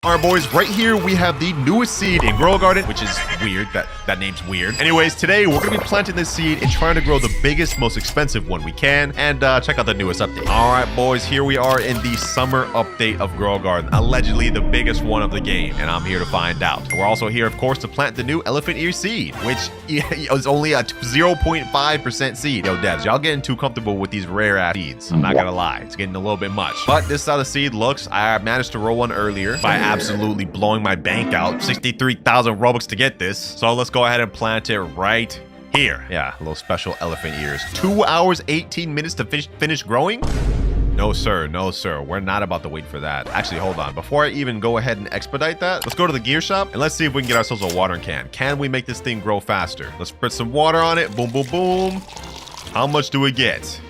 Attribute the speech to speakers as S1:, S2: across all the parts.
S1: All right, boys, right here we have the newest seed in Grow Garden, which is weird. That name's weird. Anyways, today we're going to be planting this seed and trying to grow the biggest, most expensive one we can, and check out the newest update. All right, boys, here we are in the summer update of Grow Garden, allegedly the biggest one of the game, and I'm here to find out. We're also here, of course, to plant the new elephant ear seed, which is only a 0.5% seed. Yo, devs, y'all getting too comfortable with these rare ass seeds. I'm not going to lie. It's getting a little bit much. But this is how the seed looks. I managed to roll one earlier by absolutely blowing my bank out. 63,000 Robux to get this. So let's go ahead and plant it right here. Yeah, a little special elephant ears. 2 hours, 18 minutes to finish growing? No, sir. No, sir. We're not about to wait for that. Actually, hold on. Before I even go ahead and expedite that, let's go to the gear shop and let's see if we can get ourselves a watering can. Can we make this thing grow faster? Let's spritz some water on it. Boom, boom, boom. How much do we get?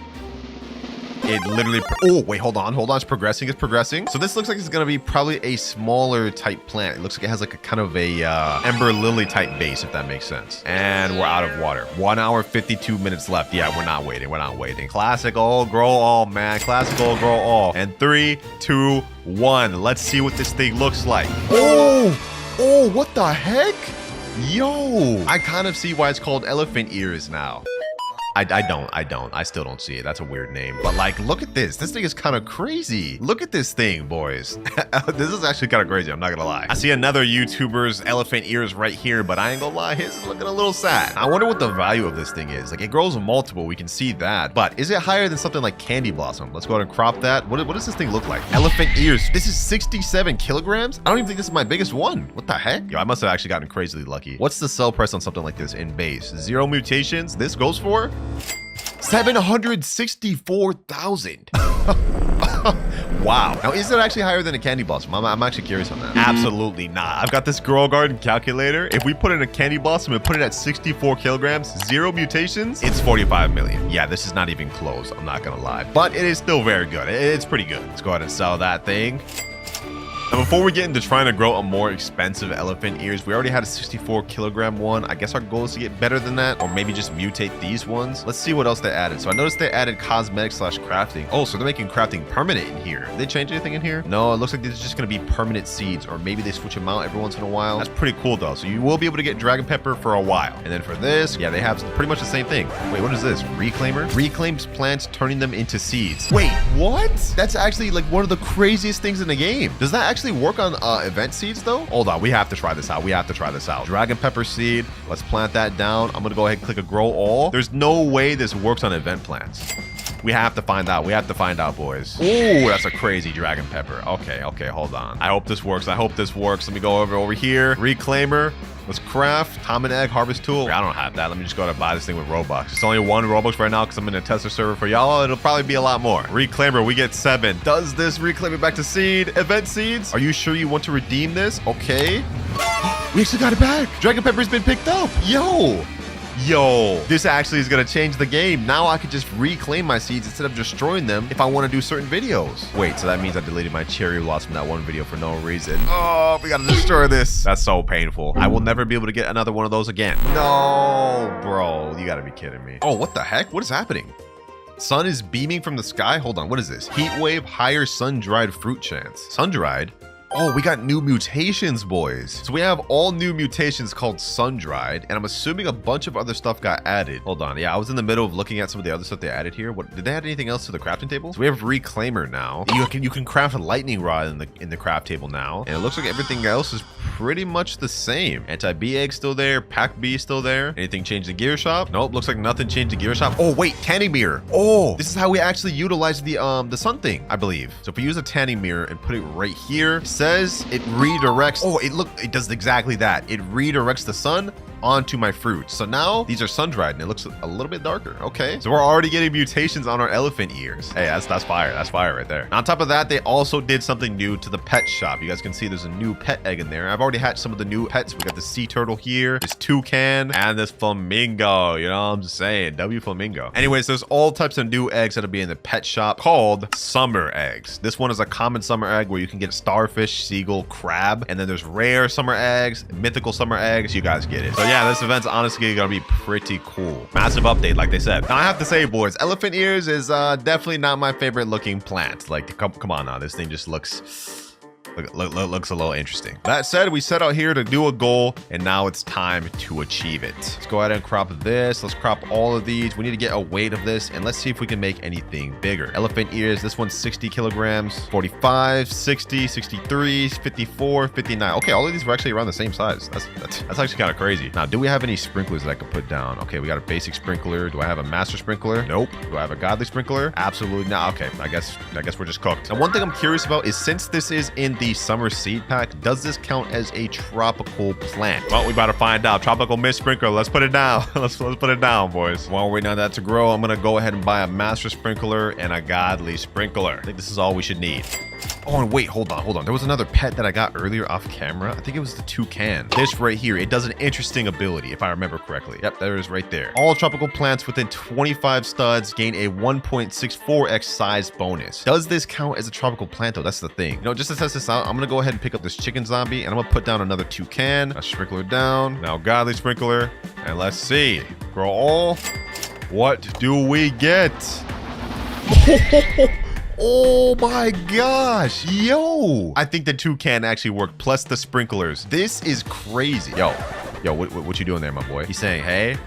S1: It literally, oh, wait, hold on. It's progressing. So this looks like it's going to be probably a smaller type plant. It looks like it has like a kind of a Ember lily type base, if that makes sense. And we're out of water. 1 hour, 52 minutes left. Yeah, we're not waiting. Classic old grow all, man. Classic old grow all. And 3, 2, 1. Let's see what this thing looks like. Oh, what the heck? Yo, I kind of see why it's called elephant ears now. I still don't see it. That's a weird name. But like, look at this. This thing is kind of crazy. Look at this thing, boys. This is actually kind of crazy. I'm not gonna lie. I see another YouTuber's elephant ears right here, but I ain't gonna lie, his is looking a little sad. I wonder what the value of this thing is. Like, it grows multiple. We can see that. But is it higher than something like Candy Blossom? Let's go ahead and crop that. What does this thing look like? Elephant ears. This is 67 kilograms? I don't even think this is my biggest one. What the heck? Yo, I must have actually gotten crazily lucky. What's the sell price on something like this in base? 0 mutations. This goes for 764,000. Wow. Now, is it actually higher than a Candy Blossom? I'm actually curious on that. Absolutely not. I've got this Grow Garden calculator. If we put in a Candy Blossom and put it at 64 kilograms, 0 mutations, it's 45 million. Yeah, this is not even close. I'm not gonna lie. But it is still very good. It's pretty good. Let's go ahead and sell that thing. Now, before we get into trying to grow a more expensive elephant ears, we already had a 64 kilogram one. I guess our goal is to get better than that, or maybe just mutate these ones. Let's see what else they added. So I noticed they added cosmetic / crafting. Oh, so they're making crafting permanent in here. Did they change anything in here? No, it looks like these are just going to be permanent seeds, or maybe they switch them out every once in a while. That's pretty cool though. So you will be able to get dragon pepper for a while. And then for this, yeah, they have pretty much the same thing. Wait, what is this? Reclaimer? Reclaims plants, turning them into seeds. Wait, what? That's actually like one of the craziest things in the game. Does that actually work on event seeds though? Hold on, we have to try this out. Dragon pepper seed. Let's plant that down. I'm gonna go ahead and click a grow all. There's no way this works on event plants. We have to find out. Boys. Oh, that's a crazy dragon pepper. Okay, hold on. I hope this works. Let me go over here. Reclaimer. Let's craft common egg harvest tool. I don't have that. Let me just go ahead and buy this thing with Robux. It's only 1 Robux right now because I'm in a tester server. For y'all, it'll probably be a lot more. Reclaimer, we get 7. Does this reclaim it back to seed? Event seeds? Are you sure you want to redeem this? Okay. We actually got it back. Dragon pepper's been picked up. Yo, this actually is going to change the game. Now I could just reclaim my seeds instead of destroying them if I want to do certain videos. Wait, so that means I deleted my cherry blossom from that one video for no reason. Oh, we got to destroy this. That's so painful. I will never be able to get another one of those again. No, bro, you got to be kidding me. Oh, what the heck? What is happening? Sun is beaming from the sky. Hold on, what is this? Heat wave, higher sun-dried fruit chance. Sun-dried? Oh, we got new mutations, boys. So we have all new mutations called sun-dried, and I'm assuming a bunch of other stuff got added. Hold on. Yeah, I was in the middle of looking at some of the other stuff they added here. What did they add anything else to the crafting table? So we have reclaimer now. You can craft a lightning rod in the craft table now, and it looks like everything else is pretty much the same. Anti-bee egg still there. Pack bee still there. Anything changed the gear shop? Nope. Looks like nothing changed the gear shop. Oh wait, tanning mirror. Oh, this is how we actually utilize the sun thing, I believe. So if we use a tanning mirror and put it right here, says it redirects. Oh, it does exactly that. It redirects the sun onto my fruits. So now these are sun-dried and it looks a little bit darker. Okay, so we're already getting mutations on our elephant ears. Hey, that's fire. That's fire right there. On top of that, they also did something new to the pet shop. You guys can see there's a new pet egg in there. I've already hatched some of the new pets. We got the sea turtle here, this toucan, and this flamingo. You know what I'm saying? W flamingo. Anyways, there's all types of new eggs that'll be in the pet shop called summer eggs. This one is a common summer egg where you can get starfish, seagull, crab, and then there's rare summer eggs, mythical summer eggs. You guys get it. So yeah, this event's honestly gonna be pretty cool. Massive update, like they said. Now I have to say, boys, elephant ears is definitely not my favorite looking plant. Like, come on now, this thing just looks Looks a little interesting. That said, we set out here to do a goal, and now it's time to achieve it. Let's go ahead and crop this. Let's crop all of these. We need to get a weight of this, and let's see if we can make anything bigger. Elephant ears. This one's 60 kilograms, 45, 60, 63, 54, 59. Okay, all of these were actually around the same size. That's actually kind of crazy. Now, do we have any sprinklers that I could put down? Okay, we got a basic sprinkler. Do I have a master sprinkler? Nope. Do I have a godly sprinkler? Absolutely not. Okay, I guess we're just cooked. Now, one thing I'm curious about is, since this is in the summer seed pack, does this count as a tropical plant? Well, we about to find out. Tropical mist sprinkler. Let's put it down. let's put it down, boys. While we're waiting on that to grow, I'm gonna go ahead and buy a master sprinkler and a godly sprinkler. I think this is all we should need. Oh, and wait, hold on. There was another pet that I got earlier off camera. I think it was the toucan. This right here, it does an interesting ability, if I remember correctly. Yep, there it is right there. All tropical plants within 25 studs gain a 1.64x size bonus. Does this count as a tropical plant, though? That's the thing. You know, just to test this out, I'm gonna go ahead and pick up this chicken zombie, and I'm gonna put down another toucan, a sprinkler down, now godly sprinkler, and let's see. Grow all. What do we get? Oh my gosh, yo. I think the toucan actually worked, plus the sprinklers. This is crazy. Yo, what you doing there, my boy? He's saying, hey,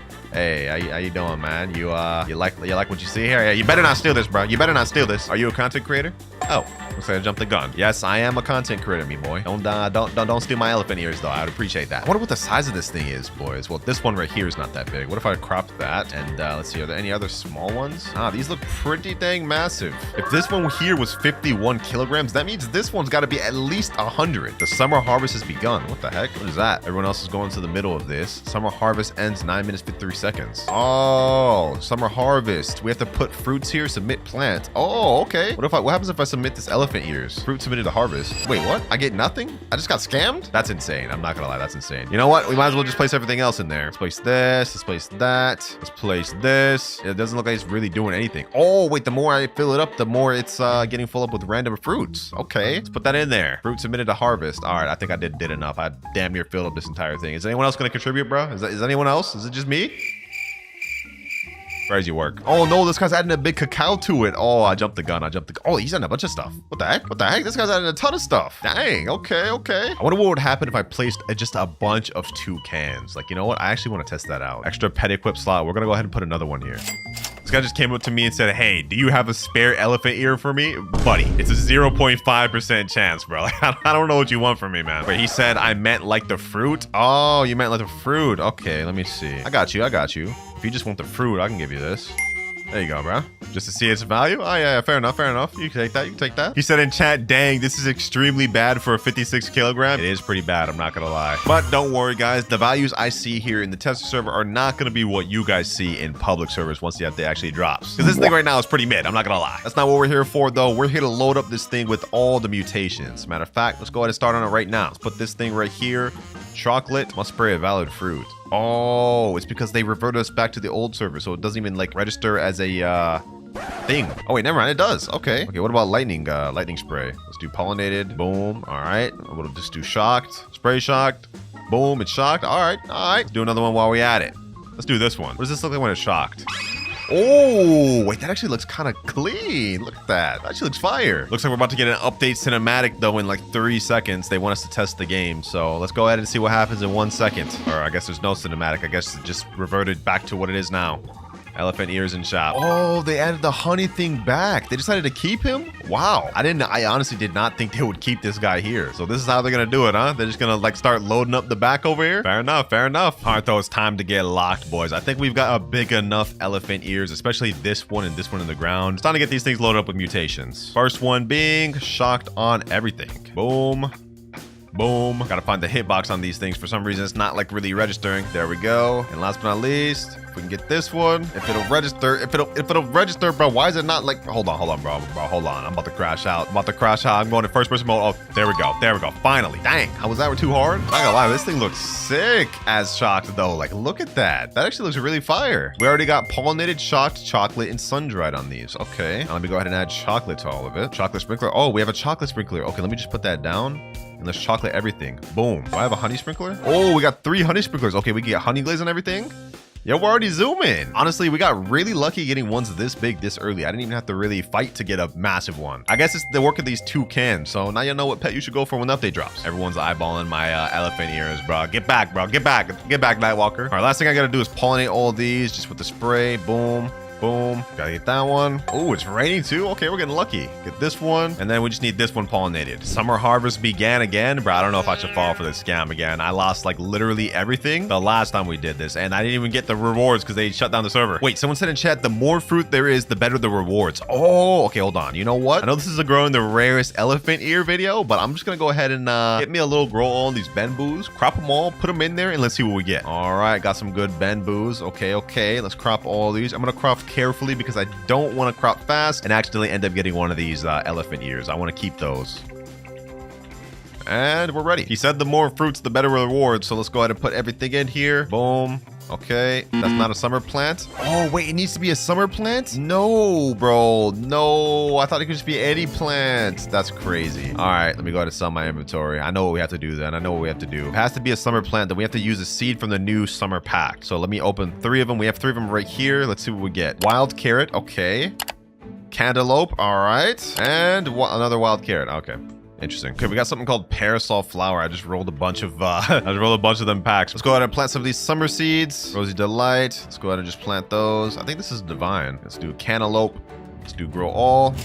S1: how you doing, man? You like what you see here? Yeah, you better not steal this, bro. You better not steal this. Are you a content creator? Oh, looks like I jumped the gun. Yes, I am a content creator, me boy. Don't steal my elephant ears, though. I would appreciate that. I wonder what the size of this thing is, boys. Well, this one right here is not that big. What if I cropped that? And let's see, are there any other small ones? Ah, these look pretty dang massive. If this one here was 51 kilograms, that means this one's got to be at least 100. The summer harvest has begun. What the heck? What is that? Everyone else is going to the middle of this. Summer harvest ends 9 minutes 53 seconds. Oh, summer harvest. We have to put fruits here, submit plants. Oh, okay. What happens if I submit this elephant ears? Fruit submitted to harvest. Wait, what? I get nothing? I just got scammed? That's insane. I'm not gonna lie, that's insane. You know what? We might as well just place everything else in there. Let's place this. Let's place that. Let's place this. It doesn't look like it's really doing anything. Oh, wait, the more I fill it up, the more it's getting full up with random fruits. Okay, let's put that in there. Fruit submitted to harvest. All right, I think I did enough. I damn near filled up this entire thing. Is anyone else gonna contribute, bro? Is anyone else? Is it just me? Crazy work. Oh no, this guy's adding a big cacao to it. Oh, I jumped the gun. Oh, he's adding a bunch of stuff. What the heck? This guy's adding a ton of stuff. Dang, okay. I wonder what would happen if I placed just a bunch of toucans. Like, you know what? I actually want to test that out. Extra pet equip slot. We're gonna go ahead and put another one here. This guy just came up to me and said, hey, do you have a spare elephant ear for me? Buddy, it's a 0.5% chance, bro. Like, I don't know what you want from me, man. But he said I meant like the fruit. Oh, you meant like the fruit. Okay, let me see. I got you. If you just want the fruit, I can give you this. There you go, bro. Just to see its value? Oh, yeah, fair enough. You can take that. He said in chat, dang, this is extremely bad for a 56 kilogram. It is pretty bad, I'm not gonna lie. But don't worry, guys. The values I see here in the tester server are not gonna be what you guys see in public servers once the update actually drops. Because this thing right now is pretty mid, I'm not gonna lie. That's not what we're here for, though. We're here to load up this thing with all the mutations. Matter of fact, let's go ahead and start on it right now. Let's put this thing right here. Chocolate must spray a valid fruit. Oh, it's because they reverted us back to the old server, so it doesn't even like register as a thing. Oh wait, never mind, it does. Okay, what about lightning spray? Let's do pollinated. Boom. All right, I'm gonna just do shocked. Spray shocked. Boom, it's shocked. All right. Let's do another one while we at it. Let's do this one. What does this look like when it's shocked? Oh, wait, that actually looks kind of clean. Look at that. That actually looks fire. Looks like we're about to get an update cinematic, though, in like 3 seconds. They want us to test the game. So let's go ahead and see what happens in 1 second. Or I guess there's no cinematic. I guess it just reverted back to what it is now. Elephant ears in shop. Oh, they added the honey thing back. They decided to keep him? Wow. I honestly did not think they would keep this guy here. So this is how they're gonna do it, huh? They're just gonna like start loading up the back over here? Fair enough. All right, though, it's time to get locked, boys. I think we've got a big enough elephant ears, especially this one and this one in the ground. It's time to get these things loaded up with mutations. First one being shocked on everything. Boom. Gotta find the hitbox on these things. For some reason, it's not like really registering. There we go. And last but not least, if we can get this one, if it'll register, bro. Why is it not like, hold on, bro. Hold on. I'm about to crash out. I'm going to first person mode. Oh, there we go. Finally. Dang. How was that too hard? Not gonna lie, this thing looks sick as shocked though. Like, look at that. That actually looks really fire. We already got pollinated, shocked, chocolate, and sun-dried on these. Okay. Now let me go ahead and add chocolate to all of it. Chocolate sprinkler. Oh, we have a chocolate sprinkler. Okay, let me just put that down. And let's chocolate everything. Boom. Do I have a honey sprinkler? Oh, we got 3 honey sprinklers. Okay, we can get honey glaze on everything. Yeah, we're already zooming. Honestly, we got really lucky getting ones this big this early. I didn't even have to really fight to get a massive one. I guess it's the work of these two cans. So now you know what pet you should go for when the update drops. Everyone's eyeballing my elephant ears, bro. Get back, bro. Get back. Get back, Nightwalker. All right, last thing I gotta do is pollinate all of these just with the spray. Boom. Boom. Gotta get that one. Oh, it's raining too? Okay, we're getting lucky. Get this one. And then we just need this one pollinated. Summer harvest began again. Bro, I don't know if I should fall for this scam again. I lost like literally everything the last time we did this. And I didn't even get the rewards because they shut down the server. Wait, someone said in chat, the more fruit there is, the better the rewards. Oh, okay, hold on. You know what? I know this is a growing the rarest elephant ear video, but I'm just gonna go ahead and get me a little grow all these bamboos. Crop them all, put them in there, and let's see what we get. All right, got some good bamboos. Okay. Let's crop all these. I'm gonna crop carefully because I don't want to crop fast and accidentally end up getting one of these elephant ears. I want to keep those. And we're ready. He said the more fruits, the better reward. So let's go ahead and put everything in here. Boom. Okay, that's not a summer plant. Oh, wait, it needs to be a summer plant? No, bro. No, I thought it could just be any plant. That's crazy. All right, let me go ahead and sell my inventory. I know what we have to do then. I know what we have to do. It has to be a summer plant. Then we have to use a seed from the new summer pack. So let me open 3 of them. We have 3 of them right here. Let's see what we get. Wild carrot. Okay. Cantaloupe. All right. And another wild carrot. Okay. Interesting. Okay, we got something called parasol flower. I just rolled a bunch of them packs. Let's go ahead and plant some of these summer seeds. Rosy Delight. Let's go ahead and just plant those. I think this is divine. Let's do cantaloupe. Let's do grow all.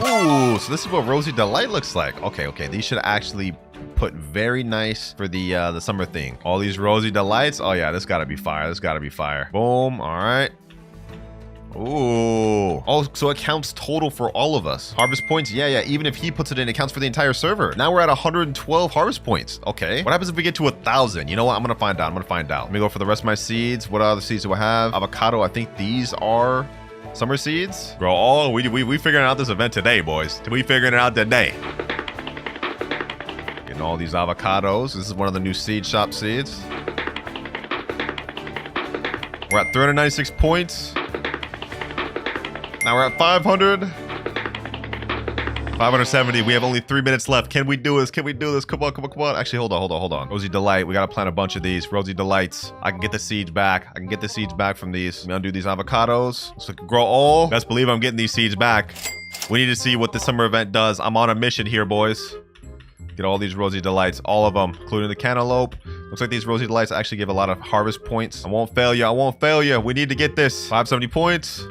S1: Ooh, so this is what Rosy Delight looks like. Okay. These should actually put very nice for the summer thing. All these Rosy Delights. Oh yeah, this gotta be fire. This gotta be fire. Boom. All right. Ooh. Oh, so it counts total for all of us. Harvest points? Yeah. Even if he puts it in, it counts for the entire server. Now we're at 112 harvest points. Okay. What happens if we get to 1,000? You know what? I'm gonna find out. Let me go for the rest of my seeds. What other seeds do I have? Avocado. I think these are summer seeds. Bro, oh, we figuring out this event today, boys. We figuring it out today. Getting all these avocados. This is one of the new seed shop seeds. We're at 396 points. Now we're at 500. 570. We have only 3 minutes left. Can we do this? Come on. Actually, hold on. Rosy Delight. We got to plant a bunch of these. Rosy Delights. I can get the seeds back. from these. Let me undo these avocados. So grow all. Best believe I'm getting these seeds back. We need to see what the summer event does. I'm on a mission here, boys. Get all these Rosy Delights. All of them, including the cantaloupe. Looks like these Rosy Delights actually give a lot of harvest points. I won't fail you. We need to get this. 570 points.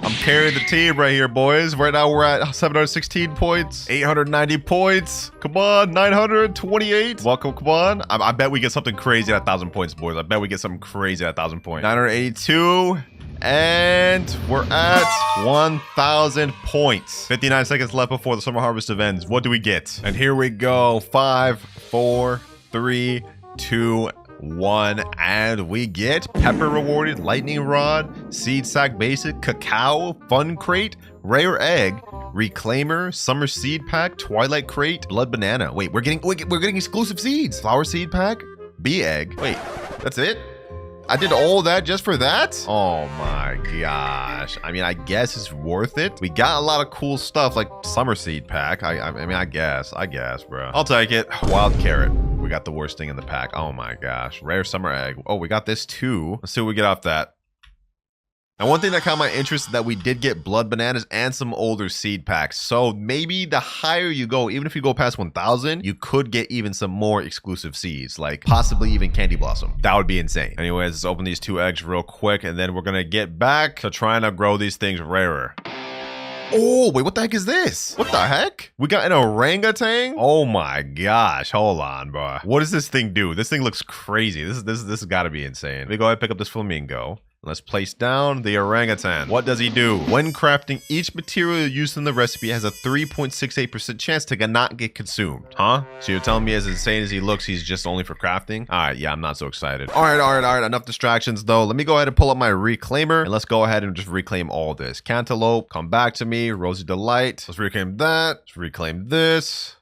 S1: I'm carrying the team right here, boys. Right now, we're at 716 points, 890 points. Come on, 928. Welcome, come on. I bet we get something crazy at 1,000 points, boys. I bet we get something crazy at 1,000 points. 982. And we're at 1,000 points. 59 seconds left before the summer harvest ends. What do we get? And here we go. 5, 4, 3, 2, 1, and we get pepper rewarded, lightning rod, seed sack basic, cacao, fun crate, rare egg, reclaimer, summer seed pack, twilight crate, blood banana. Wait, we're getting exclusive seeds. Flower seed pack, bee egg. Wait, that's it? I did all that just for that? Oh my gosh. I mean, I guess it's worth it. We got a lot of cool stuff like summer seed pack. I mean, I guess, bro. I'll take it. Wild carrot. We got the worst thing in the pack. Oh my gosh. Rare summer egg. Oh, we got this too. Let's see what we get off that. And one thing that caught my interest is that we did get blood bananas and some older seed packs. So maybe the higher you go, even if you go past 1,000, you could get even some more exclusive seeds, like possibly even candy blossom. That would be insane. Anyways, let's open these 2 eggs real quick, and then we're gonna get back to trying to grow these things rarer. Oh, wait, what the heck is this? What the heck? We got an orangutan? Oh my gosh, hold on, bro. What does this thing do? This thing looks crazy. This has got to be insane. Let me go ahead and pick up this flamingo. Let's place down the orangutan. What does he do? When crafting, each material used in the recipe has a 3.68% chance to not get consumed. Huh? So you're telling me as insane as he looks, he's just only for crafting? All right, yeah, I'm not so excited. All right. Enough distractions, though. Let me go ahead and pull up my reclaimer, and let's go ahead and just reclaim all this. Cantaloupe, come back to me. Rosy Delight. Let's reclaim that. Let's reclaim this.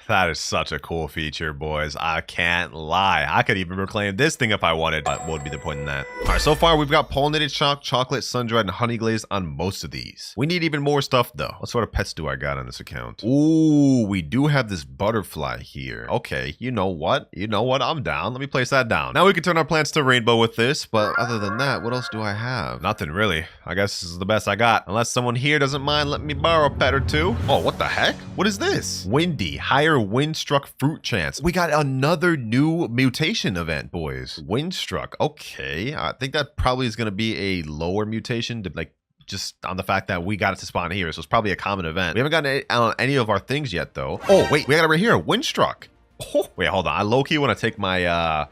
S1: That is such a cool feature, boys. I can't lie. I could even reclaim this thing if I wanted, but what would be the point in that? All right, so far we've got pollinated shock, chocolate, sun-dried, and honey glazed on most of these. We need even more stuff though. What sort of pets do I got on this account? Ooh, we do have this butterfly here. Okay, you know what? I'm down. Let me place that down. Now we can turn our plants to rainbow with this, but other than that, what else do I have? Nothing really. I guess this is the best I got. Unless someone here doesn't mind letting me borrow a pet or two. Oh, what the heck? What is this? Windy, higher wind-struck fruit chance. We got another new mutation event, boys. Wind-struck. Okay, I think that probably is going to be a lower mutation to like just on the fact that we got it to spawn here. So it's probably a common event. We haven't gotten it on any of our things yet though. Oh, wait, we got it right here. Wind-struck. Oh, wait, hold on. I low-key want to take my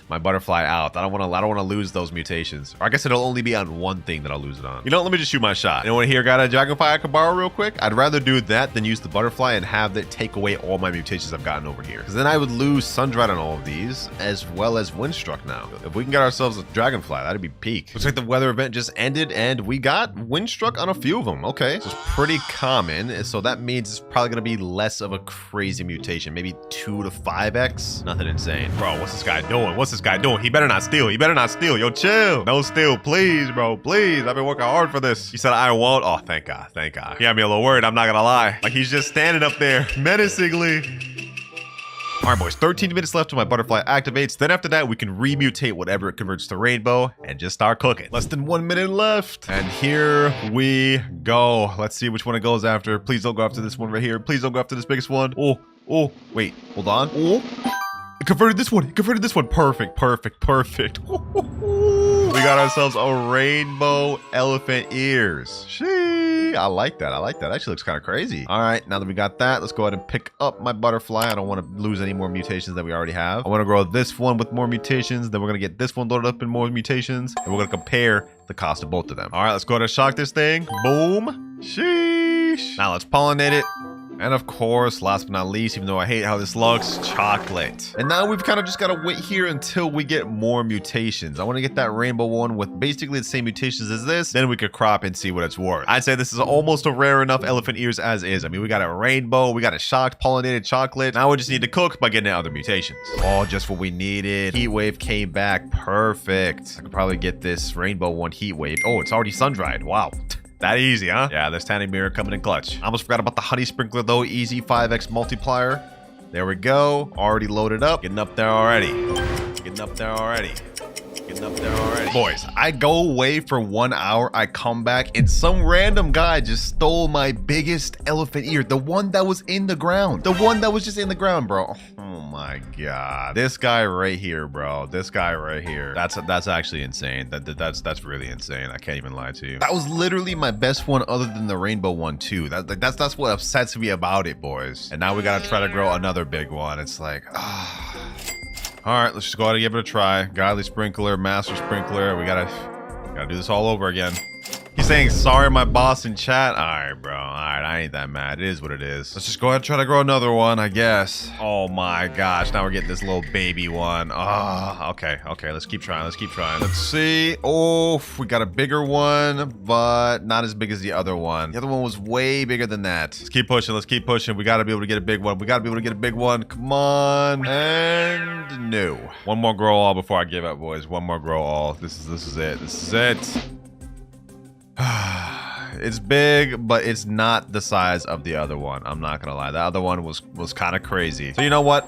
S1: my butterfly out. I don't want to lose those mutations. Or I guess it'll only be on one thing that I'll lose it on. You know, let me just shoot my shot. Anyone here got a Dragonfly I can borrow real quick? I'd rather do that than use the butterfly and have that take away all my mutations I've gotten over here. Because then I would lose sun-dried on all of these, as well as wind-struck now. If we can get ourselves a Dragonfly, that'd be peak. Looks like the weather event just ended, and we got wind-struck on a few of them. Okay, so it's pretty common. So that means it's probably going to be less of a crazy mutation. Maybe 2 to 5x. Nothing insane. Bro, what's this guy doing? What's this guy doing? He better not steal. He better not steal. Yo, chill. No steal, please, bro. Please. I've been working hard for this. He said I won't. Oh, thank God. Thank God. He had me a little worried. I'm not gonna lie. Like he's just standing up there menacingly. All right, boys, 13 minutes left till my butterfly activates. Then after that, we can remutate whatever it converts to rainbow and just start cooking. Less than 1 minute left. And here we go. Let's see which one it goes after. Please don't go after this one right here. Please don't go after this biggest one. Oh, wait, hold on. Oh, it converted this one. It converted this one. Perfect. We got ourselves a rainbow elephant ears. Shee, I like that. Actually looks kind of crazy. All right, now that we got that, let's go ahead and pick up my butterfly. I don't want to lose any more mutations that we already have. I want to grow this one with more mutations. Then we're going to get this one loaded up in more mutations. And we're going to compare the cost of both of them. All right, let's go ahead and shock this thing. Boom. Sheesh. Now let's pollinate it. And of course, last but not least, even though I hate how this looks, chocolate. And now we've kind of just got to wait here until we get more mutations. I want to get that rainbow one with basically the same mutations as this. Then we could crop and see what it's worth. I'd say this is almost a rare enough elephant ears as is. I mean, we got a rainbow, we got a shocked pollinated chocolate. Now we just need to cook by getting other mutations. Oh, just what we needed. Heat wave came back. Perfect. I could probably get this rainbow one heat wave. Oh, it's already sun-dried. Wow. That easy, huh? Yeah, this tanning mirror coming in clutch. I almost forgot about the honey sprinkler though. Easy 5x multiplier. There we go. Already loaded up. Getting up there already. Boys, I go away for 1 hour. I come back and some random guy just stole my biggest elephant ear. The one that was in the ground. The one that was just in the ground, bro. Oh my God. This guy right here, bro. This guy right here. That's actually insane. That's really insane. I can't even lie to you. That was literally my best one other than the rainbow one too. That's what upsets me about it, boys. And now we gotta try to grow another big one. It's like, all right, let's just go ahead and give it a try. Godly sprinkler, master sprinkler. We gotta do this all over again. He's saying sorry, my boss in chat. All right, bro. All right, I ain't that mad. It is what it is. Let's just go ahead and try to grow another one, I guess. Oh my gosh, now we're getting this little baby one. Oh, okay. Let's keep trying. Let's see. Oh, we got a bigger one, but not as big as the other one. The other one was way bigger than that. Let's keep pushing. We gotta be able to get a big one. Come on. And no. One more grow all before I give up, boys. One more grow all. This is it. It's big, but it's not the size of the other one. I'm not gonna lie. The other one was kind of crazy. So you know what?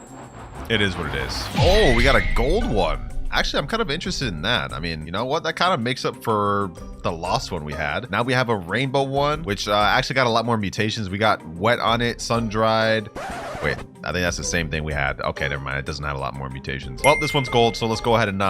S1: It is what it is. Oh, we got a gold one. Actually, I'm kind of interested in that. I mean, you know what? That kind of makes up for the lost one we had. Now we have a rainbow one, which actually got a lot more mutations. We got wet on it, sun-dried. Wait, I think that's the same thing we had. Okay, never mind. It doesn't have a lot more mutations. Well, this one's gold, so let's go ahead and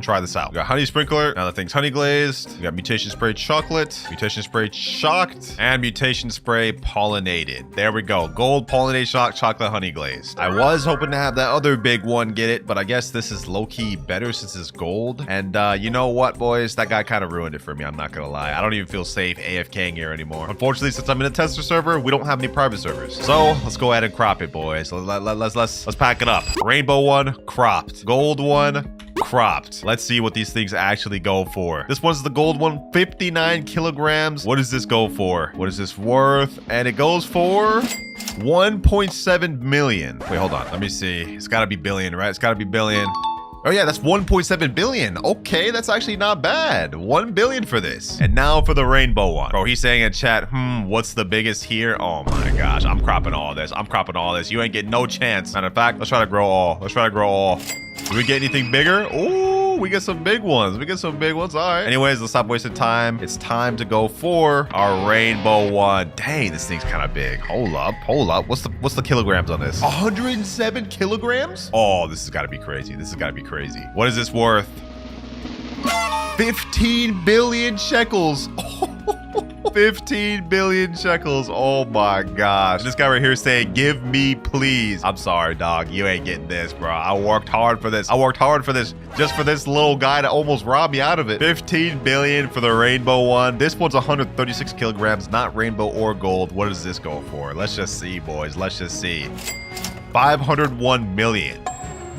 S1: try this out. We got honey sprinkler. Now the thing's honey glazed. We got mutation spray chocolate, mutation spray shocked, and mutation spray pollinated. There we go. Gold pollinated shocked chocolate honey glazed. I was hoping to have that other big one get it, but I guess this is low-key better since it's gold. And you know what, boys? That guy kind of ruined it for me. I'm not gonna lie. I don't even feel safe AFKing here anymore. Unfortunately, since I'm in a tester server, we don't have any private servers. So let's go ahead and crop it, boys. Let's pack it up. Rainbow one, cropped. Gold one, cropped. Let's see what these things actually go for. This one's the gold one, 59 kilograms. What does this go for? What is this worth? And it goes for 1.7 million. Wait, hold on. Let me see. It's got to be billion, right? It's got to be billion. Oh yeah, that's 1.7 billion. Okay, that's actually not bad. 1 billion for this. And now for the rainbow one. Bro, he's saying in chat, what's the biggest here? Oh my gosh, I'm cropping all this. I'm cropping all this. You ain't getting no chance. Matter of fact, let's try to grow all. Let's try to grow all. Do we get anything bigger? Ooh, we get some big ones. We get some big ones. All right. Anyways, let's stop wasting time. It's time to go for our rainbow one. Dang, this thing's kind of big. Hold up. Hold up. What's the kilograms on this? 107 kilograms? Oh, this has got to be crazy. This has got to be crazy. What is this worth? 15 billion shekels. 15 billion shekels. Oh my gosh. This guy right here saying, give me please. I'm sorry, dog. You ain't getting this, bro. I worked hard for this. I worked hard for this just for this little guy to almost rob me out of it. 15 billion for the rainbow one. This one's 136 kilograms, not rainbow or gold. What does this go for? Let's just see, boys. Let's just see. 501 million.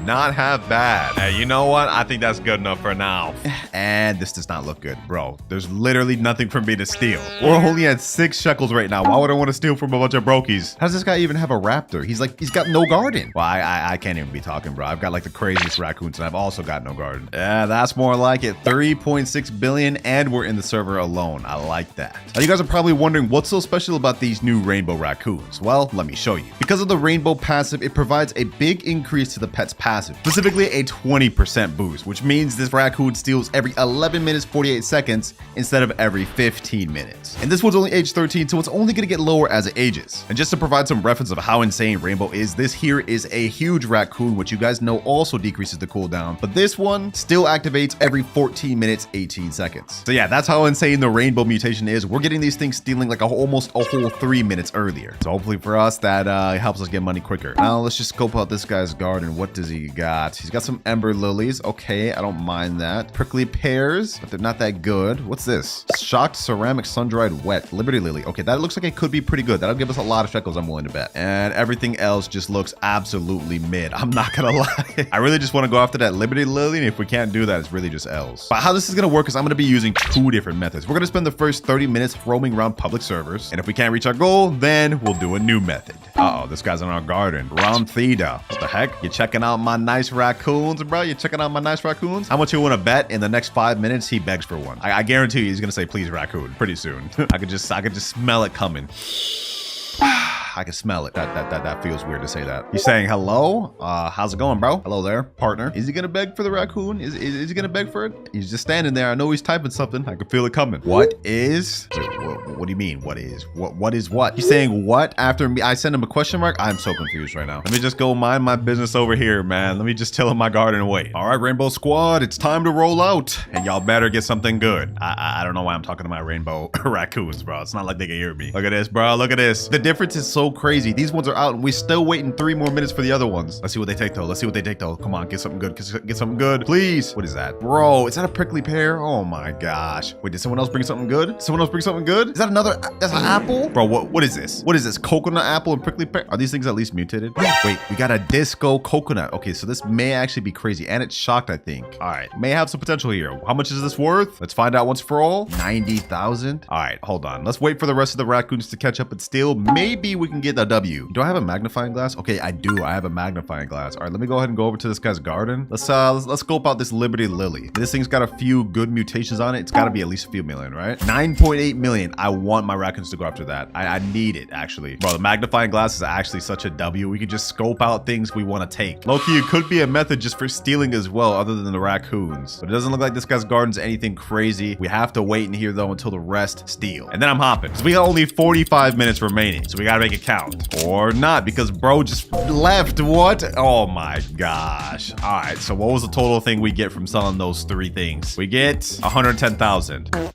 S1: Not half bad. Hey, you know what? I think that's good enough for now. And this does not look good, bro. There's literally nothing for me to steal. We're only at 6 shekels right now. Why would I want to steal from a bunch of brokies? How does this guy even have a raptor? He's got no garden. Well, I can't even be talking, bro. I've got like the craziest raccoons and I've also got no garden. Yeah, that's more like it. 3.6 billion and we're in the server alone. I like that. Now you guys are probably wondering what's so special about these new rainbow raccoons. Well, let me show you. Because of the rainbow passive, it provides a big increase to the pet's passive. Specifically a 20% boost, which means this raccoon steals every 11 minutes 48 seconds instead of every 15 minutes. And this one's only age 13, so it's only going to get lower as it ages. And just to provide some reference of how insane rainbow is, this here is a huge raccoon, which you guys know also decreases the cooldown, but this one still activates every 14 minutes 18 seconds. So yeah, that's how insane the rainbow mutation is. We're getting these things stealing like almost a whole 3 minutes earlier. So hopefully for us that helps us get money quicker. Now let's just scope out this guy's garden. What does he got? He's got some ember lilies. Okay, I don't mind that. Prickly pears, but they're not that good. What's this? Shocked ceramic sun-dried wet. Liberty lily. Okay, that looks like it could be pretty good. That'll give us a lot of shekels, I'm willing to bet. And everything else just looks absolutely mid. I'm not gonna lie. I really just want to go after that liberty lily, and if we can't do that, it's really just L's. But how this is gonna work is I'm gonna be using 2 different methods. We're gonna spend the first 30 minutes roaming around public servers, and if we can't reach our goal, then we'll do a new method. Uh-oh, this guy's in our garden. Round theta. What the heck? You checking out my nice raccoons, bro? You checking out my nice raccoons? How much you want to bet in the next 5 minutes he begs for one? I guarantee you he's gonna say please raccoon pretty soon. I could just smell it coming. I can smell it. That feels weird to say that. He's saying hello. How's it going, bro? Hello there, partner. Is he gonna beg for the raccoon? Is he gonna beg for it? He's just standing there. I know he's typing something. I can feel it coming. What is? What do you mean? What is? What is what? He's saying what after me? I send him a question mark. I'm so confused right now. Let me just go mind my business over here, man. Let me just chill in my garden and wait. All right, Rainbow Squad, it's time to roll out, and y'all better get something good. I don't know why I'm talking to my rainbow raccoons, bro. It's not like they can hear me. Look at this, bro. Look at this. The difference is so crazy. These ones are out and we're still waiting 3 more minutes for the other ones. Let's see what they take though. Let's see what they take though. Come on, get something good. Get something good, please. What is that, bro? Is that a prickly pear? Oh my gosh. Wait, did someone else bring something good? Someone else bring something good? Is that another? That's an apple, bro. What is this? What is this? Coconut apple and prickly pear? Are these things at least mutated? Wait, we got a disco coconut. Okay, so this may actually be crazy, and it's shocked, I think. All right, may have some potential here. How much is this worth? Let's find out once for all. 90,000. All right, hold on. Let's wait for the rest of the raccoons to catch up and steal. Maybe we can get the W. Do I have a magnifying glass? Okay, I do. I have a magnifying glass. All right, let me go ahead and go over to this guy's garden. Let's scope out this Liberty Lily. This thing's got a few good mutations on it. It's got to be at least a few million, right? 9.8 million. I want my raccoons to go after that. I need it, actually. Bro, the magnifying glass is actually such a W. We could just scope out things we want to take. Low-key, it could be a method just for stealing as well, other than the raccoons. But it doesn't look like this guy's garden's anything crazy. We have to wait in here, though, until the rest steal. And then I'm hopping. Because we got only 45 minutes remaining, so we got to make it count. Or not, because bro just left. What? Oh my gosh. All right, so what was the total thing we get from selling those 3 things? We get 110,000.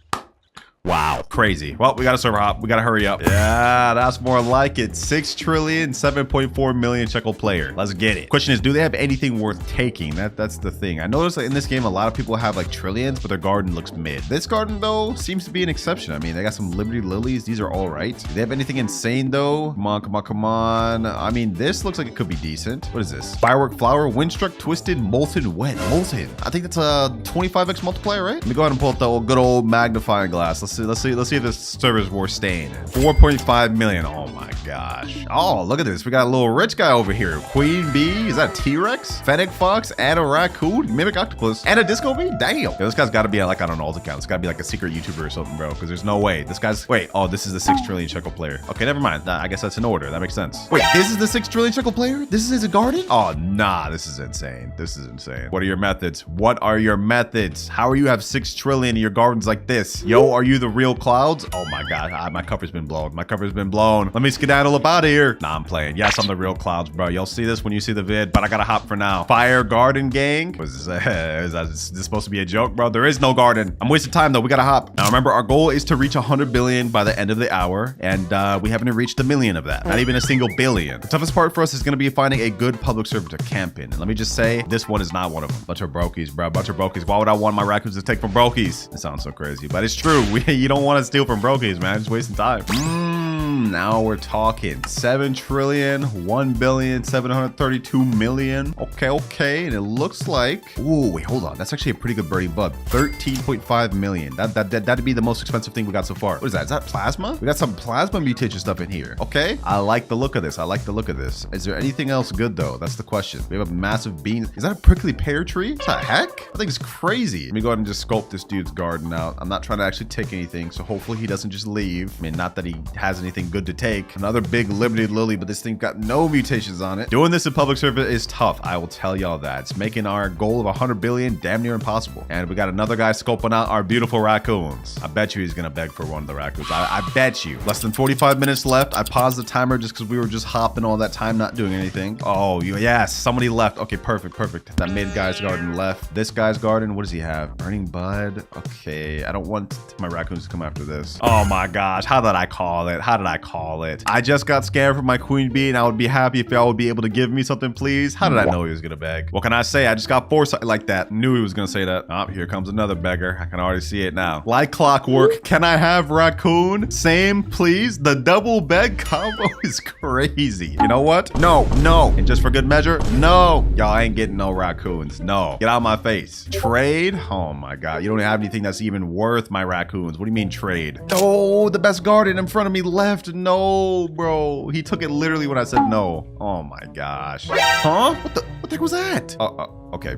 S1: Wow, crazy. Well, we got to server hop. We got to hurry up. Yeah, that's more like it. 6 trillion, 7.4 million shekel player. Let's get it. Question is, do they have anything worth taking? That's the thing. I noticed that in this game, a lot of people have like trillions, but their garden looks mid. This garden, though, seems to be an exception. I mean, they got some Liberty Lilies. These are all right. Do they have anything insane, though? Come on, come on, come on. I mean, this looks like it could be decent. What is this? Firework flower, windstruck, twisted, molten, wet. Molten. I think that's a 25x multiplier, right? Let me go ahead and pull up the good old magnifying glass. Let's see Let's see if this server's worth staying in. 4.5 million. Oh my gosh. Oh, look at this. We got a little rich guy over here. Queen bee. Is that a T-Rex? Fennec fox and a raccoon, mimic octopus, and a disco bee. Damn. Yo, this guy's got to be like, I don't know, alt account. It's got to be like a secret YouTuber or something, bro. Because there's no way. This guy's. Wait. Oh, this is the 6 trillion shekel player. Okay, never mind. Nah, I guess that's in order. That makes sense. Wait, this is the 6 trillion shekel player? This is his garden? Oh, nah. This is insane. This is insane. What are your methods? What are your methods? How are you have 6 trillion in your gardens like this? Yo, are you the real clouds? Oh my god, my cover's been blown. My cover's been blown. Let me skedaddle up out of here. Nah, I'm playing. Yes, I'm the real clouds, bro. You'll see this when you see the vid, but I gotta hop for now. Fire garden gang? Is this supposed to be a joke, bro? There is no garden. I'm wasting time though. We gotta hop. Now remember, our goal is to reach 100 billion by the end of the hour, and we haven't reached a million of that. Not even a single billion. The toughest part for us is gonna be finding a good public server to camp in. And let me just say, this one is not one of them. Bunch of brokies, bro. Bunch of brokies. Why would I want my raccoons to take from brokies? It sounds so crazy, but it's true. You don't want to steal from brokies, man. Just wasting time. Now we're talking 7 trillion, 1 billion, 732 million. Okay. And it looks like, ooh, wait, hold on. That's actually a pretty good birdie bud. 13.5 million. That'd be the most expensive thing we got so far. What is that? Is that plasma? We got some plasma mutation stuff in here. Okay. I like the look of this. Is there anything else good though? That's the question. We have a massive bean. Is that a prickly pear tree? What the heck? I think it's crazy. Let me go ahead and just sculpt this dude's garden out. I'm not trying to actually take anything, so hopefully he doesn't just leave. I mean, not that he has anything good to take. Another big Liberty Lily, but this thing got no mutations on it. Doing this in public server is tough. I will tell y'all that. It's making our goal of 100 billion damn near impossible. And we got another guy scoping out our beautiful raccoons. I bet you he's gonna beg for one of the raccoons. I bet you. Less than 45 minutes left. I paused the timer just because we were just hopping all that time, not doing anything. Oh, yes, somebody left. Okay, perfect. That mid guy's garden left. This guy's garden, what does he have? Burning bud. Okay, I don't want my raccoons to come after this. Oh my gosh, how did I call it? I just got scammed from my queen bee, and I would be happy if y'all would be able to give me something, please. How did I know he was gonna beg? What can I say? I just got foresight like that. Knew he was gonna say that. Oh, here comes another beggar. I can already see it now. Like clockwork. Can I have raccoon? Same, please. The double beg combo is crazy. You know what? No. And just for good measure, no. Y'all ain't getting no raccoons. No. Get out of my face. Trade? Oh my god. You don't have anything that's even worth my raccoons. What do you mean trade? Oh, the best garden in front of me left. No, bro. He took it literally when I said no. Oh my gosh. Huh? What the heck was that? Okay.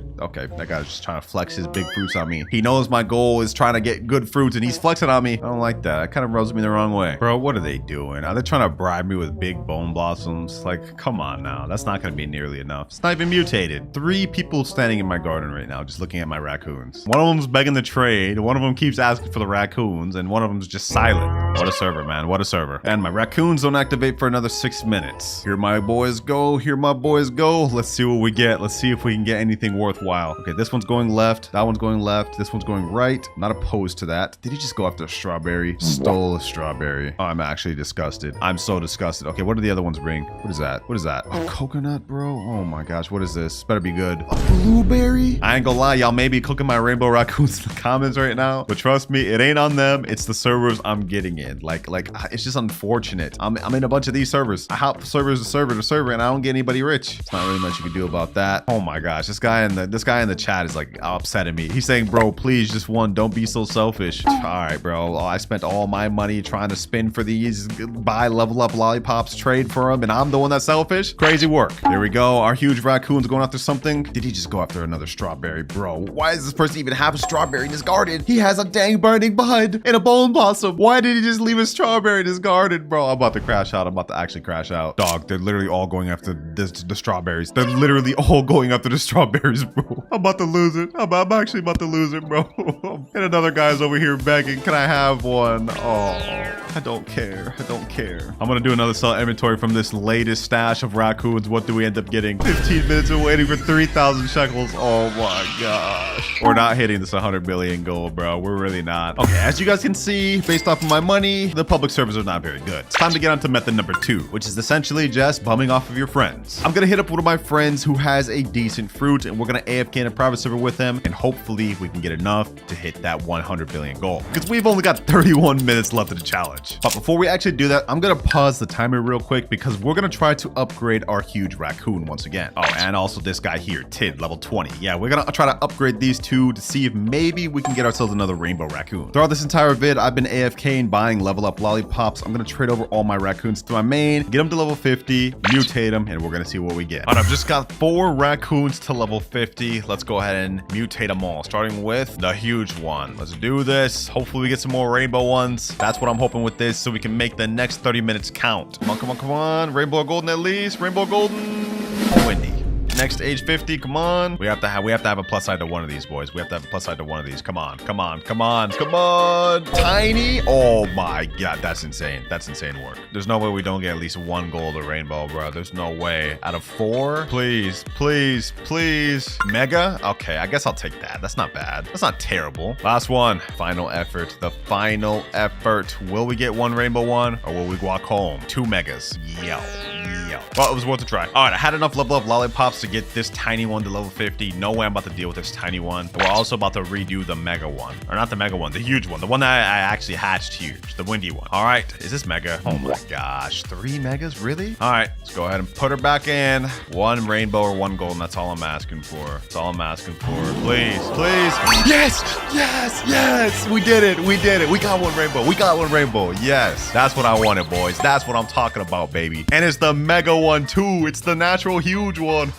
S1: That guy's just trying to flex his big fruits on me. He knows my goal is trying to get good fruits, and he's flexing on me. I don't like that. That kind of rubs me the wrong way. Bro, what are they doing? Are they trying to bribe me with big bone blossoms? Like, come on now. That's not going to be nearly enough. It's not even mutated. 3 people standing in my garden right now, just looking at my raccoons. One of them's begging the trade. One of them keeps asking for the raccoons, and one of them's just silent. What a server, man. What a server. And my raccoons don't activate for another 6 minutes. Here my boys go. Let's see what we get. Let's see if we can get anything worthwhile. Okay, this one's going left. That one's going left. This one's going right. I'm not opposed to that. Did he just go after a strawberry? Stole a strawberry. Oh, I'm actually disgusted. I'm so disgusted. Okay, what do the other ones bring? What is that? A coconut, bro? Oh my gosh, what is this? Better be good. A blueberry? I ain't gonna lie, y'all may be cooking my rainbow raccoons in the comments right now, but trust me, it ain't on them. It's the servers I'm getting in. Like it's just unfortunate. I'm in a bunch of these servers. I hop servers to server, and I don't get anybody rich. It's not really much you can do about that. Oh my gosh, this guy in the chat is like upsetting me. He's saying, bro, please just one, don't be so selfish. All right, bro. I spent all my money trying to spin for these, buy level up lollipops, trade for them, and I'm the one that's selfish. Crazy work. There we go. Our huge raccoon's going after something. Did he just go after another strawberry? Bro, why does this person even have a strawberry in his garden? He has a dang burning bud and a bone blossom. Why did he just leave a strawberry in his garden? Bro, I'm about to crash out. I'm about to actually crash out. Dog, they're literally all going after the strawberries. They're literally all going after the strawberries, bro. I'm about to lose it. I'm actually about to lose it, bro. And another guy's over here begging. Can I have one? Oh, I don't care. I'm gonna do another sell inventory from this latest stash of raccoons. What do we end up getting? 15 minutes of waiting for 3,000 shekels. Oh my gosh. We're not hitting this 100 billion goal, bro. We're really not. Okay, as you guys can see, based off of my money, the public servers are not very good. It's time to get on to method number 2, which is essentially just bumming off of your friends. I'm gonna hit up one of my friends who has a decent fruit,
S2: and we're gonna AFK in a private server with him, and hopefully we can get enough to hit that 100 billion goal. Because we've only got 31 minutes left of the challenge. But before we actually do that, I'm gonna pause the timer real quick because we're gonna try to upgrade our huge raccoon once again. Oh, and also this guy here, Tid, level 20. Yeah, we're gonna try to upgrade these two to see if maybe we can get ourselves another rainbow raccoon. Throughout this entire vid, I've been AFKing, buying level up lollipops. I'm gonna trade over all my raccoons to my main, get them to level 50, mutate them, and we're gonna see what we get. All right, I've just got 4 raccoons to level 50. Let's go ahead and mutate them all, starting with the huge one. Let's do this. Hopefully we get some more rainbow ones. That's what I'm hoping with this, so we can make the next 30 minutes count. Come on, come on, come on. Rainbow or golden at least. Rainbow or golden. Windy. Next age 50, come on. We have to have a plus side to one of these, boys. We have to have a plus side to one of these. Come on, come on, come on, come on. Tiny. Oh my god, that's insane. That's insane work. There's no way we don't get at least 1 gold or rainbow, bro. There's no way. Out of 4, please, please, please. Mega? Okay, I guess I'll take that. That's not bad. That's not terrible. Last one. Final effort. The final effort. Will we get 1 rainbow one, or will we walk home? 2 megas. Yo. Well, it was worth a try. All right, I had enough level up lollipops to get this tiny one to level 50. No way I'm about to deal with this tiny one. We're also about to redo the mega one. Or not the mega one, the huge one. The one that I actually hatched huge. The windy one. All right, is this mega? Oh my gosh, 3 megas, really? All right, let's go ahead and put her back in. 1 rainbow or 1 gold, and that's all I'm asking for. That's all I'm asking for. Please, please. Yes, yes, yes. We did it, we did it. We got 1 rainbow, we got 1 rainbow. Yes, that's what I wanted, boys. That's what I'm talking about, baby. And it's the mega one too. It's the natural huge one.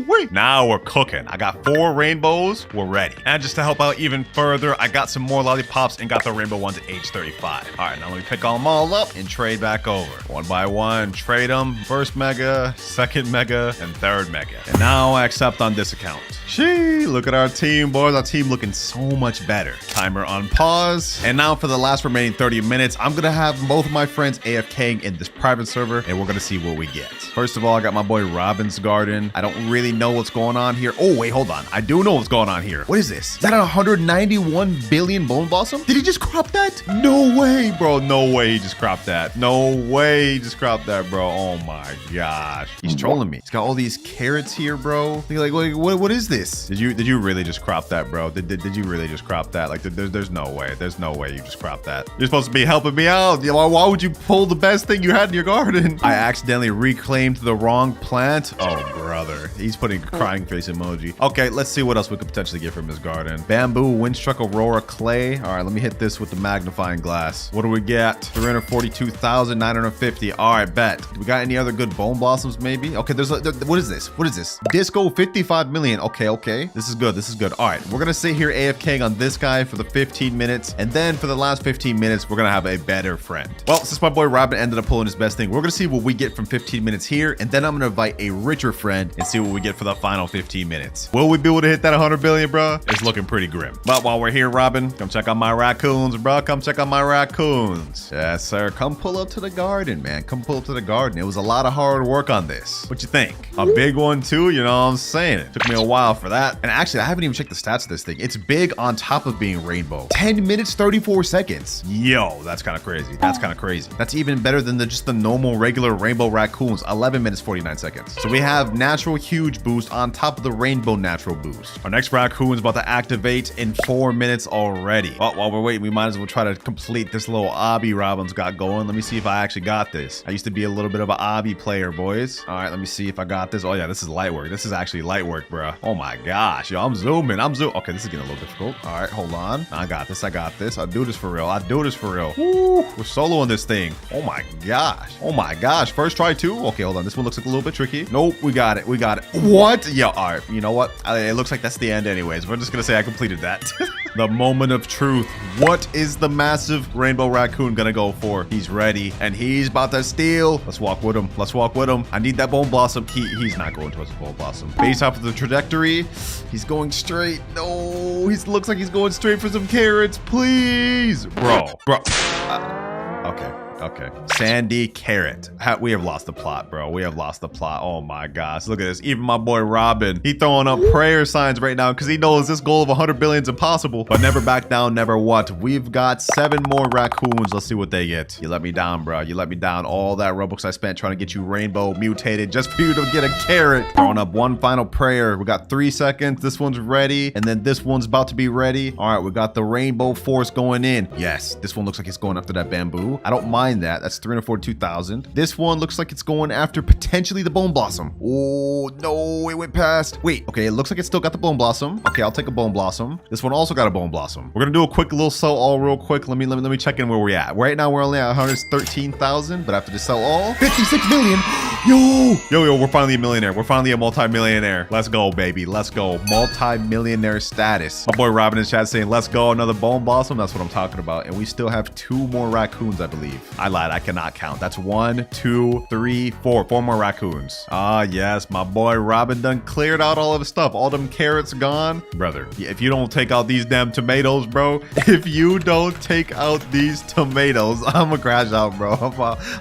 S2: Wait. Now we're cooking. I got 4 rainbows. We're ready. And just to help out even further, I got some more lollipops and got the rainbow ones at age 35. All right, now let me pick them all up and trade back over. One by one, trade them. First mega, second mega, and third mega. And now I accept on this account. Shee, look at our team, boys. Our team looking so much better. Timer on pause. And now for the last remaining 30 minutes, I'm gonna have both of my friends AFKing in this private server, and we're gonna see what we get. First of all, I got my boy Robin's garden. I don't really know what's going on here. Oh, wait, hold on. I do know what's going on here. What is this? Is that a 191 billion bone blossom? Did he just crop that? No way, bro. No way he just cropped that. No way he just cropped that, bro. Oh my gosh. He's trolling me. He's got all these carrots here, bro. Like, what is this? Did you really just crop that, bro? Did you really just crop that? Like, there's no way. There's no way you just cropped that. You're supposed to be helping me out. Why would you pull the best thing you had in your garden? I accidentally reclaimed the wrong plant. Oh, brother. He's putting a crying face emoji. Okay, let's see what else we could potentially get from his garden. Bamboo, Windstruck, Aurora, Clay. All right, let me hit this with the magnifying glass. What do we get? 342,950. All right, bet. Do we got any other good bone blossoms, maybe? Okay, what is this? What is this? Disco, 55 million. Okay. This is good. This is good. All right, we're gonna sit here AFKing on this guy for the 15 minutes, and then for the last 15 minutes, we're gonna have a better friend. Well, since my boy Robin ended up pulling his best thing, we're gonna see what we get from 15 minutes here, and then I'm gonna invite a richer friend and see what we get for the final 15 minutes. Will we be able to hit that 100 billion, bro? It's looking pretty grim. But while we're here, Robin, come check out my raccoons, bro. Come check out my raccoons. Yes, sir. Come pull up to the garden, man. Come pull up to the garden. It was a lot of hard work on this. What you think? A big one too? You know what I'm saying? It took me a while for that. And actually, I haven't even checked the stats of this thing. It's big on top of being rainbow. 10 minutes, 34 seconds. Yo, that's kind of crazy. That's kind of crazy. That's even better than just the normal regular rainbow raccoons. 11 minutes, 49 seconds. So we have natural huge boost on top of the rainbow natural boost. Our next raccoon is about to activate in 4 minutes already. Well, while we're waiting, we might as well try to complete this little obby Robin's got going. Let me see if I actually got this. I used to be a little bit of an obby player, boys. All right, let me see if I got this. Oh yeah, this is light work. This is actually light work, bro. Oh my gosh, yo, I'm zooming. Okay, this is getting a little difficult. All right, hold on. I got this. I got this. I'll do this for real. I'll do this for real. Woo, we're soloing this thing. Oh my gosh. Oh my gosh. First try too. Okay, hold on. This one looks like a little bit tricky. Nope, we got it. We got it. What? Yeah, all right. You know what? It looks like that's the end anyways. We're just gonna say I completed that. The moment of truth. What is the massive rainbow raccoon gonna go for? He's ready and he's about to steal. Let's walk with him. Let's walk with him. I need that bone blossom. He's not going towards the bone blossom. Based off of the trajectory, he's going straight. No, he looks like he's going straight for some carrots. Please, bro. Okay. Okay. Sandy Carrot. We have lost the plot, bro. We have lost the plot. Oh my gosh. Look at this. Even my boy Robin, he throwing up prayer signs right now because he knows this goal of 100 billion is impossible. But never back down, never what. We've got 7 more raccoons. Let's see what they get. You let me down, bro. You let me down. All that Robux I spent trying to get you rainbow mutated just for you to get a carrot. Throwing up one final prayer. We got 3 seconds. This one's ready. And then this one's about to be ready. All right, we got the rainbow force going in. Yes, this one looks like it's going after that bamboo. I don't mind that. That's 342,000. This one looks like it's going after potentially the bone blossom. Oh, no, it went past. Wait, okay, it looks like it's still got the bone blossom. Okay, I'll take a bone blossom. This one also got a bone blossom. We're gonna do a quick little sell all real quick. Let me check in where we're at. Right now, we're only at 113,000, but after the sell all, 56 million. Yo, we're finally a millionaire. We're finally a multi-millionaire. Let's go, baby. Let's go. Multi-millionaire status. My boy Robin in chat saying, let's go. Another bone blossom. That's what I'm talking about. And we still have 2 more raccoons, I believe. I lied. I cannot count. That's 1, 2, 3, 4. 4 more raccoons. Ah, yes. My boy Robin done cleared out all of the stuff. All them carrots gone. Brother, if you don't take out these damn tomatoes, bro. If you don't take out these tomatoes, I'm gonna crash out, bro.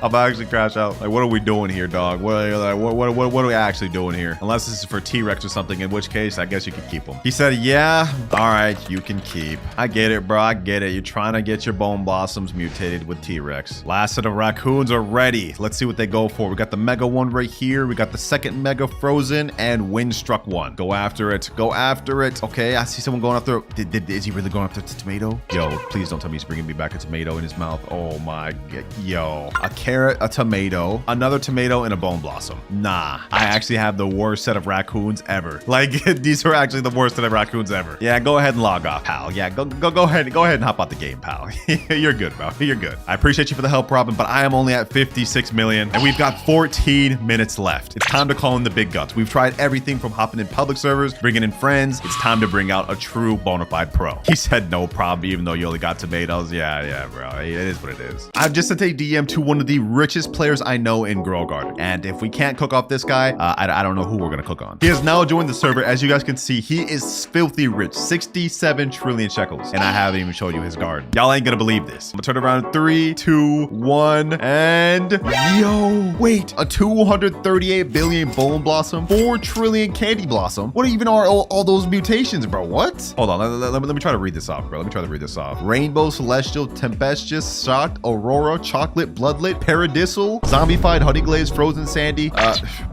S2: I'm actually crash out. Like, what are we doing here, dog? What are we actually doing here? Unless this is for T-Rex or something, in which case I guess you can keep them. He said, yeah, all right, you can keep. I get it, bro. I get it. You're trying to get your bone blossoms mutated with T-Rex. Last of the raccoons are ready. Let's see what they go for. We got the mega one right here. We got the second mega frozen and wind struck one. Go after it. Go after it. Okay, I see someone going after. Is he really going after the tomato? Yo, please don't tell me he's bringing me back a tomato in his mouth. Oh my god. Yo, a carrot, a tomato, another tomato, and a bone blossom. Nah, I actually have the worst set of raccoons ever. Like, these are actually the worst set of raccoons ever. Yeah, go ahead and log off, pal. Yeah, go ahead and hop out the game, pal. You're good, bro. You're good. I appreciate you for the help, Robin, but I am only at 56 million and we've got 14 minutes left. It's time to call in the big guns. We've tried everything from hopping in public servers, bringing in friends. It's time to bring out a true bona fide pro. He said no problem, even though you only got tomatoes. Yeah, bro. It is what it is. I've just sent a DM to one of the richest players I know in Girl Garden. And if we can't cook off this guy, I don't know who we're gonna cook on. He has now joined the server. As you guys can see, he is filthy rich, 67 trillion shekels. And I haven't even showed you his garden. Y'all ain't gonna believe this. I'm gonna turn around 3, 2, 1, and yo, wait, a 238 billion bone blossom, 4 trillion candy blossom. What even are all those mutations, bro? What? Hold on, let me try to read this off, bro. Let me try to read this off. Rainbow, celestial, tempestuous, shocked, aurora, chocolate, bloodlit, paradisal, zombified, honey glazed, frozen sandy.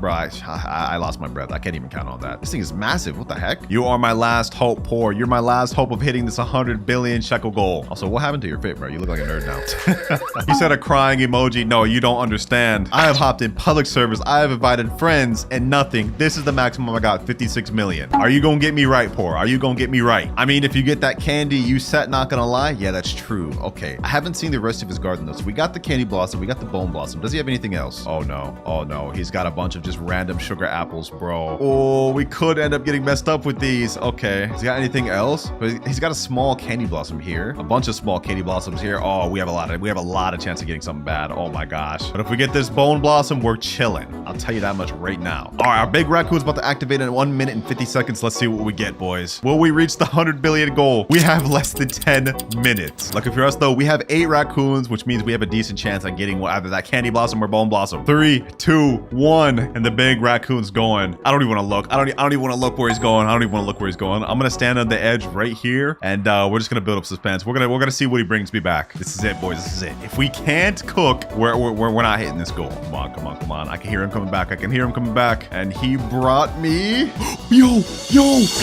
S2: Bro, I lost my breath. I can't even count on that. This thing is massive. What the heck? You are my last hope, poor. You're my last hope of hitting this 100 billion shekel goal. Also, what happened to your fit, bro? You look like a nerd now. He said a crying emoji. No, you don't understand. I have hopped in public servers. I have invited friends and nothing. This is the maximum I got, 56 million. Are you gonna get me right, poor? Are you gonna get me right? I mean, if you get that candy, you set, not gonna lie. Yeah, that's true. Okay. I haven't seen the rest of his garden though. So we got the candy blossom. We got the bone blossom. Does he have anything else? Oh no. Oh no. He's got a bunch of just random sugar apples, bro. Oh, we could end up getting messed up with these. Okay. Has he got anything else? He's got a small candy blossom here. A bunch of small candy blossoms here. Oh, we have a lot of chance of getting something bad. Oh my gosh. But if we get this bone blossom, we're chilling. I'll tell you that much right now. All right, our big raccoon's about to activate in 1 minute and 50 seconds. Let's see what we get, boys. Will we reach the 100 billion goal? We have less than 10 minutes. Lucky for us though, we have 8 raccoons, which means we have a decent chance at getting either that candy blossom or bone blossom. 3, 2, 1, and the big raccoon's going. I don't even want to look. I don't even want to look where he's going. I don't even want to look where he's going. I'm gonna stand on the edge right here, and we're just gonna build up suspense. We're gonna see what he brings me back. This is it, boys. This is it. If we can't cook, we're not hitting this goal. Come on. I can hear him coming back. And he brought me. Yo,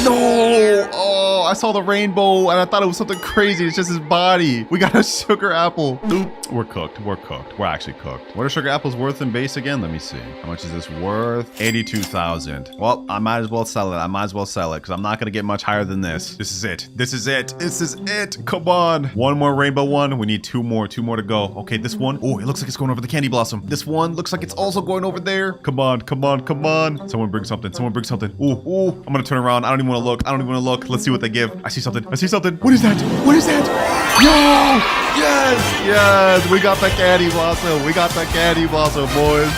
S2: no. Oh, I saw the rainbow, and I thought it was something crazy. It's just his body. We got a sugar apple. Oop. We're cooked. We're actually cooked. What are sugar apples worth in base again? Let me see. How much is this worth? 82,000. Well, I might as well sell it because I'm not going to get much higher than this. This is it. Come on. One more rainbow one. We need 2 more to go. Okay, this one. Oh, it looks like it's going over the candy blossom. This one looks like it's also going over there. Come on. Someone bring something. Ooh. I'm going to turn around. I don't even want to look. Let's see what they give. I see something. What is that? Yo! Yes! We got the candy blossom. Boys.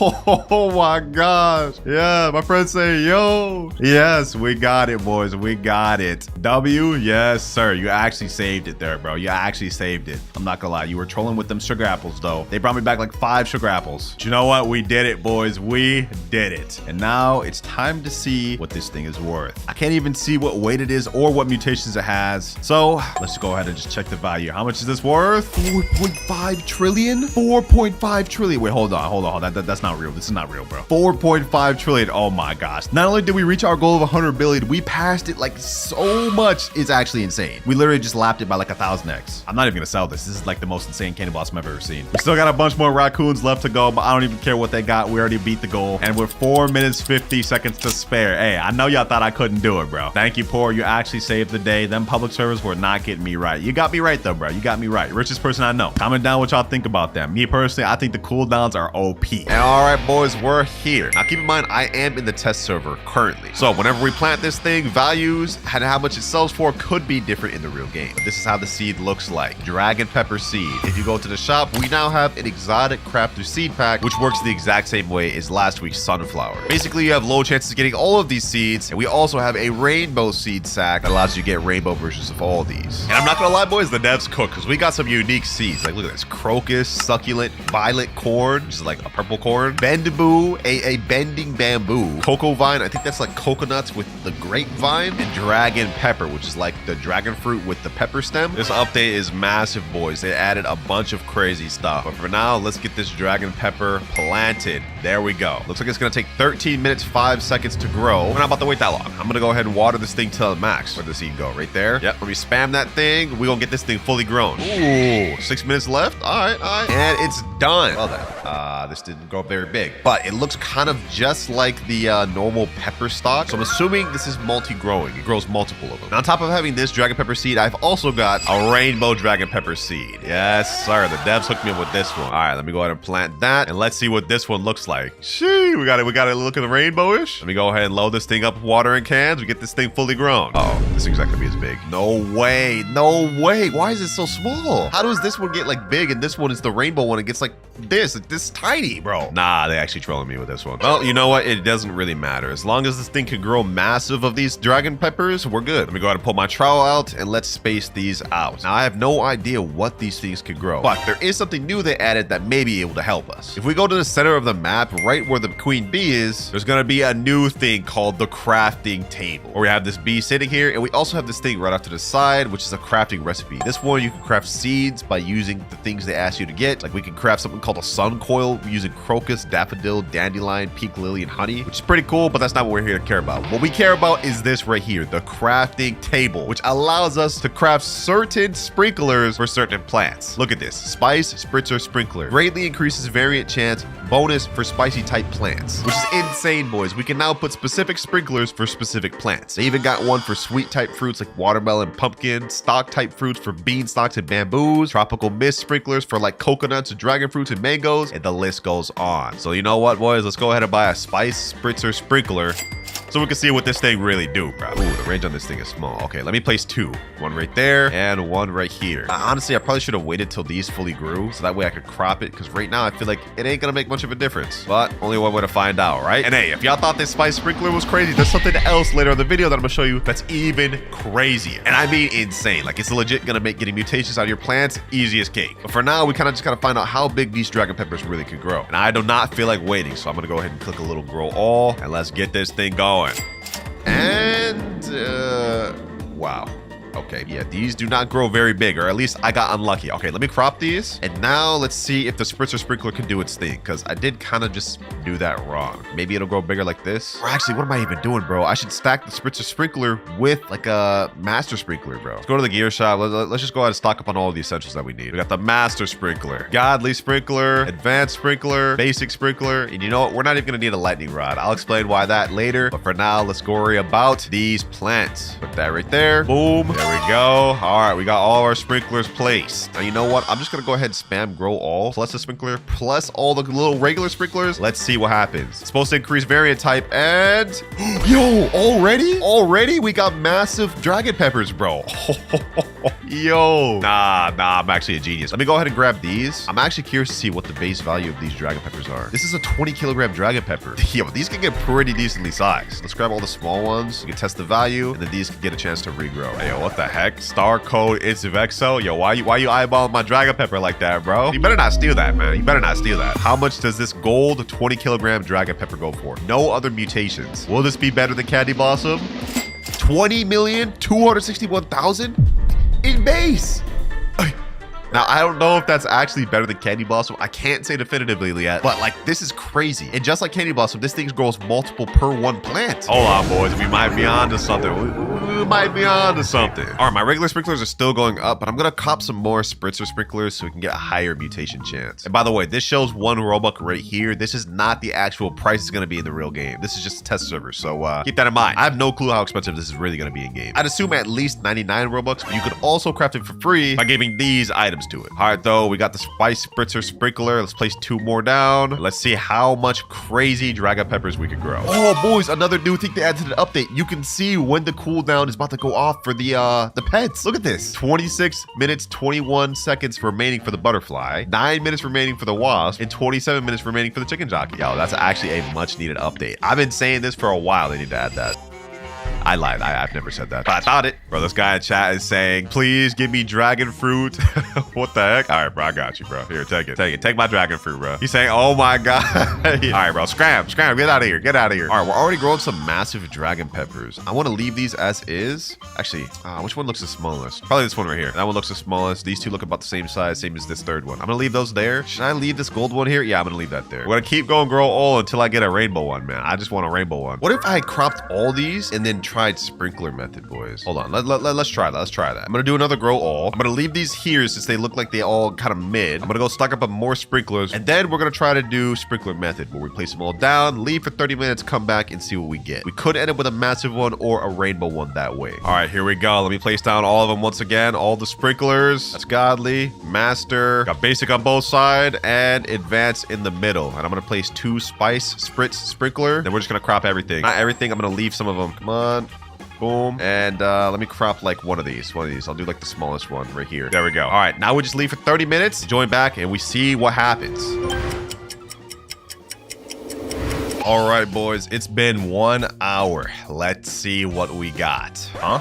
S2: Oh my gosh. Yeah, my friends say, yo. Yes, we got it, boys. We got it. W, yes, sir. You actually saved it there, bro. You actually saved it. I'm not gonna lie. You were trolling with them sugar apples, though. They brought me back like 5 sugar apples. But you know what? We did it, boys. We did it. And now it's time to see what this thing is worth. I can't even see what weight it is or what mutations it has. So let's go ahead and just check the value. How much is this worth? 4.5 trillion? 4.5 trillion. Wait, hold on. That's not real. This is not real, bro. 4.5 trillion. Oh my gosh. Not only did we reach our goal of 100 billion, we passed it like so much. It's actually insane. We literally just lapped it by like 1,000x. I'm not even gonna sell this. This is like the most insane candy blossom I've ever seen. We still got a bunch more raccoons left to go, but I don't even care what they got. We already beat the goal. And with 4 minutes, 50 seconds to spare. Hey, I know y'all thought I couldn't do it, bro. Thank you, Poor. You actually saved the day. Them public servers were not getting me right. You got me right though, bro. You got me right. Richest person I know. Comment down what y'all think about them. Me personally, I think the cooldowns are OP.
S1: And all right, boys, we're here. Now, keep in mind, I am in the test server currently. So whenever we plant this thing, values and how much it sells for could be different in the real game. But this is how the seed looks like. Dragon pepper seed. If you go to the shop, we now have an exotic crafter seed pack, which works the exact same way as last week's sunflower. Basically, you have low chances of getting all of these seeds, and we also have a rainbow seed sack that allows you to get rainbow versions of all these. And I'm not gonna lie, boys, the devs cook, because we got some unique seeds. Like, look at this. Crocus, succulent, violet corn, which is like a purple corn. Bendaboo, a bending bamboo. Cocoa vine, I think that's like coconuts with the grapevine. And dragon pepper, which is like the dragon fruit with the pepper stem. This update is massive, boys. They added a bunch of crazy stuff. But for now, let's get this dragon pepper planted. There we go. Looks like it's gonna take 13 minutes, 5 seconds to grow. We're not about to wait that long. I'm gonna go ahead and water this thing till max. Where'd the seed go? Right there. Yep, when we spam that thing, we're gonna get this thing fully grown. Ooh, 6 minutes left. All right. And it's done. Well then, this didn't grow up very big, but it looks kind of just like the normal pepper stock. So I'm assuming this is multi-growing. It grows multiple of them. Now, on top of having this dragon pepper seed, I've also got a rainbow dragon pepper seed. Yes, sir. The devs hooked me up with this one. All right, let me go ahead and plant that, and let's see what this one looks like. Shee, we got it look at the rainbowish. Let me go ahead and load this thing up with watering cans. We get this thing fully grown. Oh, this thing's not gonna be as big. No way. Why is it so small? How does this one get like big and this one is the rainbow one? It gets like this tiny, bro. Nah, they actually trolling me with this one. Well, you know what? It doesn't really matter. As long as this thing can grow massive of these dragon peppers, we're good. Let me go ahead and pull my trowel out and let's space these out. Now, I have no idea what these things could grow, but there is something new they added that may be able to help us. If we go to the center of the map, right where the queen bee is, there's gonna be a new thing called the crafting table, where we have this bee sitting here, and we also have this thing right off to the side, which is a crafting recipe. This one, you can craft seeds by using the things they ask you to get. Like, we can craft something called a sun coil using crocus, daffodil, dandelion, pink lily, and honey, which is pretty cool, but that's not what we're here to care about. What we care about is this right here, the crafting table, which allows us to craft certain sprinklers for certain plants. Look at this. Spice spritzer sprinkler. Greatly increases variant chance, bonus for spicy type plants, which is insane, boys. We can now put specific sprinklers for specific plants. They even got one for sweet type fruits like watermelon, pumpkin, stock type fruits for bean stalks and bamboos, tropical mist sprinklers for like coconuts, dragon fruits, and mangoes, and the list goes on. So you know what, boys? Let's go ahead and buy a spice spritzer sprinkler so we can see what this thing really do, bro. Ooh, the range on this thing is small. Okay, let me place 2. One right there and one right here. Honestly, I probably should have waited till these fully grew so that way I could crop it, because right now I feel like it ain't gonna make much of a difference. But only one way to find out, right? And hey, if y'all thought this spice sprinkler was crazy, there's something else later in the video that I'm gonna show you that's even crazier. And I mean insane. Like, it's legit gonna make getting mutations out of your plants easy as cake. But for now, we kind of just gotta find out how big these dragon peppers really could grow. And I do not feel like waiting, so I'm gonna go ahead and click a little grow all, and let's get this thing going. And wow. Okay, yeah, these do not grow very big, or at least I got unlucky. Okay, let me crop these. And now let's see if the spritzer sprinkler can do its thing, because I did kind of just do that wrong. Maybe it'll grow bigger like this. Or actually, what am I even doing, bro? I should stack the spritzer sprinkler with like a master sprinkler, bro. Let's go to the gear shop. Let's just go ahead and stock up on all the essentials that we need. We got the master sprinkler, godly sprinkler, advanced sprinkler, basic sprinkler. And you know what? We're not even gonna need a lightning rod. I'll explain why that later. But for now, let's go worry about these plants. Put that right there. Boom. There There we go. All right, we got all our sprinklers placed. Now, you know what? I'm just going to go ahead and spam grow all plus a sprinkler plus all the little regular sprinklers. Let's see what happens. It's supposed to increase variant type and... Yo, already? Already? We got massive dragon peppers, bro. Yo. Nah, I'm actually a genius. Let me go ahead and grab these. I'm actually curious to see what the base value of these dragon peppers are. This is a 20 kilogram dragon pepper. Yo, these can get pretty decently sized. Let's grab all the small ones. We can test the value, and then these can get a chance to regrow. Hey, yo, what the heck? Star code it's Vexo. Yo, why you eyeballing my dragon pepper like that, bro? You better not steal that, man. You better not steal that. How much does this gold 20 kilogram dragon pepper go for? No other mutations. Will this be better than Candy Blossom? 20,261,000 in base. Now, I don't know if that's actually better than Candy Blossom. I can't say definitively yet, but like, this is crazy. And just like Candy Blossom, this thing grows multiple per one plant. Hold on, boys. We might be on to something. We might be on to something. All right, my regular sprinklers are still going up, but I'm going to cop some more spritzer sprinklers so we can get a higher mutation chance. And by the way, this shows 1 Robux right here. This is not the actual price it's going to be in the real game. This is just a test server, so keep that in mind. I have no clue how expensive this is really going to be in game. I'd assume at least 99 Robux, but you could also craft it for free by giving these items to it. All right, though, we got the spice spritzer sprinkler. Let's place 2 more down. Let's see how much crazy dragon peppers we can grow. Oh, boys, another new thing to add to the update. You can see when the cooldown is about to go off for the pets. Look at this. 26 minutes, 21 seconds remaining for the butterfly, 9 minutes remaining for the wasp, and 27 minutes remaining for the chicken jockey. Yo, that's actually a much needed update. I've been saying this for a while. They need to add that. I lied. I've never said that, but I thought it. Bro, this guy in chat is saying, please give me dragon fruit. What the heck? All right, bro, I got you, bro. Here, take it. Take my dragon fruit, bro. He's saying, oh my God. All right, bro, scram. Get out of here. Get out of here. All right, we're already growing some massive dragon peppers. I want to leave these as is. Actually, which one looks the smallest? Probably this one right here. That one looks the smallest. These two look about the same size, same as this third one. I'm gonna leave those there. Should I leave this gold one here? Yeah, I'm gonna leave that there. We're gonna keep going grow all until I get a rainbow one, man. I just want a rainbow one. What if I cropped all these and then tried sprinkler method, boys? Hold on. Let's try that. Let's try that. I'm gonna do another grow all. I'm gonna leave these here since they look like they all kind of mid. I'm gonna go stock up on more sprinklers, and then we're gonna try to do sprinkler method where we place them all down, leave for 30 minutes, come back and see what we get. We could end up with a massive one or a rainbow one that way. All right, here we go. Let me place down all of them once again. All the sprinklers. That's godly, master, got basic on both sides, and advanced in the middle. And I'm gonna place 2 spice spritz sprinkler. Then we're just gonna crop everything. Not everything. I'm gonna leave some of them. Come on. Boom. And let me crop like one of these. I'll do like the smallest one right here. There we go. All right, now we just leave for 30 minutes, join back, and we see what happens. All right, boys, it's been 1 hour. Let's see what we got. Huh?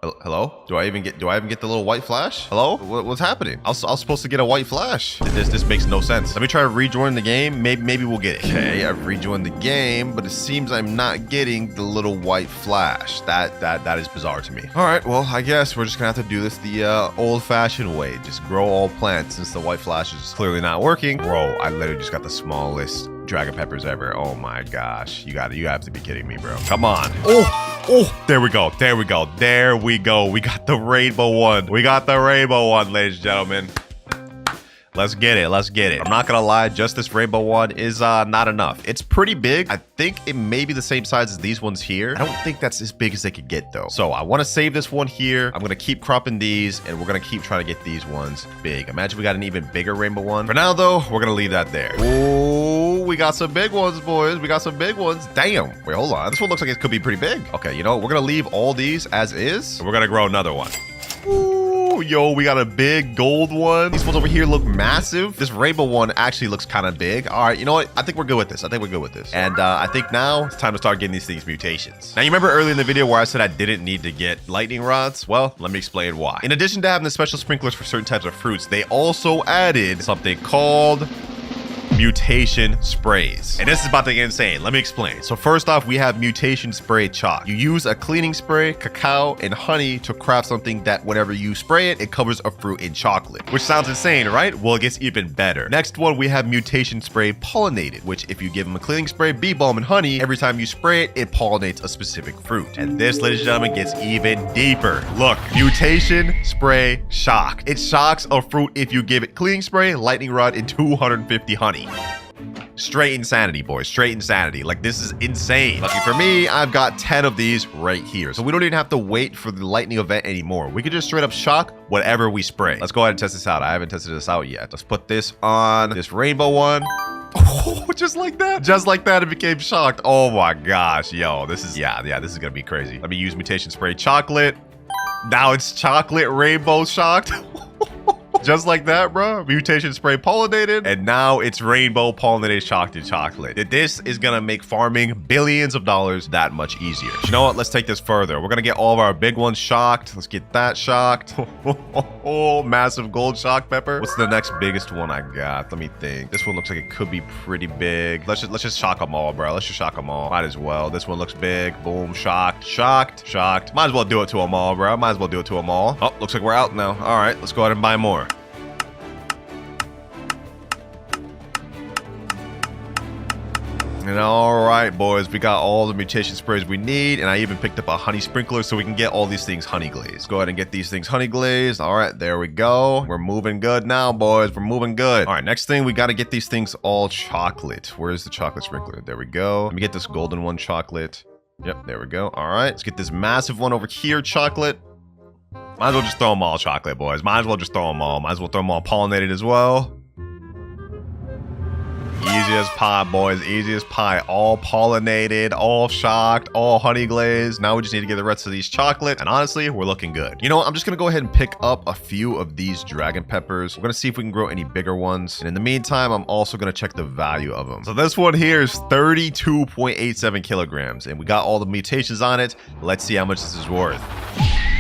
S1: Hello? Do I even get the little white flash? Hello? What's happening? I was supposed to get a white flash. This makes no sense. Let me try to rejoin the game. Maybe we'll get it. Okay, I've rejoined the game, but it seems I'm not getting the little white flash. That is bizarre to me. All right, well, I guess we're just gonna have to do this the old-fashioned way. Just grow all plants since the white flash is clearly not working. Bro, I literally just got the smallest dragon peppers ever. Oh my gosh. You have to be kidding me, bro. Come on. Oh, there we go. We got the rainbow one. Ladies and gentlemen. Let's get it. I'm not gonna lie, just this rainbow one is not enough. It's pretty big. I think it may be the same size as these ones here. I don't think that's as big as they could get though. So I want to save this one here. I'm gonna keep cropping these, and we're gonna keep trying to get these ones big. Imagine we got an even bigger rainbow one. For now though, we're gonna leave that there. Oh, we got some big ones, boys. Damn. Wait, hold on. This one looks like it could be pretty big. Okay, you know what? We're gonna leave all these as is, and we're gonna grow another one. Ooh, yo, we got a big gold one. These ones over here look massive. This rainbow one actually looks kind of big. All right, you know what? I think we're good with this. And I think now it's time to start getting these mutations. Now, you remember earlier in the video where I said I didn't need to get lightning rods? Well, let me explain why. In addition to having the special sprinklers for certain types of fruits, they also added something called mutation sprays. And this is about to get insane. Let me explain. So first off, we have mutation spray chalk. You use a cleaning spray, cacao, and honey to craft something that whenever you spray it, it covers a fruit in chocolate. Which sounds insane, right? Well, it gets even better. Next one, we have mutation spray pollinated, which if you give them a cleaning spray, bee balm, and honey, every time you spray it, it pollinates a specific fruit. And this, ladies and gentlemen, gets even deeper. Look, mutation spray shock. It shocks a fruit if you give it cleaning spray, lightning rod, and 250 honey. Straight insanity, boys. Straight insanity. Like, this is insane. Lucky for me, I've got 10 of these right here. So we don't even have to wait for the lightning event anymore. We can just straight up shock whatever we spray. Let's go ahead and test this out. I haven't tested this out yet. Let's put this on this rainbow one. Oh, just like that. Just like that, it became shocked. Oh my gosh, yo, this is, yeah, this is gonna be crazy. Let me use mutation spray chocolate. Now it's chocolate rainbow shocked. Just like that, bro. Mutation spray pollinated. And now it's rainbow pollinated shocked in chocolate. This is gonna make farming billions of dollars that much easier. You know what? Let's take this further. We're gonna get all of our big ones shocked. Let's get that shocked. Oh, massive gold shock pepper. What's the next biggest one I got? Let me think. This one looks like it could be pretty big. Let's just shock them all, bro. Let's just shock them all. Might as well. This one looks big. Boom, shocked, shocked, shocked. Might as well do it to them all, bro. Might as well do it to them all. Oh, looks like we're out now. All right, let's go ahead and buy more. And all right, boys, we got all the mutation sprays we need, and I even picked up a honey sprinkler so we can get all these things honey glazed. Go ahead and get these things honey glazed. All right, there we go. We're moving good now, boys. We're moving good. All right, next thing, we got to get these things all chocolate. Where's the chocolate sprinkler? There we go. Let me get this golden one chocolate. Yep, there we go. All right, let's get this massive one over here chocolate. Might as well just throw them all chocolate, boys. Might as well just throw them all. Might as well throw them all pollinated as well. Easy as pie, boys. Easy as pie. All pollinated, all shocked, all honey glazed. Now we just need to get the rest of these chocolate. And honestly, we're looking good. You know what? I'm just going to go ahead and pick up a few of these dragon peppers. We're going to see if we can grow any bigger ones. And in the meantime, I'm also going to check the value of them. So this one here is 32.87 kilograms. And we got all the mutations on it. Let's see how much this is worth.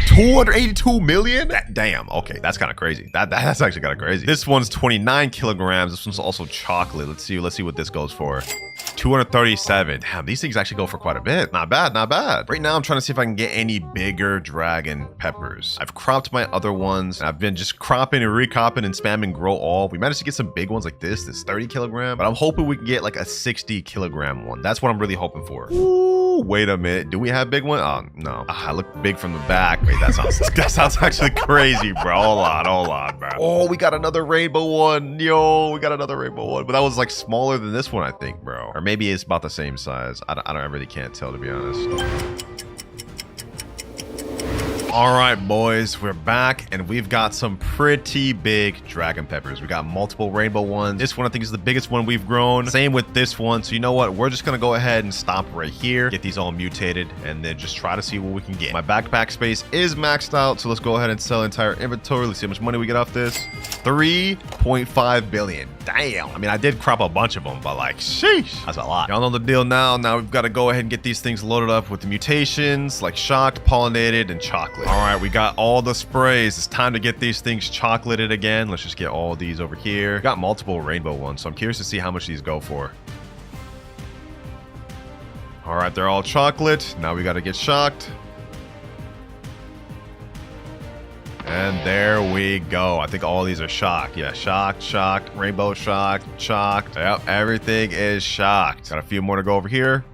S1: 282 million? Damn. Okay, that's kind of crazy. That's actually kind of crazy. This one's 29 kilograms. This one's also chocolate. Let's see what this goes for. 237. Damn, these things actually go for quite a bit. Not bad, not bad. Right now, I'm trying to see if I can get any bigger dragon peppers. I've cropped my other ones. And I've been just cropping and recopping and spamming grow all. We managed to get some big ones like this 30 kilogram. But I'm hoping we can get like a 60 kilogram one. That's what I'm really hoping for. Ooh, wait a minute. Do we have big one? Oh, no. I look big from the back. Wait, that sounds actually crazy, bro. Hold on, bro. Oh, we got another rainbow one. Yo, we got another rainbow one. But that was like smaller than this one, I think, bro. Or maybe it's about the same size. I really can't tell, to be honest. All right, boys, we're back and we've got some pretty big dragon peppers. We got multiple rainbow ones. This one I think is the biggest one we've grown. Same with this one. So you know what? We're just gonna go ahead and stop right here, get these all mutated, and then just try to see what we can get. My backpack space is maxed out, so let's go ahead and sell entire inventory. Let's see how much money we get off this. 3.5 billion. Damn. I mean, I did crop a bunch of them, but like, sheesh, that's a lot. Y'all know the deal now. Now we've got to go ahead and get these things loaded up with the mutations, like shocked, pollinated, and chocolate. All right, we got all the sprays. It's time to get these things chocolated again. Let's just get all these over here. We got multiple rainbow ones, so I'm curious to see how much these go for. All right, they're all chocolate. Now we got to get shocked. And there we go. I think all these are shocked. Yeah, shocked, shocked, rainbow shocked, shocked. Yep, everything is shocked. Got a few more to go over here.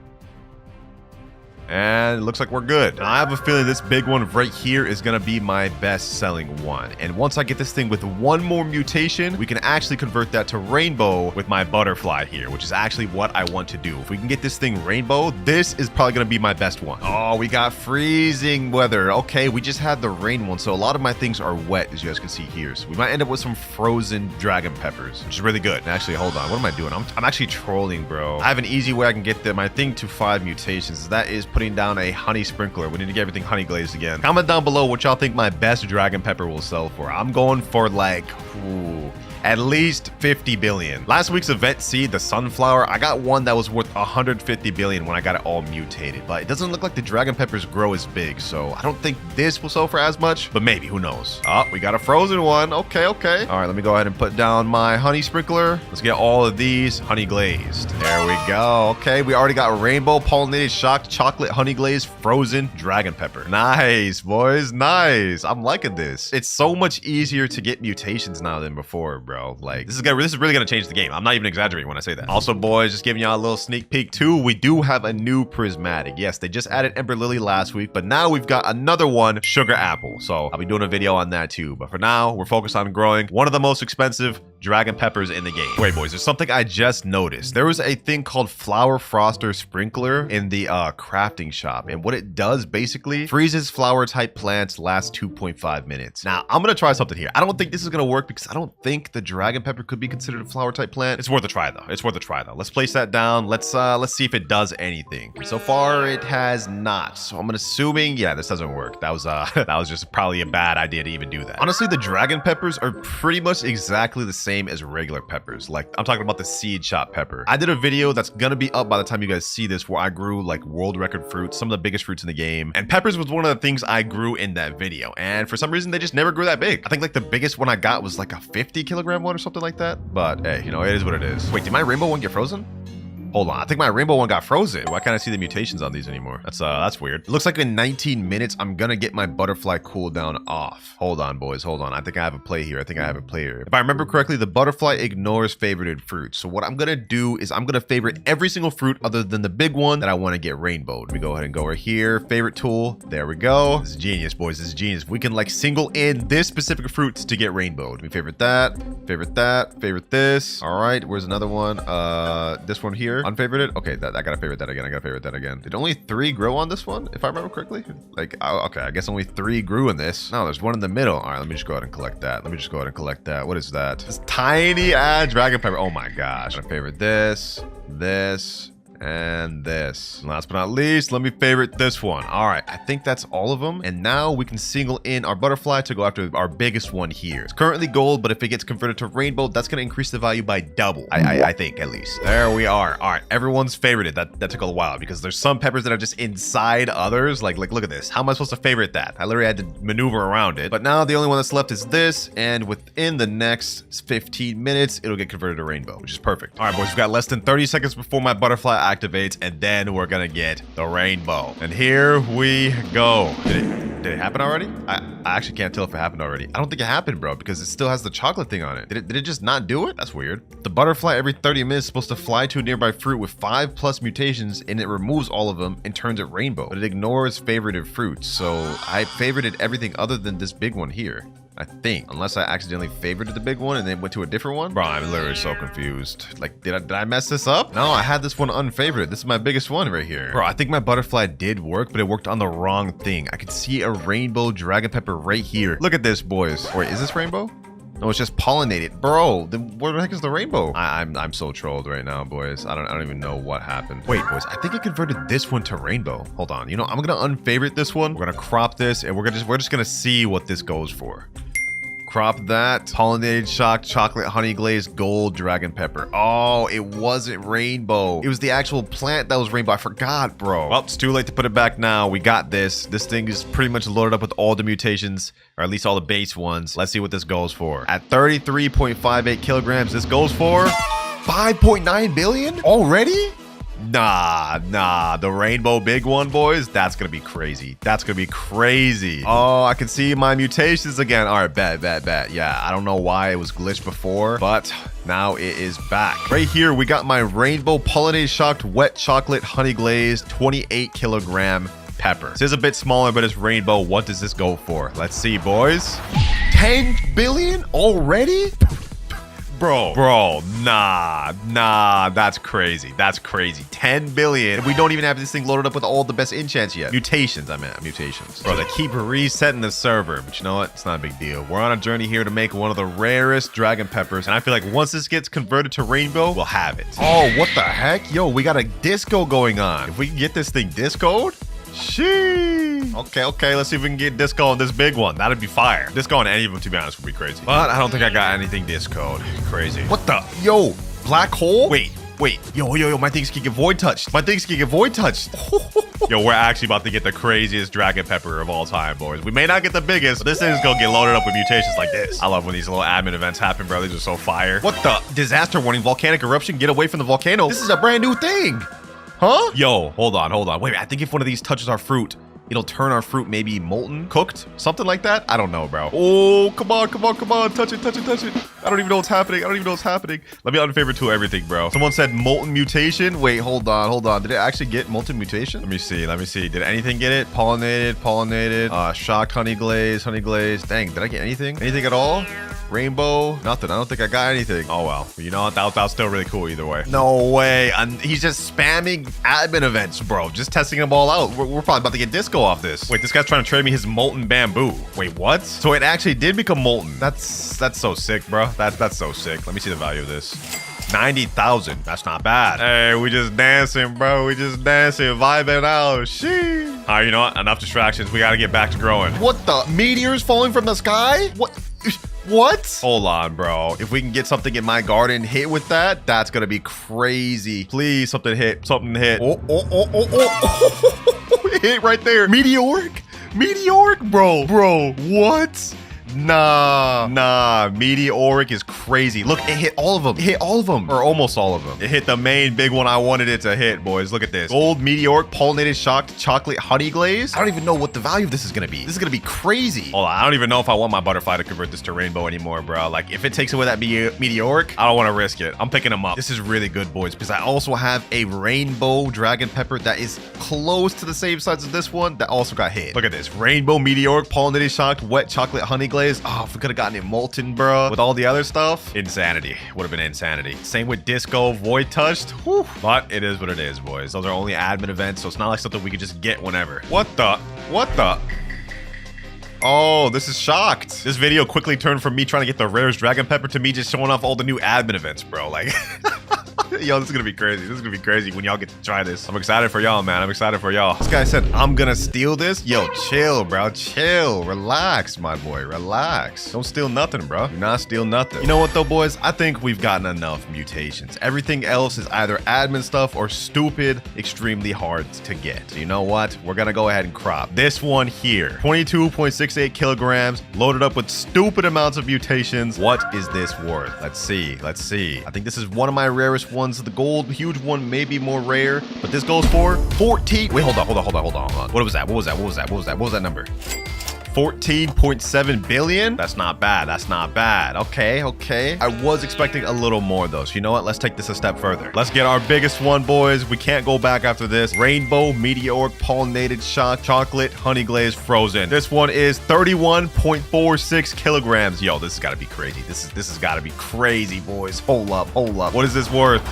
S1: And it looks like we're good. Now, I have a feeling this big one right here is going to be my best selling one. And once I get this thing with one more mutation, we can actually convert that to rainbow with my butterfly here, which is actually what I want to do. If we can get this thing rainbow, this is probably going to be my best one. Oh, we got freezing weather. Okay, we just had the rain one. So a lot of my things are wet, as you guys can see here. So we might end up with some frozen dragon peppers, which is really good. And actually, hold on. What am I doing? I'm actually trolling, bro. I have an easy way I can get my thing to 5 mutations. That is putting down a honey sprinkler. We need to get everything honey glazed again. Comment down below what y'all think my best dragon pepper will sell for. I'm going for like, at least 50 billion. Last week's event seed, the sunflower, I got one that was worth 150 billion when I got it all mutated, but it doesn't look like the dragon peppers grow as big, so I don't think this will sell for as much, but maybe, who knows. Oh, we got a frozen one. Okay. All right, let me go ahead and put down my honey sprinkler. Let's get all of these honey glazed. There we go. Okay, we already got rainbow pollinated shocked chocolate honey glazed frozen dragon pepper. Nice, boys, nice. I'm liking this. It's so much easier to get mutations now than before, bro. Like, this is really gonna change the game. I'm not even exaggerating when I say that. Also, boys, just giving y'all a little sneak peek too, we do have a new prismatic. Yes, they just added Ember Lily last week, but now we've got another one, Sugar Apple. So I'll be doing a video on that too. But for now, we're focused on growing one of the most expensive dragon peppers in the game. Wait, boys, there's something I just noticed. There was a thing called Flower Froster Sprinkler in the crafting shop. And what it does basically freezes flower type plants last 2.5 minutes. Now, I'm going to try something here. I don't think this is going to work because I don't think the dragon pepper could be considered a flower type plant. It's worth a try though. It's worth a try though. Let's place that down. Let's see if it does anything. So far, it has not. So I'm assuming, yeah, this doesn't work. That was just probably a bad idea to even do that. Honestly, the dragon peppers are pretty much exactly the same as regular peppers. Like, I'm talking about the seed shop pepper. I did a video that's gonna be up by the time you guys see this where I grew like world record fruits, some of the biggest fruits in the game. And peppers was one of the things I grew in that video. And for some reason, they just never grew that big. I think like the biggest one I got was like a 50 kilogram one or something like that. But hey, you know, it is what it is. Wait, did my rainbow one get frozen? Hold on, I think my rainbow one got frozen. Why can't I see the mutations on these anymore? That's weird. It looks like in 19 minutes, I'm gonna get my butterfly cooldown off. Hold on, boys, hold on. I think I have a play here. If I remember correctly, the butterfly ignores favorited fruits. So what I'm gonna do is I'm gonna favorite every single fruit other than the big one that I wanna get rainbowed. Let me go ahead and go right here. Favorite tool, there we go. This is genius, boys, this is genius. We can like single in this specific fruit to get rainbowed. Let me favorite that, favorite this. All right, where's another one? This one here. Unfavorited? Okay, I gotta favorite that again. Did only 3 grow on this one, if I remember correctly? Like, okay, I guess only 3 grew in this. No, there's one in the middle. All right, let me just go ahead and collect that. What is that? This tiny ass dragon pepper. Oh my gosh. I favorite this, and this. Last but not least, let me favorite this one. All right, I think that's all of them. And now we can single in our butterfly to go after our biggest one here. It's currently gold, but if it gets converted to rainbow, that's going to increase the value by double. I think, at least. There we are. All right, everyone's favorited. That took a while because there's some peppers that are just inside others. Like look at this. How am I supposed to favorite that? I literally had to maneuver around it. But now the only one that's left is this. And within the next 15 minutes, it'll get converted to rainbow, which is perfect. All right, boys, we've got less than 30 seconds before my butterfly activates, and then we're gonna get the rainbow. And here we go. Did it happen already? I actually can't tell if it happened already. I don't think it happened, bro, because it still has the chocolate thing on it. Did it just not do it? That's weird. The butterfly every 30 minutes is supposed to fly to a nearby fruit with 5+ mutations, and it removes all of them and turns it rainbow. But it ignores favorited fruits, so I favorited everything other than this big one here. I think, unless I accidentally favorited the big one and then went to a different one. Bro, I'm literally so confused. Like, did I mess this up? No, I had this one unfavorited. This is my biggest one right here. Bro, I think my butterfly did work, but it worked on the wrong thing. I could see a rainbow dragon pepper right here. Look at this, boys. Wait, is this rainbow? No, it's just pollinated. Bro, then where the heck is the rainbow? I'm so trolled right now, boys. I don't even know what happened. Wait, boys, I think it converted this one to rainbow. Hold on. You know, I'm gonna unfavorite this one. We're gonna crop this, and we're just gonna see what this goes for. Crop that. Pollinated shock chocolate honey glazed gold dragon pepper. Oh, it wasn't rainbow. It was the actual plant that was rainbow. I forgot, bro. Well, it's too late to put it back now. We got this. This thing is pretty much loaded up with all the mutations, or at least all the base ones. Let's see what this goes for. At 33.58 kilograms, this goes for 5.9 billion already? Nah, the rainbow big one, boys, that's gonna be crazy. Oh, I can see my mutations again. All right, bet. Yeah, I don't know why it was glitched before, but now it is back. Right here, we got my rainbow pollinated shocked wet chocolate honey glazed 28 kilogram pepper. This is a bit smaller, but it's rainbow. What does this go for? Let's see, boys. 10 billion already? Bro, nah, that's crazy. 10 billion. We don't even have this thing loaded up with all the best enchants yet. Mutations. Bro, they keep resetting the server, but you know what? It's not a big deal. We're on a journey here to make one of the rarest dragon peppers, and I feel like once this gets converted to rainbow, we'll have it. Oh, what the heck? Yo, we got a disco going on. If we can get this thing discoed, sheesh. Okay, let's see if we can get disco on this big one. That'd be fire. Disco on any of them, to be honest, would be crazy. But I don't think I got anything discoed. Crazy. What the? Yo, black hole? Wait. Yo, my things can get void touched. Yo, we're actually about to get the craziest dragon pepper of all time, boys. We may not get the biggest, but this thing's gonna get loaded up with mutations like this. I love when these little admin events happen, bro. These are so fire. What the? Disaster warning, volcanic eruption, get away from the volcano. This is a brand new thing. Huh? Yo, hold on. Wait, I think if one of these touches our fruit, it'll turn our fruit maybe molten, cooked, something like that. I don't know, bro. Oh, come on. Touch it. I don't even know what's happening. I don't even know what's happening. Let me unfavorite to everything, bro. Someone said molten mutation. Wait, hold on, hold on. Did it actually get molten mutation? Let me see. Let me see. Did anything get it? Pollinated. Shocked honey glaze. Dang, did I get anything? Anything at all? Rainbow? Nothing. I don't think I got anything. Oh, well. You know what? That was still really cool either way. No way. He's just spamming admin events, bro. Just testing them all out. We're probably about to get disco off this. Wait, this guy's trying to trade me his molten bamboo. Wait, what? So it actually did become molten. That's so sick, bro. That's so sick. Let me see the value of this. 90,000. That's not bad. Hey, we just dancing, bro. We just dancing, vibing out. Sheesh. All right, you know what? Enough distractions. We got to get back to growing. What the? Meteors falling from the sky? What? Hold on, bro. If we can get something in my garden hit with that, that's gonna be crazy. Please, something hit. Something hit. Oh. It hit right there. Meteoric, bro. What? Nah. Meteoric is crazy. Look, it hit all of them. Or almost all of them. It hit the main big one I wanted it to hit, boys. Look at this. Gold meteoric pollinated shocked chocolate honey glaze. I don't even know what the value of this is gonna be. This is gonna be crazy. Hold on, I don't even know if I want my butterfly to convert this to rainbow anymore, bro. Like, if it takes away that meteoric, I don't want to risk it. I'm picking them up. This is really good, boys, because I also have a rainbow dragon pepper that is close to the same size as this one that also got hit. Look at this. Rainbow meteoric pollinated shocked wet chocolate honey glaze. Oh, if we could have gotten it molten, bro, with all the other stuff, insanity. Would have been insanity. Same with disco void touched. Whew. But it is what it is, boys. Those are only admin events, so it's not like something we could just get whenever. What the? Oh, this is shocked. This video quickly turned from me trying to get the rarest dragon pepper to me just showing off all the new admin events, bro. Like, yo, this is gonna be crazy. This is gonna be crazy when y'all get to try this. I'm excited for y'all, man. I'm excited for y'all. This guy said, I'm gonna steal this. Yo, chill, bro. Chill. Relax, my boy. Relax. Don't steal nothing, bro. Do not steal nothing. You know what, though, boys? I think we've gotten enough mutations. Everything else is either admin stuff or stupid, extremely hard to get. So you know what? We're gonna go ahead and crop this one here. 22.68 kilograms, loaded up with stupid amounts of mutations. What is this worth? Let's see. I think this is one of my rarest ones. The gold huge one may be more rare, but this goes for 14. Wait, hold on. What was that? What was that number? 14.7 billion? That's not bad. Okay. I was expecting a little more though. So you know what? Let's take this a step further. Let's get our biggest one, boys. We can't go back after this. Rainbow meteoric pollinated chocolate honey glaze frozen. This one is 31.46 kilograms. Yo, this has got to be crazy. This has got to be crazy, boys. Hold up. What is this worth?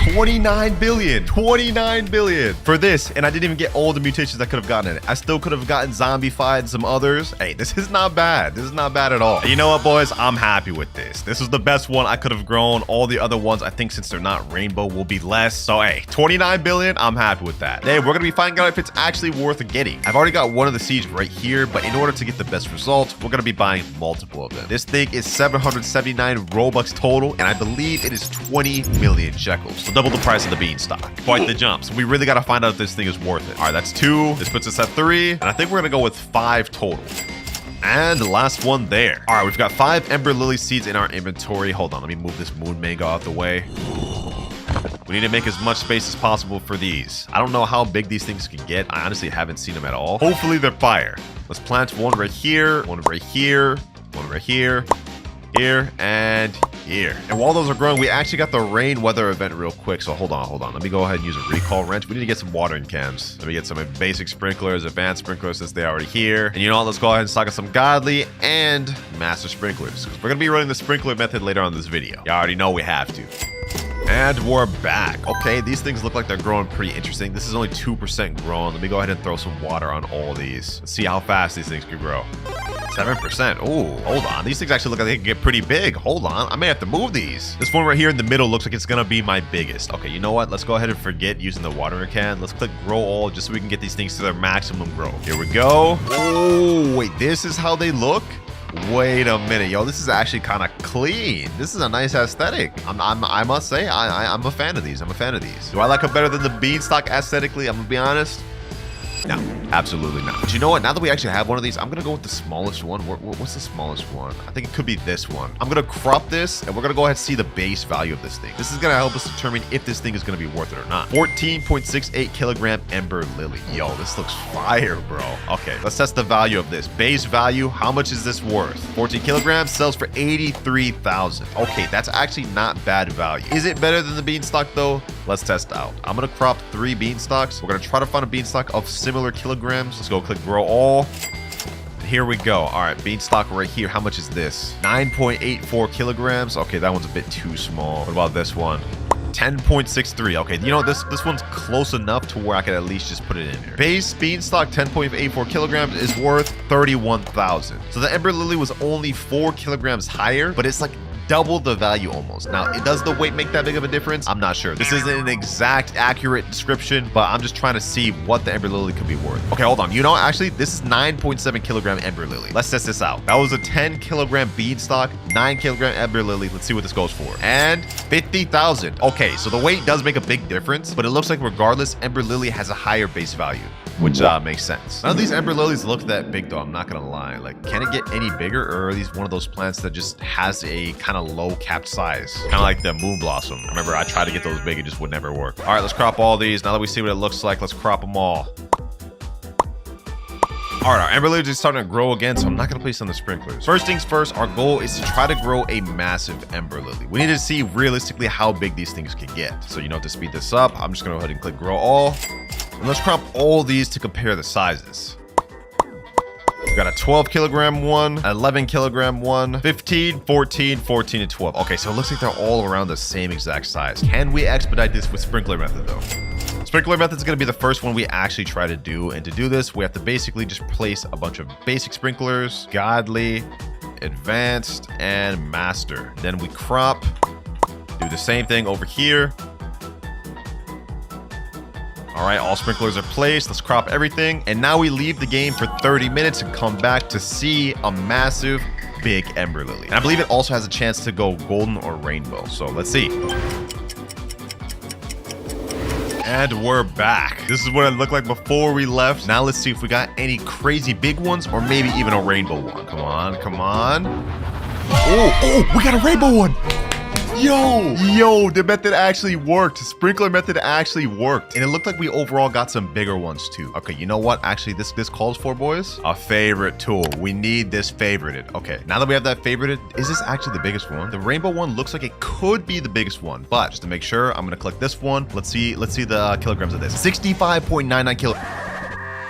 S1: 29 billion for this, and I didn't even get all the mutations I could have gotten in it. I still could have gotten zombified some others. Hey, this is not bad. This is not bad at all. You know what, boys? I'm happy with this. This was the best one I could have grown. All the other ones, I think, since they're not rainbow, will be less. So hey, 29 billion, I'm happy with that. Hey, we're gonna be finding out if it's actually worth getting. I've already got one of the seeds right here, but in order to get the best results, we're gonna be buying multiple of them. This thing is 779 Robux total, and I believe it is 20 million shekels. So double the price of the beanstalk. Quite the jump. So we really got to find out if this thing is worth it. All right, that's 2. This puts us at 3. And I think we're going to go with 5 total. And the last one there. All right, we've got 5 Ember Lily seeds in our inventory. Hold on, let me move this moon mango out the way. We need to make as much space as possible for these. I don't know how big these things can get. I honestly haven't seen them at all. Hopefully they're fire. Let's plant one right here, one right here, one right here, here, and here. And while those are growing, we actually got the rain weather event real quick. So hold on. Let me go ahead and use a recall wrench. We need to get some watering cans. Let me get some basic sprinklers, advanced sprinklers, since they're already here. And you know what? Let's go ahead and stock up some godly and master sprinklers, because we're gonna be running the sprinkler method later on in this video. You already know we have to. And we're back. Okay, these things look like they're growing pretty interesting. This is only 2% grown. Let me go ahead and throw some water on all these. Let's see how fast these things can grow. 7%. Ooh, hold on. These things actually look like they can get pretty big. Hold on. I may have to move these. This one right here in the middle looks like it's going to be my biggest. Okay, you know what? Let's go ahead and forget using the watering can. Let's click grow all just so we can get these things to their maximum growth. Here we go. Oh, wait. This is how they look? Wait a minute, yo, this is actually kind of clean. This is a nice aesthetic. I must say, I'm a fan of these. Do I like them better than the beanstalk aesthetically? I'm gonna be honest. No, absolutely not. But you know what? Now that we actually have one of these, I'm going to go with the smallest one. What's the smallest one? I think it could be this one. I'm going to crop this, and we're going to go ahead and see the base value of this thing. This is going to help us determine if this thing is going to be worth it or not. 14.68 kilogram Ember Lily. Yo, this looks fire, bro. Okay, let's test the value of this. Base value, how much is this worth? 14 kilograms sells for 83,000. Okay, that's actually not bad value. Is it better than the beanstalk though? Let's test out. I'm gonna crop 3 beanstalks. We're gonna try to find a beanstalk of similar kilograms. Let's go click grow all. Here we go. All right, beanstalk right here. How much is this? 9.84 kilograms. Okay, that one's a bit too small. What about this one? 10.63. Okay, you know, this one's close enough to where I can at least just put it in here. Base beanstalk 10.84 kilograms is worth 31,000. So the Ember Lily was only 4 kilograms higher, but it's like double the value almost. Now, does the weight make that big of a difference? I'm not sure. This isn't an exact accurate description, but I'm just trying to see what the Ember Lily could be worth. Okay, hold on. You know, actually, this is 9.7 kilogram Ember Lily. Let's test this out. That was a 10 kilogram beanstalk, 9 kilogram Ember Lily. Let's see what this goes for. And 50,000. Okay, so the weight does make a big difference, but it looks like regardless, Ember Lily has a higher base value, which makes sense. None of these Ember Lilies look that big though, I'm not gonna lie. Like, can it get any bigger, or are these one of those plants that just has a kind of low capped size? Kind of like the Moon Blossom. Remember, I tried to get those big, it just would never work. All right, let's crop all these. Now that we see what it looks like, let's crop them all. All right, our Ember Lily is starting to grow again, so I'm not gonna place on the sprinklers. First things first, our goal is to try to grow a massive Ember Lily. We need to see realistically how big these things can get. So, you know, to speed this up, I'm just gonna go ahead and click grow all. And let's crop all these to compare the sizes. We've got a 12 kilogram one, 11 kilogram one, 15, 14, 14, and 12. Okay, so it looks like they're all around the same exact size. Can we expedite this with sprinkler method though? Sprinkler method is going to be the first one we actually try to do. And to do this, we have to basically just place a bunch of basic sprinklers, godly, advanced, and master. Then we crop, do the same thing over here. All right, all sprinklers are placed. Let's crop everything. And now we leave the game for 30 minutes and come back to see a massive, big Ember Lily. And I believe it also has a chance to go golden or rainbow. So let's see. And we're back. This is what it looked like before we left. Now let's see if we got any crazy big ones or maybe even a rainbow one. Come on, come on. Oh, we got a rainbow one. Yo, the method actually worked. Sprinkler method actually worked. And it looked like we overall got some bigger ones too. Okay, you know what? Actually, this calls for, boys, a favorite tool. We need this favorited. Okay, now that we have that favorited, is this actually the biggest one? The rainbow one looks like it could be the biggest one, but just to make sure, I'm gonna click this one. Let's see the kilograms of this. 65.99 kilo.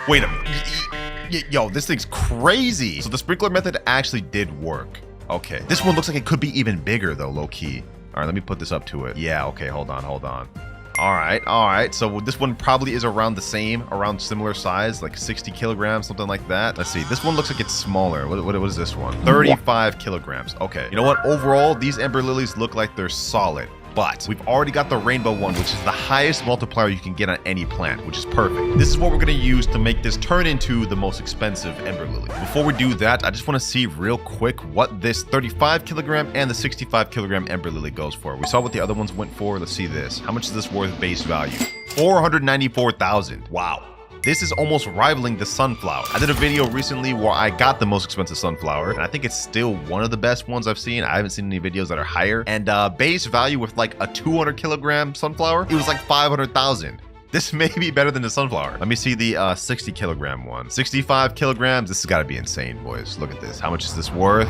S1: Wait a minute. Yo, this thing's crazy. So the sprinkler method actually did work. Okay, this one looks like it could be even bigger though, low key. All right, let me put this up to it. Yeah, okay, hold on. All right. So this one probably is around the same, around similar size, like 60 kilograms, something like that. Let's see. This one looks like it's smaller. What is this one? 35 kilograms. Okay. You know what? Overall, these Ember Lilies look like they're solid. But we've already got the rainbow one, which is the highest multiplier you can get on any plant, which is perfect. This is what we're going to use to make this turn into the most expensive Ember Lily. Before we do that, I just want to see real quick what this 35 kilogram and the 65 kilogram Ember Lily goes for. We saw what the other ones went for. Let's see this. How much is this worth base value? 494,000. Wow. This is almost rivaling the sunflower. I did a video recently where I got the most expensive sunflower, and I think it's still one of the best ones I've seen. I haven't seen any videos that are higher. And base value with like a 200 kilogram sunflower, it was like 500,000. This may be better than the sunflower. Let me see the 60 kilogram one. 65 kilograms. This has got to be insane, boys. Look at this. How much is this worth?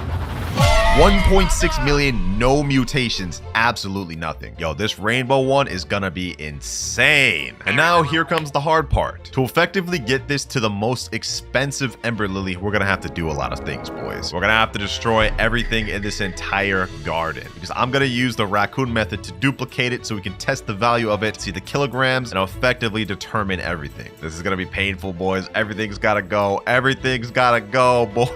S1: 1.6 million, no mutations, absolutely nothing. Yo, this rainbow one is gonna be insane. And now here comes the hard part. To effectively get this to the most expensive Ember Lily, we're gonna have to do a lot of things, boys. We're gonna have to destroy everything in this entire garden, because I'm gonna use the Raccoon method to duplicate it so we can test the value of it, see the kilograms, and effectively determine everything. This is gonna be painful, boys. Everything's gotta go. Everything's gotta go, boys.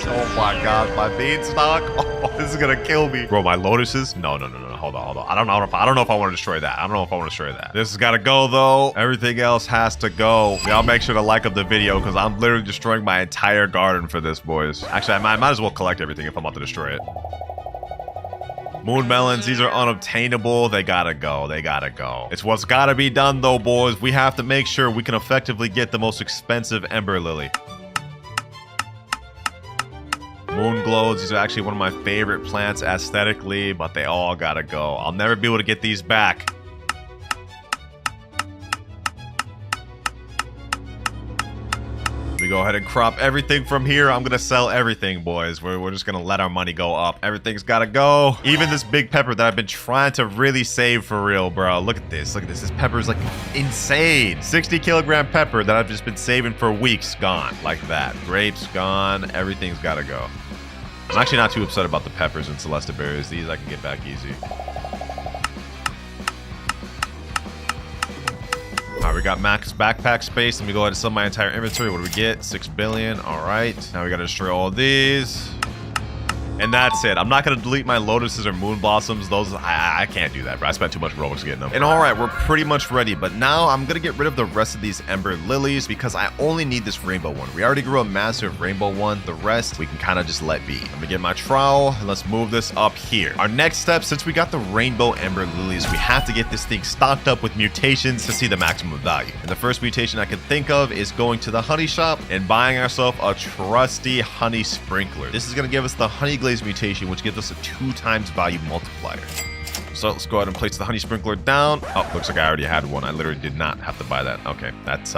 S1: Oh my God, my beanstalk. Oh, this is gonna kill me. Bro, my lotuses? No. Hold on. I don't know if I want to destroy that. This has gotta go though. Everything else has to go. Y'all make sure to like up the video because I'm literally destroying my entire garden for this, boys. Actually, I might as well collect everything if I'm about to destroy it. Moon melons, these are unobtainable. They gotta go. They gotta go. It's what's gotta be done though, boys. We have to make sure we can effectively get the most expensive Ember Lily. Moon glows, these are actually one of my favorite plants aesthetically, but they all gotta go. I'll never be able to get these back. We go ahead and crop everything from here. I'm gonna sell everything, boys. We're just gonna let our money go up. Everything's gotta go. Even this big pepper that I've been trying to really save for real, bro. Look at this. Look at this. This pepper is like insane. 60 kilogram pepper that I've just been saving for weeks, gone like that. Grapes gone. Everything's gotta go. I'm actually not too upset about the peppers and Celesta berries. These I can get back easy. All right, we got max backpack space. Let me go ahead and sell my entire inventory. What do we get? 6 billion. All right. Now we got to destroy all these. And that's it. I'm not going to delete my lotuses or moon blossoms. Those, I can't do that, bro. I spent too much Robux getting them. And all right, we're pretty much ready. But now I'm going to get rid of the rest of these Ember Lilies because I only need this rainbow one. We already grew a massive rainbow one. The rest, we can kind of just let be. Let me get my trowel and let's move this up here. Our next step, since we got the rainbow Ember Lilies, we have to get this thing stocked up with mutations to see the maximum value. And the first mutation I can think of is going to the honey shop and buying ourselves a trusty honey sprinkler. This is going to give us the honey glaze mutation, which gives us a 2x value multiplier. So let's go ahead and place the honey sprinkler down. Oh, looks like I already had one. I literally did not have to buy that. Okay, that's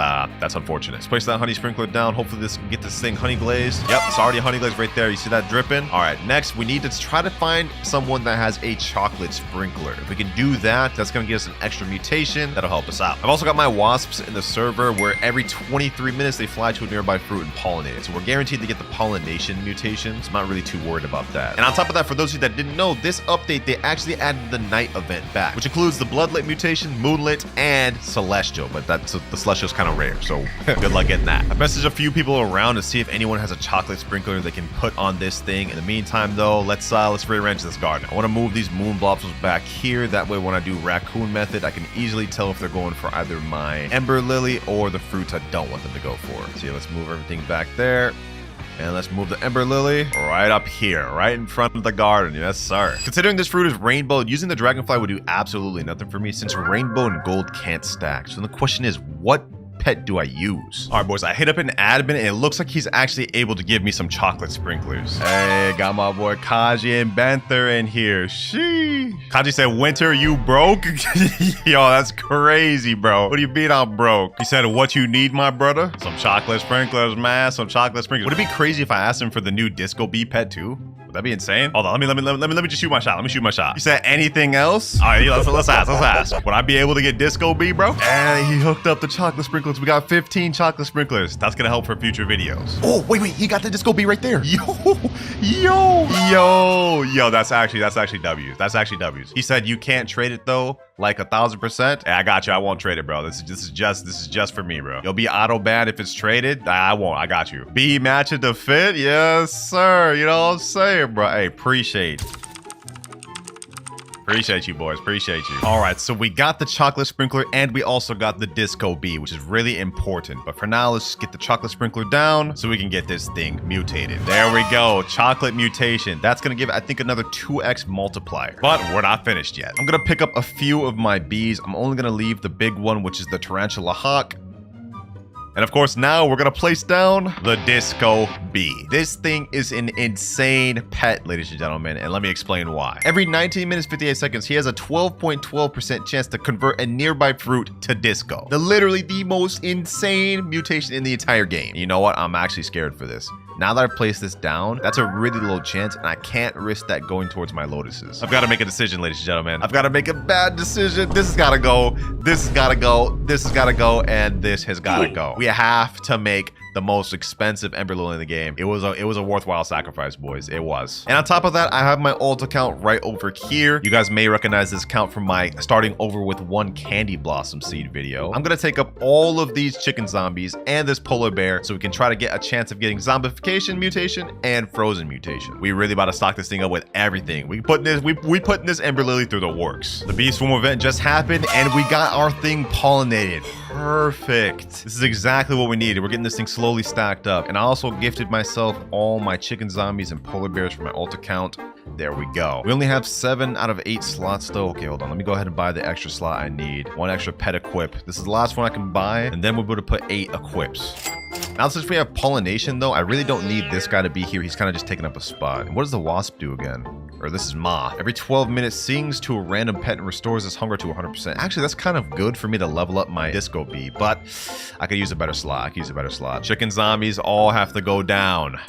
S1: unfortunate. Let's place that honey sprinkler down. Hopefully this can get this thing honey glazed. Yep, it's already honey glazed right there. You see that dripping? All right, next we need to try to find someone that has a chocolate sprinkler. If we can do that, that's gonna give us an extra mutation. That'll help us out. I've also got my wasps in the server where every 23 minutes they fly to a nearby fruit and pollinate it. So we're guaranteed to get the pollination mutation. So I'm not really too worried about that. And on top of that, for those of you that didn't know, this update, they actually added the night event back, which includes the bloodlit mutation, moonlit, and celestial. But the celestial is kind of rare, so good luck getting that. I've messaged a few people around to see if anyone has a chocolate sprinkler they can put on this thing. In the meantime, though, let's rearrange this garden. I want to move these moon blossoms back here. That way, when I do Raccoon method, I can easily tell if they're going for either my Ember Lily or the fruits I don't want them to go for. See, let's move everything back there. And let's move the Ember Lily right up here, right in front of the garden. Yes, sir. Considering this fruit is rainbow, using the Dragonfly would do absolutely nothing for me since rainbow and gold can't stack. So the question is, what pet do I use? All right, boys, I hit up an admin and it looks like he's actually able to give me some chocolate sprinklers. Hey, got my boy Kaji and Banther in here. Sheesh. Kaji said, Winter, you broke? Yo, that's crazy, bro. What do you mean I'm broke? He said, what you need, my brother? Some chocolate sprinklers, man. Some chocolate sprinklers. Would it be crazy if I asked him for the new Disco Bee pet too? Would that be insane? Hold on, let me just shoot my shot. Let me shoot my shot. You said anything else? All right, let's ask. Would I be able to get Disco Bee, bro? And he hooked up the chocolate sprinklers. We got 15 chocolate sprinklers. That's gonna help for future videos. Oh, wait, he got the Disco Bee right there. Yo, that's actually W's. That's actually W's. He said you can't trade it though, like 1000%. Hey, I got you. I won't trade it, bro. This is just for me, bro. You'll be auto banned if it's traded. I won't. I got you. B matching to fit. Yes, sir. You know what I'm saying, bro? Hey, appreciate you, boys. Appreciate you. All right, so we got the chocolate sprinkler and we also got the Disco Bee, which is really important. But for now, let's just get the chocolate sprinkler down so we can get this thing mutated. There we go. Chocolate mutation. That's going to give, I think, another 2x multiplier. But we're not finished yet. I'm going to pick up a few of my bees. I'm only going to leave the big one, which is the Tarantula Hawk. And of course, now we're going to place down the Disco Bee. This thing is an insane pet, ladies and gentlemen, and let me explain why. Every 19 minutes, 58 seconds, he has a 12.12% chance to convert a nearby fruit to Disco. Literally the most insane mutation in the entire game. You know what? I'm actually scared for this. Now that I've placed this down, that's a really low chance, and I can't risk that going towards my lotuses. I've got to make a decision, ladies and gentlemen. I've got to make a bad decision. This has got to go. This has got to go. This has got to go, and this has got to go. We have to make the most expensive Ember Lily in the game. It was a worthwhile sacrifice, boys. It was. And on top of that, I have my alt account right over here. You guys may recognize this account from my starting over with 1 candy blossom seed video. I'm gonna take up all of these chicken zombies and this polar bear so we can try to get a chance of getting zombification mutation and frozen mutation. We really about to stock this thing up with everything. We putting this Ember Lily through the works. The bee swarm event just happened and we got our thing pollinated. Perfect. This is exactly what we needed. We're getting this thing slowly stacked up. And I also gifted myself all my chicken zombies and polar bears from my alt account. There we go. We only have 7 out of 8 slots though. Okay, hold on. Let me go ahead and buy the extra slot I need. 1 extra pet equip. This is the last one I can buy, and then we're able to put 8 equips. Now, since we have pollination though, I really don't need this guy to be here. He's kind of just taking up a spot. And what does the wasp do again? Or this is moth. Every 12 minutes sings to a random pet and restores its hunger to 100%. Actually, that's kind of good for me to level up my disco bee, but I could use a better slot. Chicken zombies all have to go down.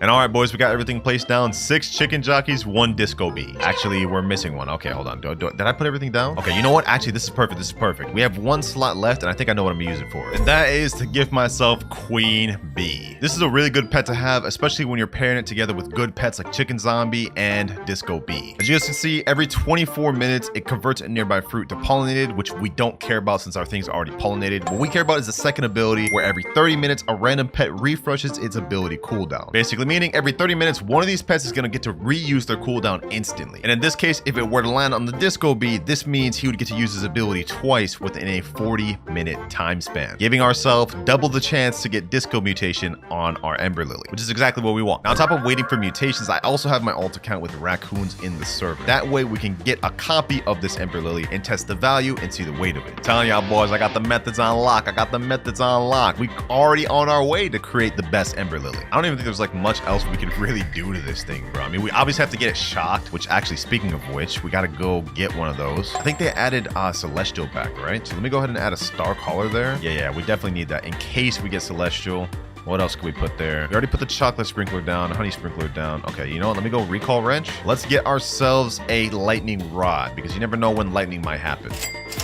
S1: And all right, boys, we got everything placed down. 6 chicken jockeys, 1 disco bee. Actually, we're missing one. Okay, hold on. Did I put everything down? Okay, you know what? Actually, this is perfect. We have 1 slot left, and I think I know what I'm gonna use it for. And that is to give myself queen bee. This is a really good pet to have, especially when you're pairing it together with good pets like chicken zombie and disco bee. As you guys can see, every 24 minutes, it converts a nearby fruit to pollinated, which we don't care about since our thing's already pollinated. What we care about is the second ability, where every 30 minutes, a random pet refreshes its ability cooldown. Basically meaning every 30 minutes, one of these pets is going to get to reuse their cooldown instantly. And in this case, if it were to land on the disco bee, this means he would get to use his ability twice within a 40-minute time span, giving ourselves double the chance to get disco mutation on our Ember Lily, which is exactly what we want. Now, on top of waiting for mutations, I also have my alt account with raccoons in the server. That way we can get a copy of this Ember Lily and test the value and see the weight of it. I'm telling y'all boys, I got the methods on lock. We already on our way to create the best Ember Lily. I don't even think there's like much else we can really do to this thing, bro. I mean, we obviously have to get it shocked, which actually, speaking of which, we got to go get one of those. I think they added Celestial back, right? So let me go ahead and add a star collar there. Yeah, we definitely need that in case we get Celestial. What else can we put there? We already put the chocolate sprinkler down, honey sprinkler down. Okay, you know what? Let me go recall wrench. Let's get ourselves a lightning rod because you never know when lightning might happen.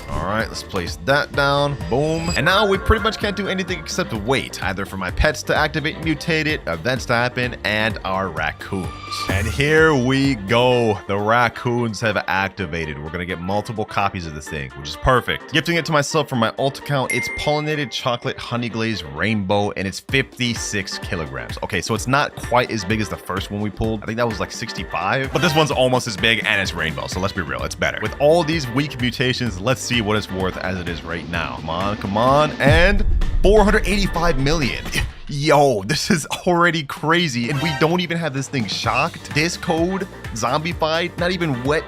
S1: All right, let's place that down. Boom. And now we pretty much can't do anything except wait, either for my pets to activate and mutate it, events to happen, and our raccoons. And here we go. The raccoons have activated. We're going to get multiple copies of this thing, which is perfect. Gifting it to myself from my alt account. It's pollinated chocolate honey glazed rainbow, and it's 56 kilograms. Okay, so it's not quite as big as the first one we pulled. I think that was like 65, but this one's almost as big and it's rainbow. So let's be real, it's better. With all these weak mutations, let's see what it's worth as it is right now. Come on, and 485 million. Yo, this is already crazy, and we don't even have this thing shocked, discode, zombified, not even wet,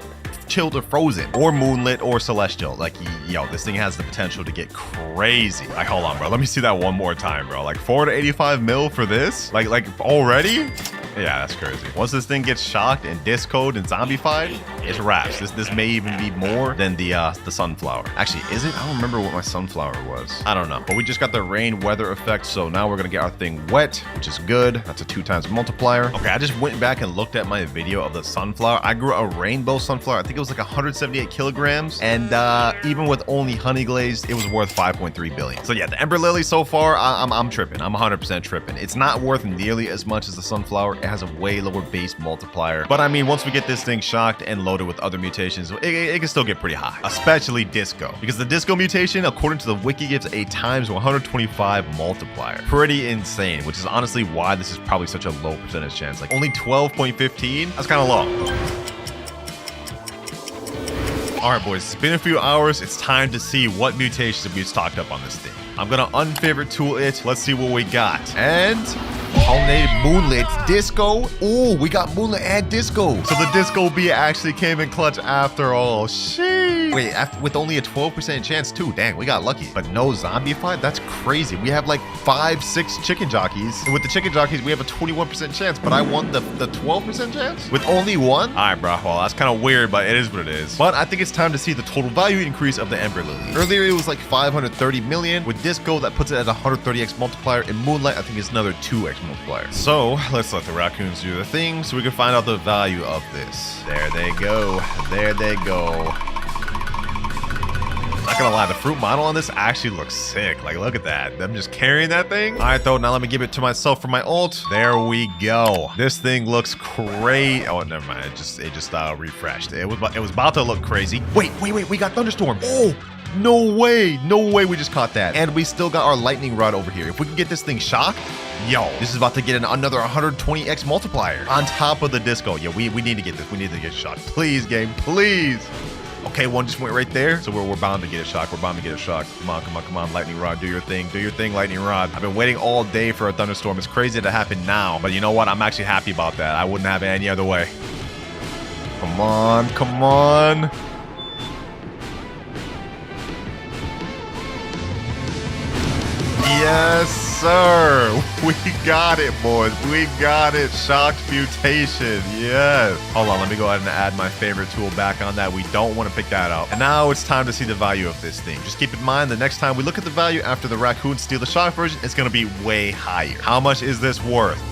S1: chilled, or frozen, or moonlit, or celestial. Like, yo, this thing has the potential to get crazy. Like, hold on, bro. Let me see that one more time, bro. Like, 485 mil for this? Like already? Yeah, that's crazy. Once this thing gets shocked and discode and zombified, it's wraps. This may even be more than the sunflower. Actually, is it? I don't remember what my sunflower was. I don't know. But we just got the rain weather effect, so now we're gonna get our thing wet, which is good. That's a 2x multiplier. Okay, I just went back and looked at my video of the sunflower. I grew a rainbow sunflower. I think it was like 178 kilograms, and even with only honey glazed, it was worth 5.3 billion. So yeah, the Ember Lily so far, I'm tripping. I'm 100% tripping. It's not worth nearly as much as the sunflower. It has a way lower base multiplier. But I mean, once we get this thing shocked and loaded with other mutations, it can still get pretty high, especially disco. Because the disco mutation, according to the wiki, gives a times 125 multiplier. Pretty insane, which is honestly why this is probably such a low percentage chance. Like only 12.15? That's kind of low. All right, boys, it's been a few hours. It's time to see what mutations we've stocked up on this thing. I'm gonna unfavorite tool it. Let's see what we got. And pollinated moonlit disco. Oh, we got moonlit and disco. So the disco bee actually came in clutch after all. Sheesh. Wait, with only a 12% chance too. Dang, we got lucky. But no zombified? That's crazy. We have like 5-6 chicken jockeys. And with the chicken jockeys, we have a 21% chance. But I won the 12% chance with only one? All right, bro. Well, that's kind of weird, but it is what it is. But I think it's time to see the total value increase of the Ember Lily. Earlier, it was like 530 million. With disco, that puts it at 130x multiplier. In moonlight, I think it's another 2x multiplier. So let's let the raccoons do their thing so we can find out the value of this. There they go. There they go. Not gonna lie, the fruit model on this actually looks sick. Like, look at that. Them just carrying that thing. All right, though, now let me give it to myself for my ult. There we go. This thing looks crazy. Oh, never mind. It just refreshed. It was about to look crazy. Wait. We got thunderstorm. Oh. No way we just caught that. And we still got our lightning rod over here. If we can get this thing shocked, yo, this is about to get another 120x multiplier on top of the disco. Yeah, we need to get this. We need to get shocked. Please, game, please. Okay, one just went right there. So we're bound to get a shock. We're bound to get a shock. Come on, come on, come on. Lightning rod, do your thing. Do your thing, lightning rod. I've been waiting all day for a thunderstorm. It's crazy to happen now. But you know what? I'm actually happy about that. I wouldn't have it any other way. Come on, come on. Yes, sir. We got it, boys. We got it. Shocked mutation. Yes. Hold on. Let me go ahead and add my favorite tool back on that. We don't want to pick that up. And now it's time to see the value of this thing. Just keep in mind, the next time we look at the value after the Raccoon steal the shock version, it's going to be way higher. How much is this worth?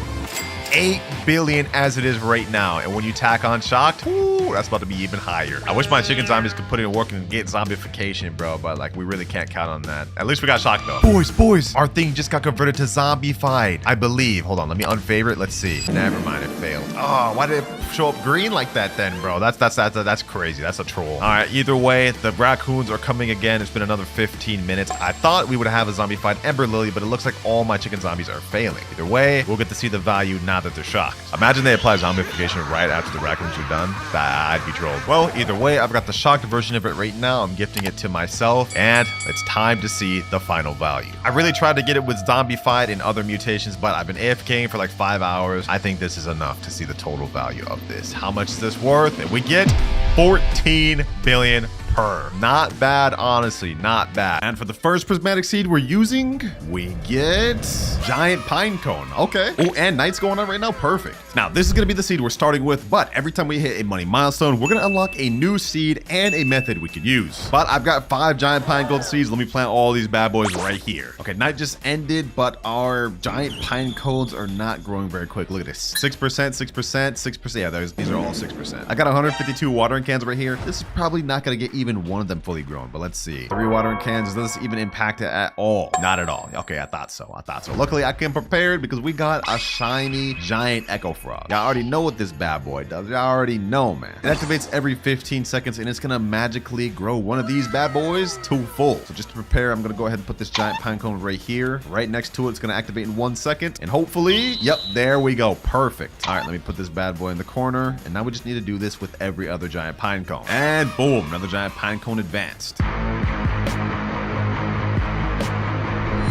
S1: 8 billion as it is right now. And when you tack on shocked, ooh, that's about to be even higher. I wish my chicken zombies could put it in work and get zombification, bro, but like we really can't count on that. At least we got shocked though. Boys, our thing just got converted to zombified, I believe. Hold on, let me unfavorite. Let's see. Never mind, it failed. Oh, why did it show up green like that then, bro? That's crazy. That's a troll. All right, either way, the raccoons are coming again. It's been another 15 minutes. I thought we would have a zombified Ember Lily, but it looks like all my chicken zombies are failing. Either way, we'll get to see the value now that they're shocked. Imagine they apply zombification right after the raccoons are done. I'd be trolled. Well, either way, I've got the shocked version of it right now. I'm gifting it to myself, and it's time to see the final value. I really tried to get it with zombified and other mutations, but I've been AFKing for like 5 hours. I think this is enough to see the total value of this. How much is this worth? And we get 14 billion per. Not bad, honestly, not bad. And for the first prismatic seed we're using, we get giant pine cone. Okay. Oh, and night's going on right now. Perfect. Now, this is going to be the seed we're starting with, but every time we hit a money milestone, we're going to unlock a new seed and a method we could use. But I've got 5 giant pine cone seeds. Let me plant all these bad boys right here. Okay, night just ended, but our giant pine cones are not growing very quick. Look at this. 6%, 6%, 6%. Yeah, these are all 6%. I got 152 watering cans right here. This is probably not going to get even one of them fully grown, but let's see. 3 watering cans. Does this even impact it at all? Not at all. Okay, I thought so. Luckily, I came prepared because we got a shiny giant echo frog. Y'all already know what this bad boy does. Y'all already know, man. It activates every 15 seconds, and it's gonna magically grow one of these bad boys to full. So just to prepare, I'm gonna go ahead and put this giant pine cone right here. Right next to it, it's gonna activate in 1 second, and hopefully, yep, there we go. Perfect. All right, let me put this bad boy in the corner, and now we just need to do this with every other giant pine cone. And boom, another giant pine cone advanced.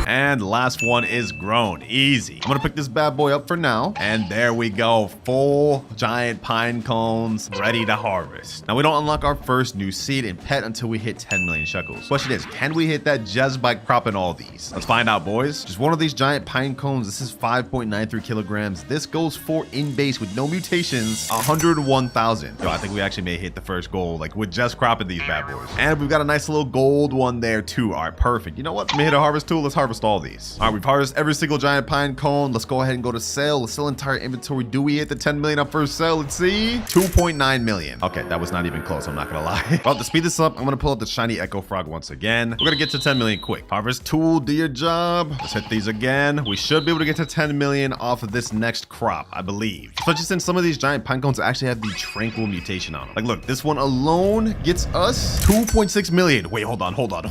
S1: And last one is grown. Easy. I'm gonna pick this bad boy up for now. And there we go. Full giant pine cones ready to harvest. Now we don't unlock our first new seed and pet until we hit 10 million shekels. Question is, can we hit that just by cropping all these? Let's find out, boys. Just one of these giant pine cones. This is 5.93 kilograms. This goes for in base with no mutations, 101,000. Yo, I think we actually may hit the first goal, like with just cropping these bad boys. And we've got a nice little gold one there too. All right, perfect. You know what? Let me hit a harvest tool. Let's harvest all these. All right, we've harvested every single giant pine cone. Let's go ahead and go to sale. Let's sell entire inventory. Do we hit the 10 million on first sale? Let's see. 2.9 million. Okay, that was not even close. I'm not gonna lie. Well, to speed this up, I'm gonna pull up the shiny echo frog once again. We're gonna get to 10 million quick. Harvest tool, do your job. Let's hit these again. We should be able to get to 10 million off of this next crop, I believe. Especially since some of these giant pine cones actually have the tranquil mutation on them. Like, look, this one alone gets us 2.6 million. Wait, hold on. Hold up.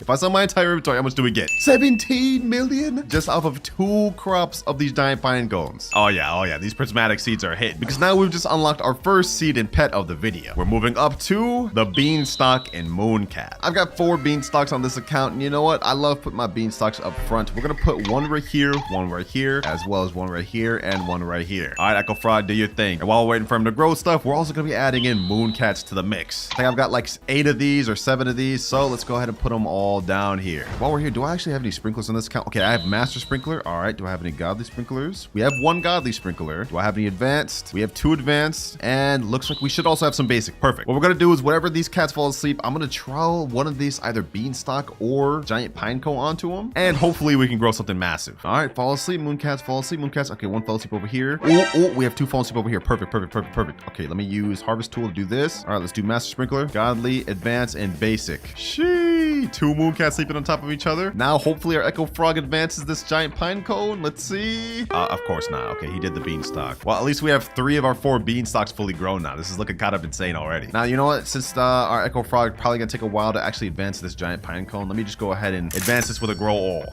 S1: If I sell my entire inventory, how much do we get? 17 million just off of 2 crops of these giant pine cones. Oh yeah, these prismatic seeds are a hit because now we've just unlocked our first seed and pet of the video. We're moving up to the beanstalk and mooncat. I've got 4 beanstalks on this account, and you know what? I love putting my beanstalks up front. We're gonna put one right here, as well as one right here, and one right here. All right, Echo Frog, do your thing. And while we're waiting for him to grow stuff, we're also gonna be adding in mooncats to the mix. I think I've got like 8 of these or 7 of these, so let's go ahead and put them all down here. While we're here, do I actually have any sprinklers on this account? Okay, I have master sprinkler. All right, do I have any godly sprinklers? We have 1 godly sprinkler. Do I have any advanced? We have 2 advanced, and looks like we should also have some basic. Perfect. What we're gonna do is whenever these cats fall asleep, I'm gonna trowel one of these either beanstalk or giant pine cone onto them, and hopefully we can grow something massive. All right, fall asleep, mooncats, fall asleep, mooncats. Okay, 1 fell asleep over here. Oh, we have 2 falling asleep over here. Perfect. Okay, let me use harvest tool to do this. All right, let's do master sprinkler, godly, advanced, and basic. Sheesh, 2 mooncats sleeping on top of each other. Now, hopefully our echo frog advances this giant pine cone. Let's see. Of course not. Okay, he did the beanstalk. Well, at least we have 3 of our 4 beanstalks fully grown now. This is looking kind of insane already. Now, you know what? Since our echo frog probably gonna take a while to actually advance this giant pine cone, let me just go ahead and advance this with a grow all.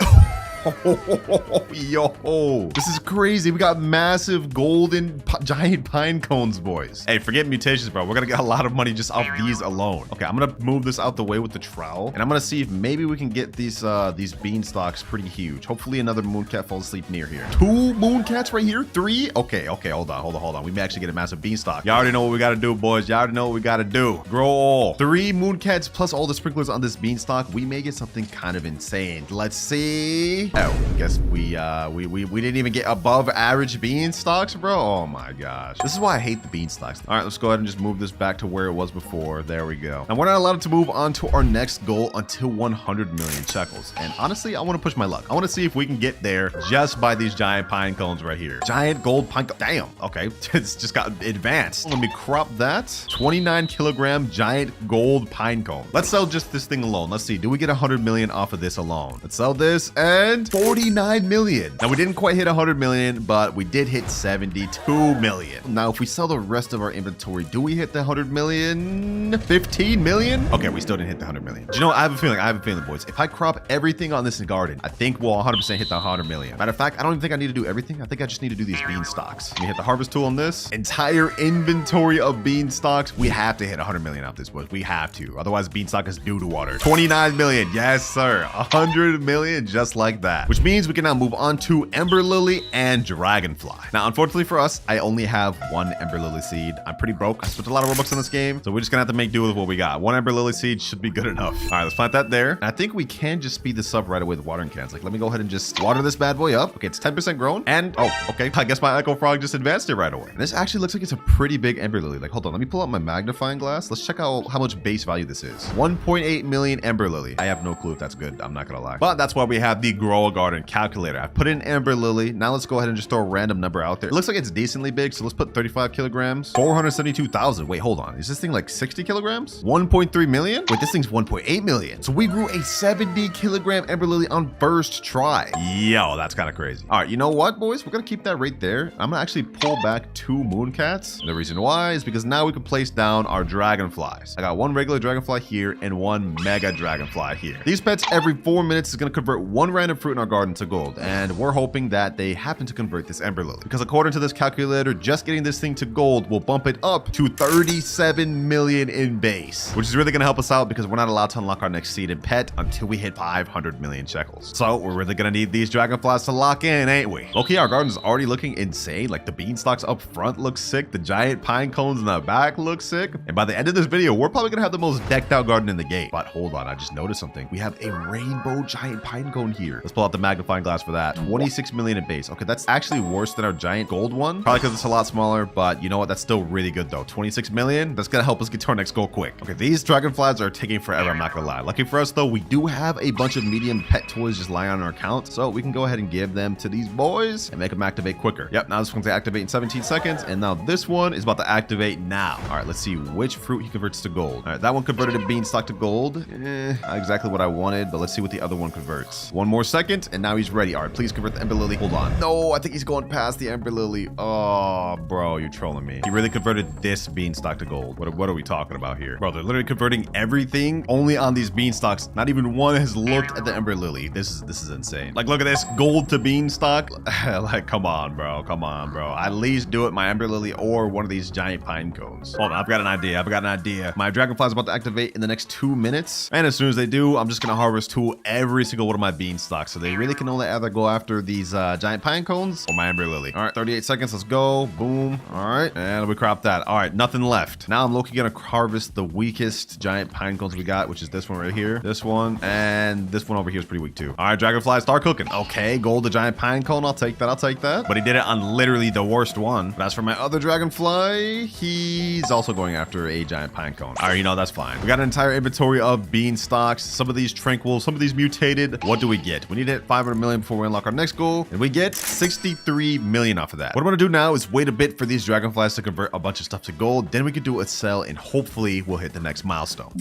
S2: Yo, this is crazy. We got massive golden giant pine cones, boys. Hey, forget mutations, bro. We're gonna get a lot of money just off these alone. Okay, I'm gonna move this out the way with the trowel, and I'm gonna see if maybe we can get these beanstalks pretty huge. Hopefully another mooncat falls asleep near here. 2 mooncats right here. 3. Okay, hold on. We may actually get a massive beanstalk. Y'all already know what we gotta do, boys. Y'all already know what we gotta do. Grow all 3 mooncats plus all the sprinklers on this beanstalk. We may get something kind of insane. Let's see. Oh, I guess we didn't even get above average beanstalks, bro. Oh my gosh, this is why I hate the beanstalks. All right, let's go ahead and just move this back to where it was before. There we go. And we're not allowed to move on to our next goal until 100 million shekels. And honestly, I want to push my luck. I want to see if we can get there just by these giant pine cones right here. Giant gold pine cones. Damn. Okay, it's just got advanced. Let me crop that. 29 kilogram giant gold pine cone. Let's sell just this thing alone. Let's see. Do we get 100 million off of this alone? Let's sell this, and 49 million. Now we didn't quite hit 100 million, but we did hit 72 million. Now if we sell the rest of our inventory, do we hit the 100 million? 15 million? Okay, we still didn't hit the 100 million. Do you know, I have a feeling, boys. If I crop everything on this garden, I think we'll 100% hit the 100 million. Matter of fact, I don't even think I need to do everything. I think I just need to do these beanstalks. Let me hit the harvest tool on this. Entire inventory of beanstalks. We have to hit 100 million off this, boys. We have to. Otherwise, beanstalk is due to water. 29 million. Yes, sir. 100 million just like that. Which means we can now move on to Ember Lily and Dragonfly. Now, unfortunately for us, I only have 1 Ember Lily seed. I'm pretty broke. I spent a lot of Robux in this game, so we're just gonna have to make do with what we got. 1 Ember Lily seed should be good enough. All right, let's plant that there. And I think we can just speed this up right away with watering cans. Like, let me go ahead and just water this bad boy up. Okay, it's 10% grown. And, oh, okay. I guess my Echo Frog just advanced it right away. And this actually looks like it's a pretty big Ember Lily. Like, hold on. Let me pull out my magnifying glass. Let's check out how much base value this is. 1.8 million Ember Lily. I have no clue if that's good. I'm not gonna lie. But that's why we have the Grow a Garden calculator. I put in Ember Lily. Now let's go ahead and just throw a random number out there. It looks like it's decently big, so let's put 35 kilograms. 472,000. Wait, hold on. Is this thing like 60 kilograms? 1.3 million? Wait, this thing's 1.8 million. So we grew a 70 kilogram Ember Lily on first try. Yo, that's kind of crazy. All right, you know what, boys? We're gonna keep that right there. I'm gonna actually pull back 2 mooncats. And the reason why is because now we can place down our dragonflies. I got 1 regular dragonfly here and 1 mega dragonfly here. These pets every 4 minutes is gonna convert 1 random fruit in our garden to gold. And we're hoping that they happen to convert this Ember Lily. Because according to this calculator, just getting this thing to gold will bump it up to 37 million in base. Which is really gonna help us out because we're not allowed to unlock our next seeded pet until we hit 500 million shekels. So we're really gonna need these dragonflies to lock in, ain't we? Okay, our garden's already looking insane. Like the beanstalks up front look sick. The giant pine cones in the back look sick. And by the end of this video, we're probably gonna have the most decked out garden in the game. But hold on, I just noticed something. We have a rainbow giant pine cone here. Let's pull out the magnifying glass for that. 26 million in base. Okay, that's actually worse than our giant gold one. Probably because it's a lot smaller, but you know what? That's still really good though. 26 million. That's gonna help us get to our next goal quick. Okay, these dragonflies are taking forever, I'm not gonna lie. Lucky for us though, we do have a bunch of medium pet toys just lying on our account, so we can go ahead and give them to these boys and make them activate quicker. Yep, now this one's gonna activate in 17 seconds, and now this one is about to activate now. All right, let's see which fruit he converts to gold. All right, that one converted a beanstalk to gold. Not exactly what I wanted, but let's see what the other one converts. 1 more second, and now he's ready. All right, please convert the Ember Lily. Hold on. No, I think he's going past the Ember Lily. Oh, bro, you're trolling me. He really converted this beanstalk to gold. What are we talking about here? Bro, they're literally converting everything only on these beanstalks. Not even one has looked at the Ember Lily. This is insane. Like, look at this. Gold to beanstalk. Like, come on, bro. Come on, bro. At least do it, my Ember Lily or one of these giant pine cones. Hold on, I've got an idea. My dragonfly is about to activate in the next 2 minutes. And as soon as they do, I'm just going to harvest tool every single one of my beanstalks. So they really can only either go after these giant pine cones or my Ember Lily. All right, 38 seconds. Let's go. Boom. All right. And we crop that. All right, nothing left. Now I'm looking going to harvest the weakest giant pine cones we got, which is this one right here. This one. And this one over here is pretty weak too. All right, dragonfly, start cooking. Okay, gold the giant pine cone. I'll take that. But he did it on literally the worst one. But as for my other dragonfly, he's also going after a giant pine cone. All right, you know, that's fine. We got an entire inventory of beanstalks. Some of these tranquil, some of these mutated. What do we get? We need to hit 500 million before we unlock our next goal. And we get 63 million off of that. What I'm going to do now is wait a bit for these dragonflies to convert a bunch of stuff to gold. Then we can do a sell and hopefully we'll hit the next milestone.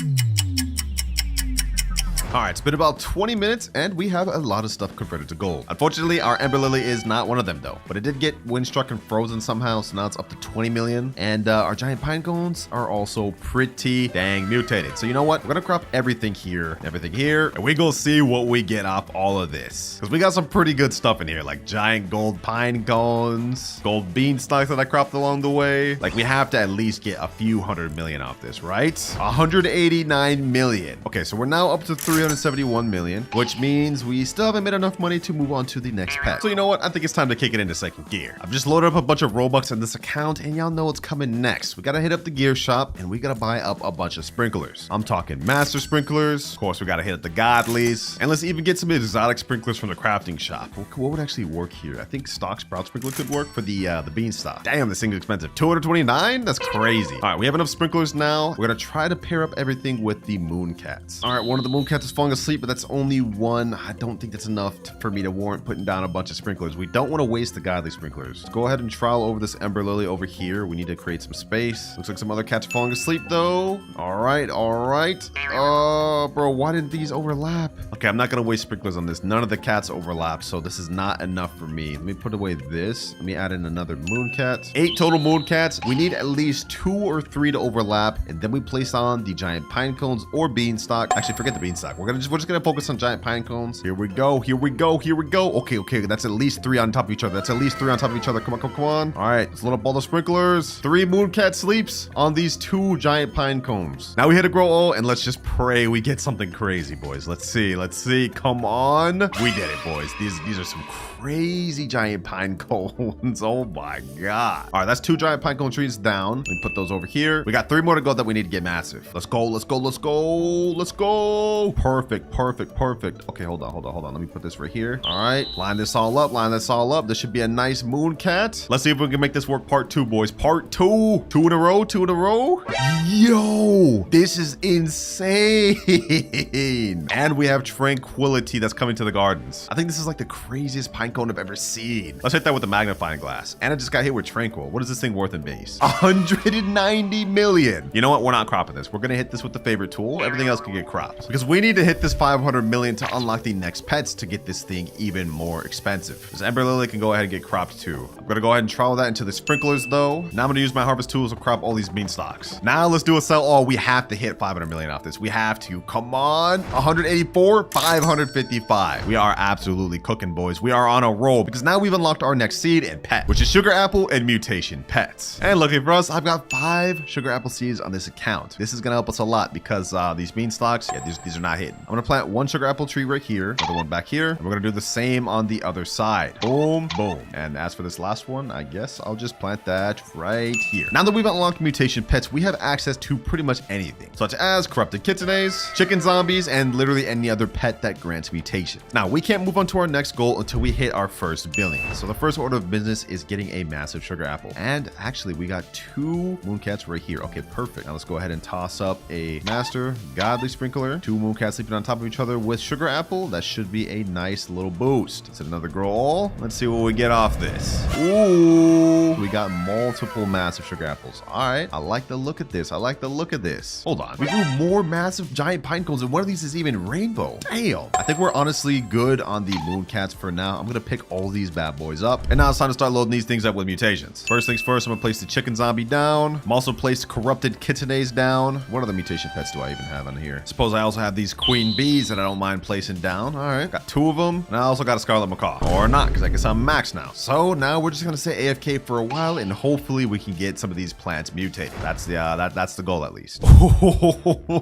S2: All right, it's been about 20 minutes and we have a lot of stuff converted to gold. Unfortunately, our Ember Lily is not one of them though, but it did get windstruck and frozen somehow, so now it's up to 20 million. And our giant pine cones are also pretty dang mutated. So you know what? We're gonna crop everything here, and we gonna see what we get off all of this. Because we got some pretty good stuff in here, like giant gold pine cones, gold beanstalks that I cropped along the way. Like we have to at least get a few 100 million off this, right? 189 million. Okay, so we're now up to 371 million, which means we still haven't made enough money to move on to the next pet. So you know what? I think it's time to kick it into second gear. I've just loaded up a bunch of Robux in this account, and y'all know what's coming next. We gotta hit up the gear shop, and we gotta buy up a bunch of sprinklers. I'm talking master sprinklers. Of course, we gotta hit up the godlies, and let's even get some exotic sprinklers from the crafting shop. What would actually work here? I think stock sprout sprinkler could work for the beanstalk. Damn, this thing's expensive. 229? That's crazy. All right, we have enough sprinklers now. We're gonna try to pair up everything with the moon cats. All right, one of the moon cats is falling asleep, but that's only one. I don't think that's enough for me to warrant putting down a bunch of sprinklers. We don't want to waste the godly sprinklers. Let's go ahead and trial over this Ember Lily over here. We need to create some space. Looks like some other cats are falling asleep though. All right, all right. Bro, why didn't these overlap? Okay, I'm not gonna waste sprinklers on this. None of the cats overlap, so this is not enough for me. Let me put away this. Let me add in another moon cat. 8 total moon cats. We need at least 2 or 3 to overlap, and then we place on the giant pine cones or beanstalk. Actually, forget the beanstalk. We're just gonna focus on giant pine cones. Here we go. Here we go. Here we go. Okay, that's at least 3 on top of each other. That's at least 3 on top of each other. Come on, come on. All right, let's load up all the sprinklers. 3 moon cat sleeps on these 2 giant pine cones. Now we hit a grow all, and let's just pray we get something crazy, boys. Let's see. Let's see. Come on. We did it, boys. These are some crazy giant pine cones. Oh my god. All right, that's 2 giant pine cone trees down. Let me put those over here. We got 3 more to go that we need to get massive. Let's go. Let's go. Let's go. Let's go. Perfect. Perfect. Perfect. Okay, hold on. Let me put this right here. All right, line this all up. Line this all up. This should be a nice moon cat. Let's see if we can make this work. Part 2, boys. Part 2. 2 in a row. 2 in a row. Yo, this is insane. And we have tranquility that's coming to the gardens. I think this is like the craziest pine cone I've ever seen. Let's hit that with the magnifying glass. And I just got hit with tranquil. What is this thing worth in base? 190 million. You know what? We're not cropping this. We're gonna hit this with the favorite tool. Everything else can get cropped because we need to hit this 500 million to unlock the next pets to get this thing even more expensive. This Ember Lily can go ahead and get cropped too. I'm gonna go ahead and trial that into the sprinklers though. Now I'm gonna use my harvest tools to crop all these beanstalks. Now let's do a sell all. We have to hit 500 million off this. We have to. Come on. 184, 555. We are absolutely cooking, boys. We are on a roll because now we've unlocked our next seed and pet, which is sugar apple and mutation pets. And lucky for us, I've got 5 sugar apple seeds on this account. This is gonna help us a lot because these beanstalks, yeah, these are not hidden. I'm gonna plant 1 sugar apple tree right here, another one back here, and we're gonna do the same on the other side. Boom, boom. And as for this last one, I guess I'll just plant that right here. Now that we've unlocked mutation pets, we have access to pretty much anything, such as corrupted kitsunes, chicken zombies, and literally any other pet that grants mutation. Now we can't move on to our next goal until we hit our first billion. So the first order of business is getting a massive sugar apple. And actually we got 2 moon cats right here. Okay, perfect. Now let's go ahead and toss up a master godly sprinkler. 2 moon cats sleeping on top of each other with sugar apple. That should be a nice little boost. Let's hit another grow all. Let's see what we get off this. Ooh, we got multiple massive sugar apples. All right, I like the look at this. I like the look at this. Hold on, we grew more massive giant pine cones, and one of these is even rainbow. Damn, I think we're honestly good on the moon cats for now. I'm gonna pick all these bad boys up, and now it's time to start loading these things up with mutations. First things first, I'm gonna place the chicken zombie down. I'm also placed corrupted kitsunes down. What other mutation pets do I even have on here? Suppose I also have these queen bees that I don't mind placing down. All right, got 2 of them, and I also got a scarlet macaw, or not, because I guess I'm max now. So now we're just gonna stay AFK for a while, and hopefully we can get some of these plants mutated. That's the that's the goal at least.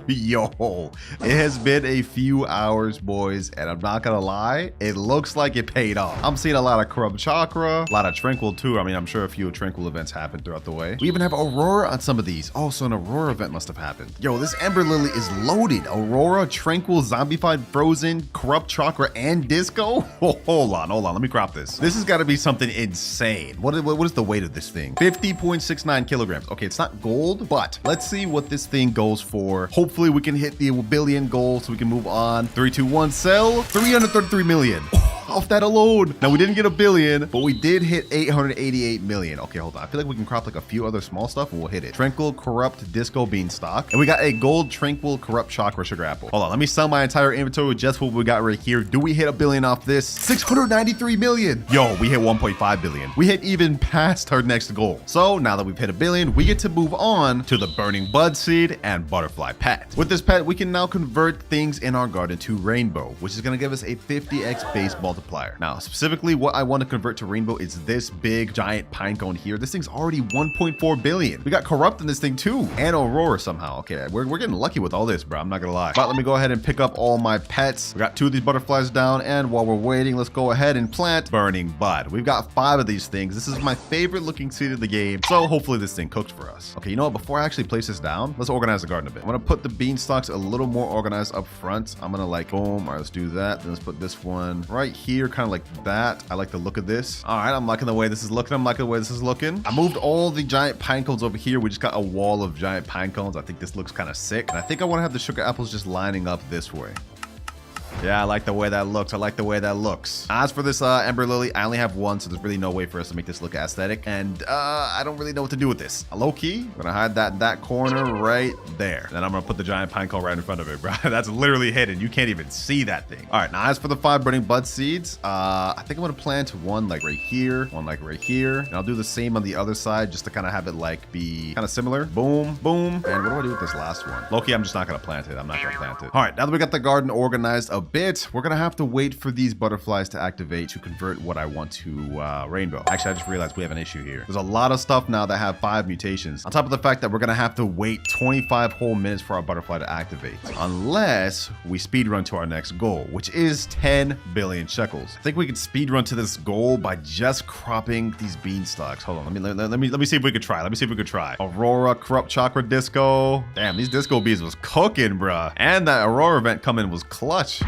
S2: Yo, it has been a few hours, boys, and I'm not gonna lie, it looks like it paid off. I'm seeing a lot of corrupt chakra, a lot of tranquil too. I mean, I'm sure a few tranquil events happened throughout the way. We even have aurora on some of these. Also, an aurora event must have happened. Yo, this Ember Lily is loaded. Aurora, tranquil, zombified, frozen, corrupt chakra, and disco. Oh, hold on. Let me crop this. This has got to be something insane. What is the weight of this thing? 50.69 kilograms. Okay, it's not gold, but let's see what this thing goes for. Hopefully we can hit the billion goal so we can move on. 3, 2, 1, sell. 333 million. off that alone. Now we didn't get a billion, but we did hit 888 million. Okay, hold on. I feel like we can crop like a few other small stuff and we'll hit it. Tranquil, Corrupt, Disco, Beanstalk. And we got a gold, Tranquil, Corrupt, Chakra, Sugar Apple. Hold on, let me sell my entire inventory with just what we got right here. Do we hit a billion off this? 693 million. Yo, we hit 1.5 billion. We hit even past our next goal. So now that we've hit a billion, we get to move on to the Burning Bud Seed and Butterfly Pet. With this pet, we can now convert things in our garden to rainbow, which is going to give us a 50x base multiplier. Now, specifically what I want to convert to rainbow is this big giant pine cone here. This thing's already 1.4 billion. We got Corrupt in this thing too, and Aurora somehow. Okay, we're getting lucky with all this, bro. I'm not gonna lie. But let me go ahead and pick up all my pets. We got 2 of these butterflies down, and while we're waiting, let's go ahead and plant Burning Bud. We've got 5 of these things. This is my favorite looking seed of the game, so hopefully this thing cooks for us. Okay, you know what? Before I actually place this down, let's organize the garden a bit. I'm gonna put the beanstalks a little more organized up front. I'm gonna like boom. All right, let's do that. Then let's put this one right here, kind of like that. I like the look of this. All right, I'm liking the way this is looking. I'm liking the way this is looking. I moved all the giant pine cones over here. We just got a wall of giant pine cones. I think this looks kind of sick. And I think I want to have the sugar apples just lining up this way. Yeah, I like the way that looks. I like the way that looks. As for this Ember Lily, I only have one, so there's really no way for us to make this look aesthetic. And I don't really know what to do with this. Low key, I'm gonna hide that corner right there. Then I'm gonna put the giant pine cone right in front of it, bro. That's literally hidden. You can't even see that thing. All right, now as for the 5 burning bud seeds, I think I'm gonna plant one like right here, one like right here. And I'll do the same on the other side just to kind of have it like be kind of similar. Boom, boom. And what do I do with this last one? Low key, I'm just not gonna plant it. I'm not gonna plant it. All right, now that we got the garden organized a bit, we're gonna have to wait for these butterflies to activate to convert what I want to rainbow. Actually, I just realized we have an issue here. There's a lot of stuff now that have 5 mutations, on top of the fact that we're gonna have to wait 25 whole minutes for our butterfly to activate, unless we speed run to our next goal, which is 10 billion shekels. I think we could speed run to this goal by just cropping these beanstalks. Hold on, let me see if we could try. Let me see if we could try. Aurora, Corrupt, Chakra, Disco. Damn, these disco bees was cooking, bruh. And that Aurora event coming was clutch.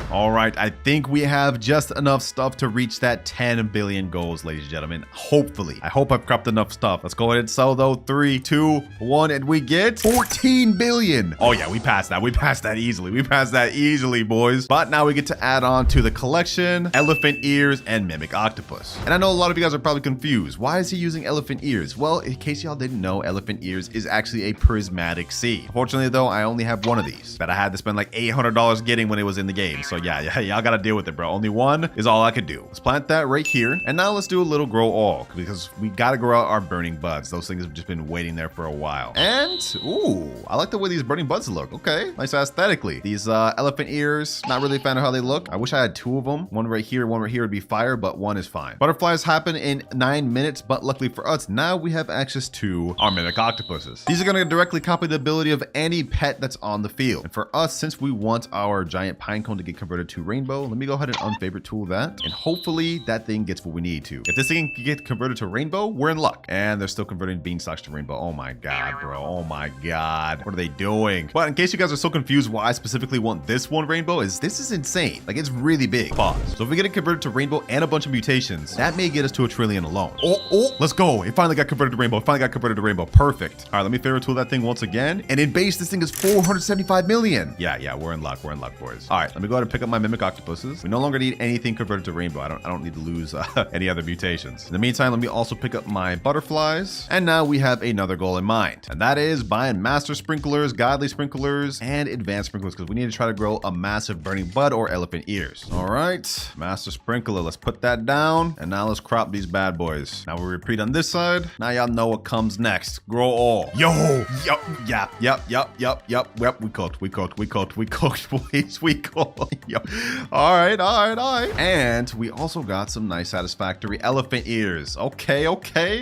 S2: All right, I think we have just enough stuff to reach that 10 billion goals, ladies and gentlemen. Hopefully. I hope I've cropped enough stuff. Let's go ahead and sell though. 3, 2, 1, and we get 14 billion. Oh yeah, we passed that. We passed that easily. We passed that easily, boys. But now we get to add on to the collection, elephant ears and mimic octopus. And I know a lot of you guys are probably confused. Why is he using elephant ears? Well, in case y'all didn't know, elephant ears is actually a prismatic seed. Unfortunately though, I only have one of these that I had to spend like $800 getting when it was in the game. So yeah, y'all gotta deal with it, bro. Only one is all I could do. Let's plant that right here. And now let's do a little grow all, because we gotta grow out our burning buds. Those things have just been waiting there for a while. And, ooh, I like the way these burning buds look. Okay, nice aesthetically. These elephant ears, not really a fan of how they look. I wish I had 2 of them. One right here would be fire, but one is fine. Butterflies happen in 9 minutes, but luckily for us, now we have access to our mimic octopuses. These are gonna directly copy the ability of any pet that's on the field. And for us, since we want our giant pine cone to get converted to rainbow, let me go ahead and unfavorite tool that, and hopefully that thing gets what we need to. If this thing can get converted to rainbow, we're in luck. And they're still converting beanstalks to rainbow. Oh my god, bro. Oh my god, what are they doing? But in case you guys are so confused why I specifically want this one rainbow, is this is insane. Like, it's really big. Pause. So if we get it converted to rainbow and a bunch of mutations, that may get us to 1 trillion alone. Oh, let's go. It finally got converted to rainbow. It finally got converted to rainbow. Perfect. All right, let me favorite tool that thing once again, and in base this thing is 475 million. Yeah, we're in luck. We're in luck, boys. All right, let me go ahead and pick up my mimic octopus. We no longer need anything converted to rainbow. I don't need to lose any other mutations. In the meantime, let me also pick up my butterflies. And now we have another goal in mind. And that is buying master sprinklers, godly sprinklers, and advanced sprinklers, because we need to try to grow a massive burning bud or elephant ears. All right, master sprinkler. Let's put that down. And now let's crop these bad boys. Now we repeat on this side. Now y'all know what comes next. Grow all. Yep. We cooked, boys. We cooked. Yep. All right. And we also got some nice satisfactory elephant ears. Okay.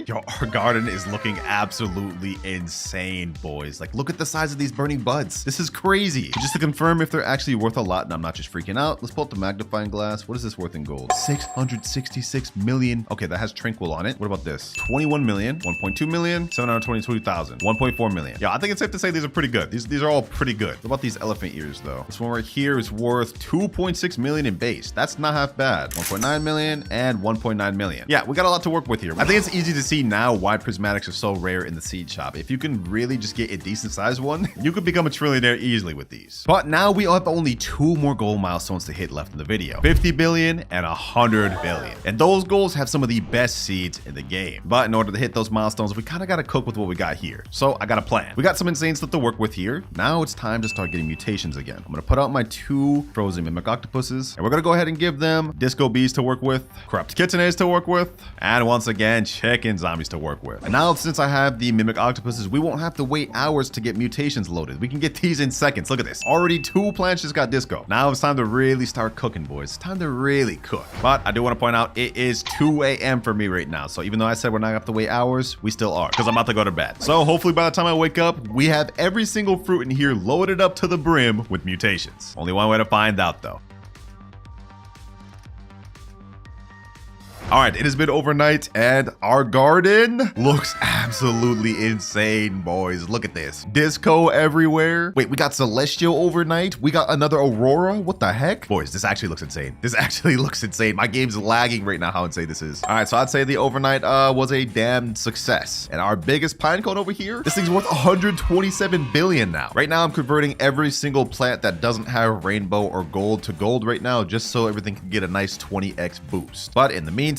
S2: Yo, our garden is looking absolutely insane, boys. Like, look at the size of these burning buds. This is crazy. Just to confirm if they're actually worth a lot and I'm not just freaking out, let's pull up the magnifying glass. What is this worth in gold? 666 million. Okay, that has tranquil on it. What about this? 21 million, 1.2 million, 722,000, 1.4 million. Yeah, I think it's safe to say these are pretty good. These are all pretty good. What about these elephant ears though? This one right here is worth 2.6 million in base. That's not half bad. 1.9 million and 1.9 million. Yeah, we got a lot to work with here. I think it's easy to see now why prismatics are so rare in the seed shop. If you can really just get a decent sized one, you could become a trillionaire easily with these. But now we have only 2 more goal milestones to hit left in the video. 50 billion and 100 billion. And those goals have some of the best seeds in the game. But in order to hit those milestones, we kind of got to cook with what we got here. So I got a plan. We got some insane stuff to work with here. Now it's time to start getting mutations again. I'm going to put out my 2 frozen mimic octopuses, and we're going to go ahead and give them disco bees to work with, corrupt kittenaids to work with, and once again, chicken zombies to work with. And now since I have the mimic octopuses, we won't have to wait hours to get mutations loaded. We can get these in seconds. Look at this. Already 2 plants just got disco. Now it's time to really start cooking, boys. It's time to really cook. But I do want to point out it is 2 a.m. for me right now. So even though I said we're not going to have to wait hours, we still are, because I'm about to go to bed. So hopefully by the time I wake up, we have every single fruit in here loaded up to the brim with mutations. Only one way to find out though. All right, it has been overnight and our garden looks absolutely insane, boys. Look at this. Disco everywhere. Wait, we got Celestial overnight. We got another Aurora. What the heck? Boys, this actually looks insane. This actually looks insane. My game's lagging right now how insane this is. All right, so I'd say the overnight was a damn success. And our biggest pine cone over here, this thing's worth 127 billion now. Right now, I'm converting every single plant that doesn't have rainbow or gold to gold right now, just so everything can get a nice 20x boost. But in the meantime,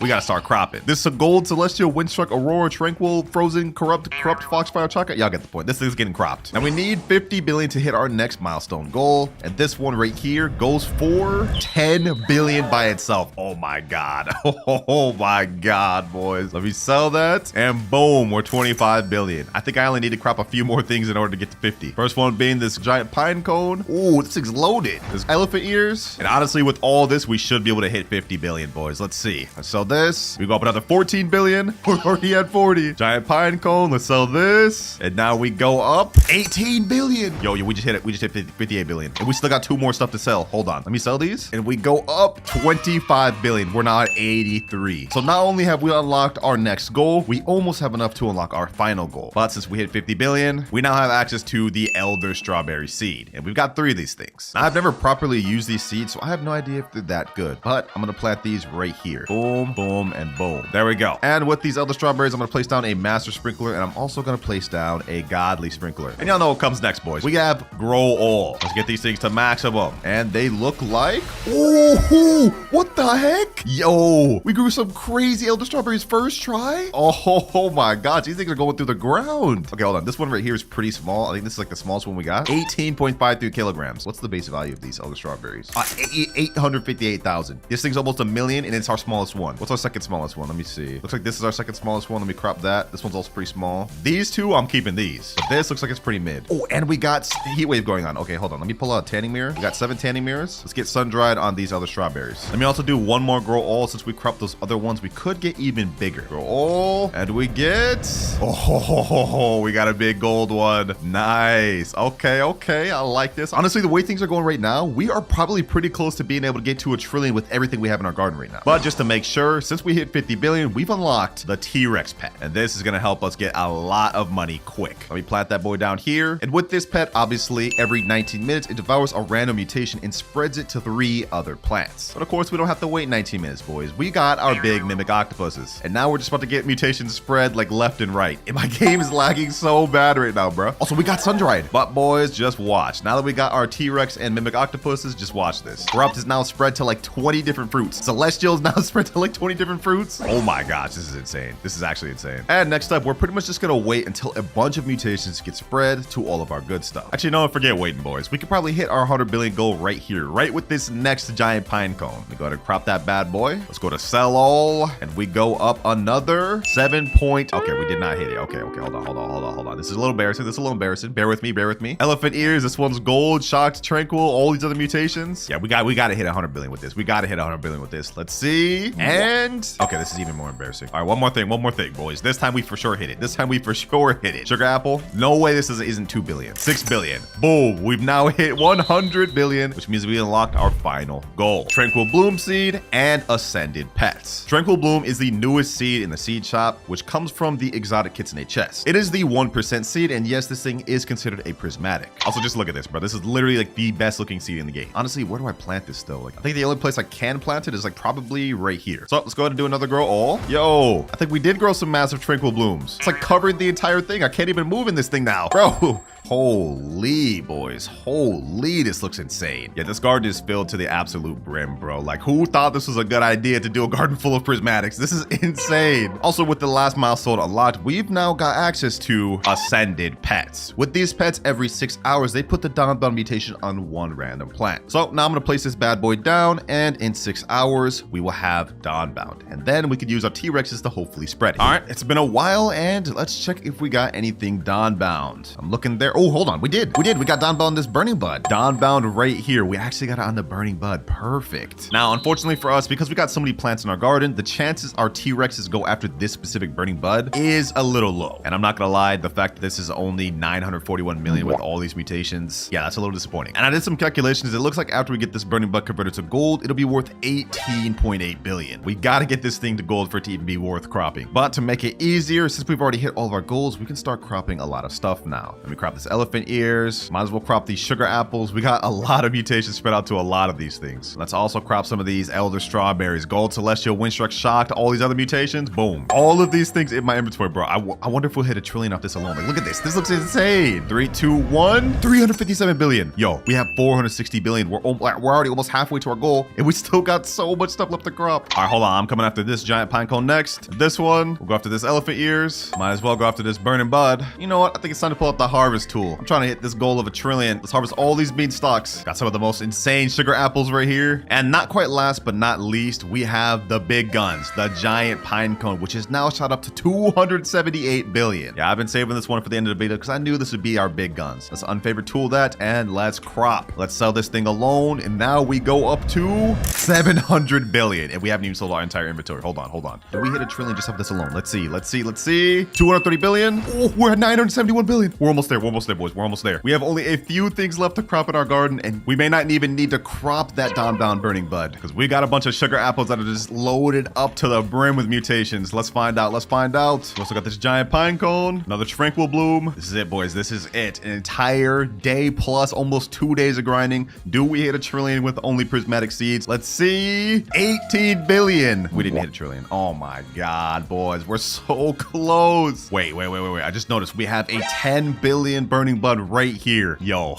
S2: we gotta start cropping. This is a gold, celestial, windstruck, aurora, tranquil, frozen, corrupt, foxfire, chocolate. Y'all get the point. This thing's getting cropped. And we need 50 billion to hit our next milestone goal. And this one right here goes for 10 billion by itself. Oh my god. Oh my god, boys. Let me sell that. And boom, we're 25 billion. I think I only need to crop a few more things in order to get to 50. First one being this giant pine cone. Ooh, this thing's loaded. There's elephant ears. And honestly, with all this, we should be able to hit 50 billion, boys. Let's see. Let's sell this. We go up another 14 billion. We're already at 40. Giant pine cone. Let's sell this. And now we go up 18 billion. Yo, we just hit it. We just hit 58 billion. And we still got 2 more stuff to sell. Hold on. Let me sell these. And we go up 25 billion. We're now at 83. So not only have we unlocked our next goal, we almost have enough to unlock our final goal. But since we hit 50 billion, we now have access to the Elder Strawberry Seed. And we've got 3 of these things. Now, I've never properly used these seeds, so I have no idea if they're that good. But I'm going to plant these right here. Boom, boom, and boom. There we go. And with these Elder Strawberries, I'm going to place down a Master Sprinkler, and I'm also going to place down a Godly Sprinkler. And y'all know what comes next, boys. We have Grow All. Let's get these things to maximum. And they look like... Oh, what the heck? Yo, we grew some crazy Elder Strawberries first try. Oh my gosh, these things are going through the ground. Okay, hold on. This one right here is pretty small. I think this is like the smallest one we got. 18.53 kilograms. What's the base value of these Elder Strawberries? 858,000. This thing's almost 1 million, and it's our smallest one. What's our second smallest one? Let me see. Looks like this is our second smallest one. Let me crop that. This one's also pretty small. These 2, I'm keeping these. But this looks like it's pretty mid. Oh, and we got heat wave going on. Okay, hold on. Let me pull out a tanning mirror. We got 7 tanning mirrors. Let's get sun dried on these other strawberries. Let me also do one more grow all. Since we cropped those other ones, we could get even bigger. Grow all, and we get... Oh, we got a big gold one. Nice. Okay. I like this. Honestly, the way things are going right now, we are probably pretty close to being able to get to 1 trillion with everything we have in our garden right now. But just to make sure, since we hit 50 billion, we've unlocked the T-Rex pet. And this is going to help us get a lot of money quick. Let me plant that boy down here. And with this pet, obviously, every 19 minutes, it devours a random mutation and spreads it to 3 other plants. But of course, we don't have to wait 19 minutes, boys. We got our big mimic octopuses. And now we're just about to get mutations spread like left and right. And my game is lagging so bad right now, bro. Also, we got sun-dried. But boys, just watch. Now that we got our T-Rex and mimic octopuses, just watch this. Corrupt is now spread to like 20 different fruits. Celestial is now spread to like 20 different fruits. Oh my gosh, this is insane. This is actually insane. And next up, we're pretty much just gonna wait until a bunch of mutations get spread to all of our good stuff. Actually, no, forget waiting, boys. We could probably hit our 100 billion goal right here, right with this next giant pine cone. Let me go ahead and crop that bad boy. Let's go to sell all, and we go up another 7 point. Okay, we did not hit it. Okay, hold on. This is a little embarrassing. Bear with me. Elephant ears. This one's gold, shocked, tranquil, all these other mutations. Yeah, we got to hit 100 billion with this. Let's see. And okay, this is even more embarrassing. All right, one more thing, boys. This time we for sure hit it. Sugar apple. No way this isn't 2 billion. 6 billion. Boom. We've now hit 100 billion, which means we unlocked our final goal. Tranquil bloom seed, and ascended pets. Tranquil Bloom is the newest seed in the seed shop, which comes from the exotic kitsune chest. It is the 1% seed, and yes, this thing is considered a prismatic. Also, just look at this, bro. This is literally like the best looking seed in the game. Honestly, where do I plant this though? Like, I think the only place I can plant it is like probably right here. So let's go ahead and do another grow all. Yo, I think we did grow some massive Tranquil Blooms. It's like covered the entire thing. I can't even move in this thing now, bro. Holy boys, holy, this looks insane. Yeah, this garden is filled to the absolute brim, bro. Like, who thought this was a good idea to do a garden full of prismatics? This is insane. Also, with the last milestone unlocked, we've now got access to ascended pets. With these pets, every 6 hours, they put the Dawnbound mutation on one random plant. So now I'm gonna place this bad boy down, and in 6 hours, we will have Dawnbound. And then we could use our T-Rexes to hopefully spread it. All right, it's been a while, and let's check if we got anything Dawnbound. I'm looking there. Oh, hold on. We did. We got Dawnbound this burning bud. Dawnbound right here. We actually got it on the burning bud. Perfect. Now, unfortunately for us, because we got so many plants in our garden, the chances our T-Rexes go after this specific burning bud is a little low. And I'm not gonna lie, the fact that this is only 941 million with all these mutations, yeah, that's a little disappointing. And I did some calculations. It looks like after we get this burning bud converted to gold, it'll be worth 18.8 billion. We gotta get this thing to gold for it to even be worth cropping. But to make it easier, since we've already hit all of our goals, we can start cropping a lot of stuff now. Let me crop this elephant ears. Might as well crop these sugar apples. We got a lot of mutations spread out to a lot of these things. Let's also crop some of these elder strawberries, gold celestial, windstruck shocked, all these other mutations. Boom. All of these things in my inventory, bro. I wonder if we'll hit a trillion off this alone. Like, look at this. This looks insane. 3, 2, 1. 357 billion. Yo, we have 460 billion. We're already almost halfway to our goal, and we still got so much stuff left to crop. All right, hold on. I'm coming after this giant pine cone next. This one. We'll go after this elephant ears. Might as well go after this burning bud. You know what? I think it's time to pull out the harvest tool. I'm trying to hit this goal of a trillion. Let's harvest all these beanstalks. Got some of the most insane sugar apples right here. And not quite last but not least, we have the big guns, the giant pine cone, which is now shot up to 278 billion. Yeah, I've been saving this one for the end of the video because I knew this would be our big guns. Let's unfavored tool that, and let's crop. Let's sell this thing alone, and now we go up to 700 billion, and we haven't even sold our entire inventory. Hold on. Did we hit a trillion just off this alone? Let's see. 230 billion. Oh, we're at 971 billion. We're almost there, boys. We're almost there. We have only a few things left to crop in our garden, and we may not even need to crop that Dawnbound burning bud because we got a bunch of sugar apples that are just loaded up to the brim with mutations. Let's find out. We also got this giant pine cone, another Tranquil Bloom. This is it, boys. This is it. An entire day plus almost 2 days of grinding. Do we hit a trillion with only prismatic seeds? Let's see. 18 billion. We didn't hit a trillion. Oh my God, boys. We're so close. Wait. I just noticed we have a 10 billion burning bud right here. Yo,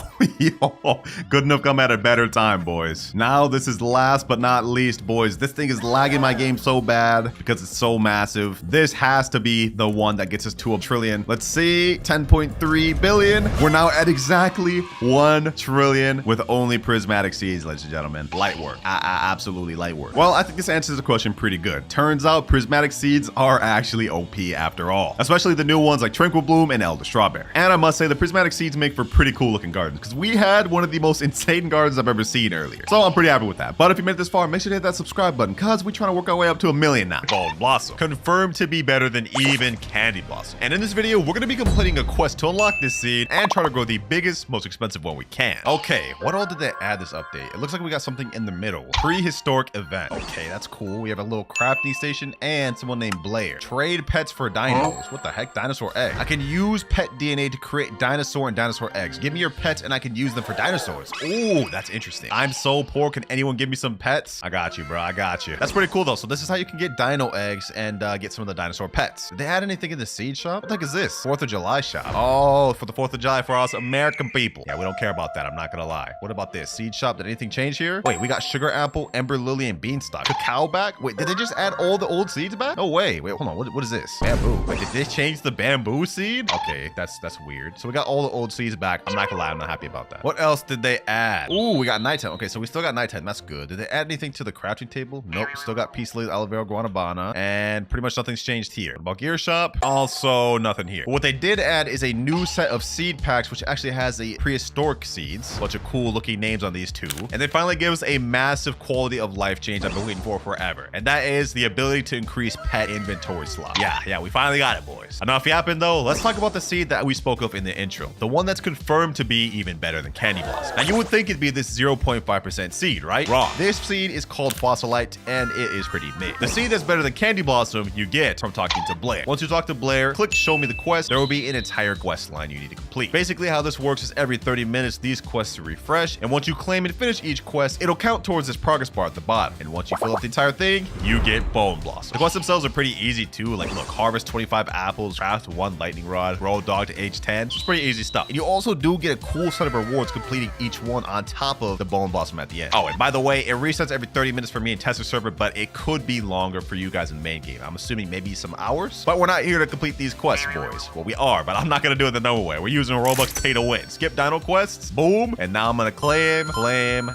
S2: couldn't have come at a better time, boys. Now this is last but not least, boys. This thing is lagging my game so bad because it's so massive. This has to be the one that gets us to a trillion. Let's see, 10.3 billion. We're now at exactly 1 trillion with only prismatic seeds, ladies and gentlemen. Light work. Absolutely light work. Well, I think this answers the question pretty good. Turns out prismatic seeds are actually OP after all, especially the new ones like Tranquil Bloom and Elder Strawberry. And I must say the prismatic seeds make for pretty cool looking gardens because we had one of the most insane gardens I've ever seen earlier. So I'm pretty happy with that. But if you made it this far, make sure to hit that subscribe button because we're trying to work our way up to 1 million now. Gold Blossom, confirmed to be better than even Candy Blossom. And in this video, we're going to be completing a quest to unlock this seed and try to grow the biggest, most expensive one we can. Okay, what all did they add this update? It looks like we got something in the middle. Prehistoric event. Okay, that's cool. We have a little crafting station and someone named Blair. Trade pets for dinos. What the heck? Dinosaur egg. I can use pet DNA to create dinosaur and dinosaur eggs. Give me your pets and I can use them for dinosaurs. Ooh, that's interesting. I'm so poor. Can anyone give me some pets? I got you, bro. I got you. That's pretty cool though. So this is how you can get dino eggs and get some of the dinosaur pets. Did they add anything in the seed shop? What the heck is this? 4th of July shop. Oh, for the 4th of July for us American people. Yeah, we don't care about that. I'm not gonna lie. What about this? Seed shop. Did anything change here? Wait, we got sugar apple, ember lily, and beanstalk. Cacao back? Wait, did they just add all the old seeds back? No way. Wait, hold on. What is this? Bamboo. Wait, did they change the bamboo seed? Okay, that's weird. So we got all the old seeds back. I'm not gonna lie, I'm not happy about that. What else did they add? Ooh, we got nighttime. Okay, so we still got nighttime. That's good. Did they add anything to the crafting table? Nope. Still got peace lilies, aloe vera, guanabana, and pretty much nothing's changed here. What about gear shop? Also nothing here. But what they did add is a new set of seed packs, which actually has a prehistoric seeds. Bunch of cool looking names on these two. And they finally give us a massive quality of life change I've been waiting for forever. And that is the ability to increase pet inventory slots. Yeah, we finally got it, boys. Enough yapping though. Let's talk about the seed that we spoke of in the intro. The one that's confirmed to be even better
S1: better than Candy Blossom. Now, you would think it'd be this 0.5% seed, right? Wrong. This seed is called Fossilite, and it is pretty mid. The seed that's better than Candy Blossom you get from talking to Blair. Once you talk to Blair, click Show Me the Quest. There will be an entire quest line you need to complete. Basically, how this works is every 30 minutes, these quests refresh, and once you claim and finish each quest, it'll count towards this progress bar at the bottom. And once you fill up the entire thing, you get Bone Blossom. The quests themselves are pretty easy too. Like, look, harvest 25 apples, craft 1 lightning rod, roll dog to age 10. It's pretty easy stuff. And you also do get a cool set of rewards completing each one on top of the Bone Blossom at the end. Oh, and by the way, it resets every 30 minutes for me in tester server, but it could be longer for you guys in the main game. I'm assuming maybe some hours, but we're not here to complete these quests, boys. Well, we are, but I'm not gonna do it the normal way. We're using Roblox pay to win. Skip dino quests, boom, and now I'm gonna claim,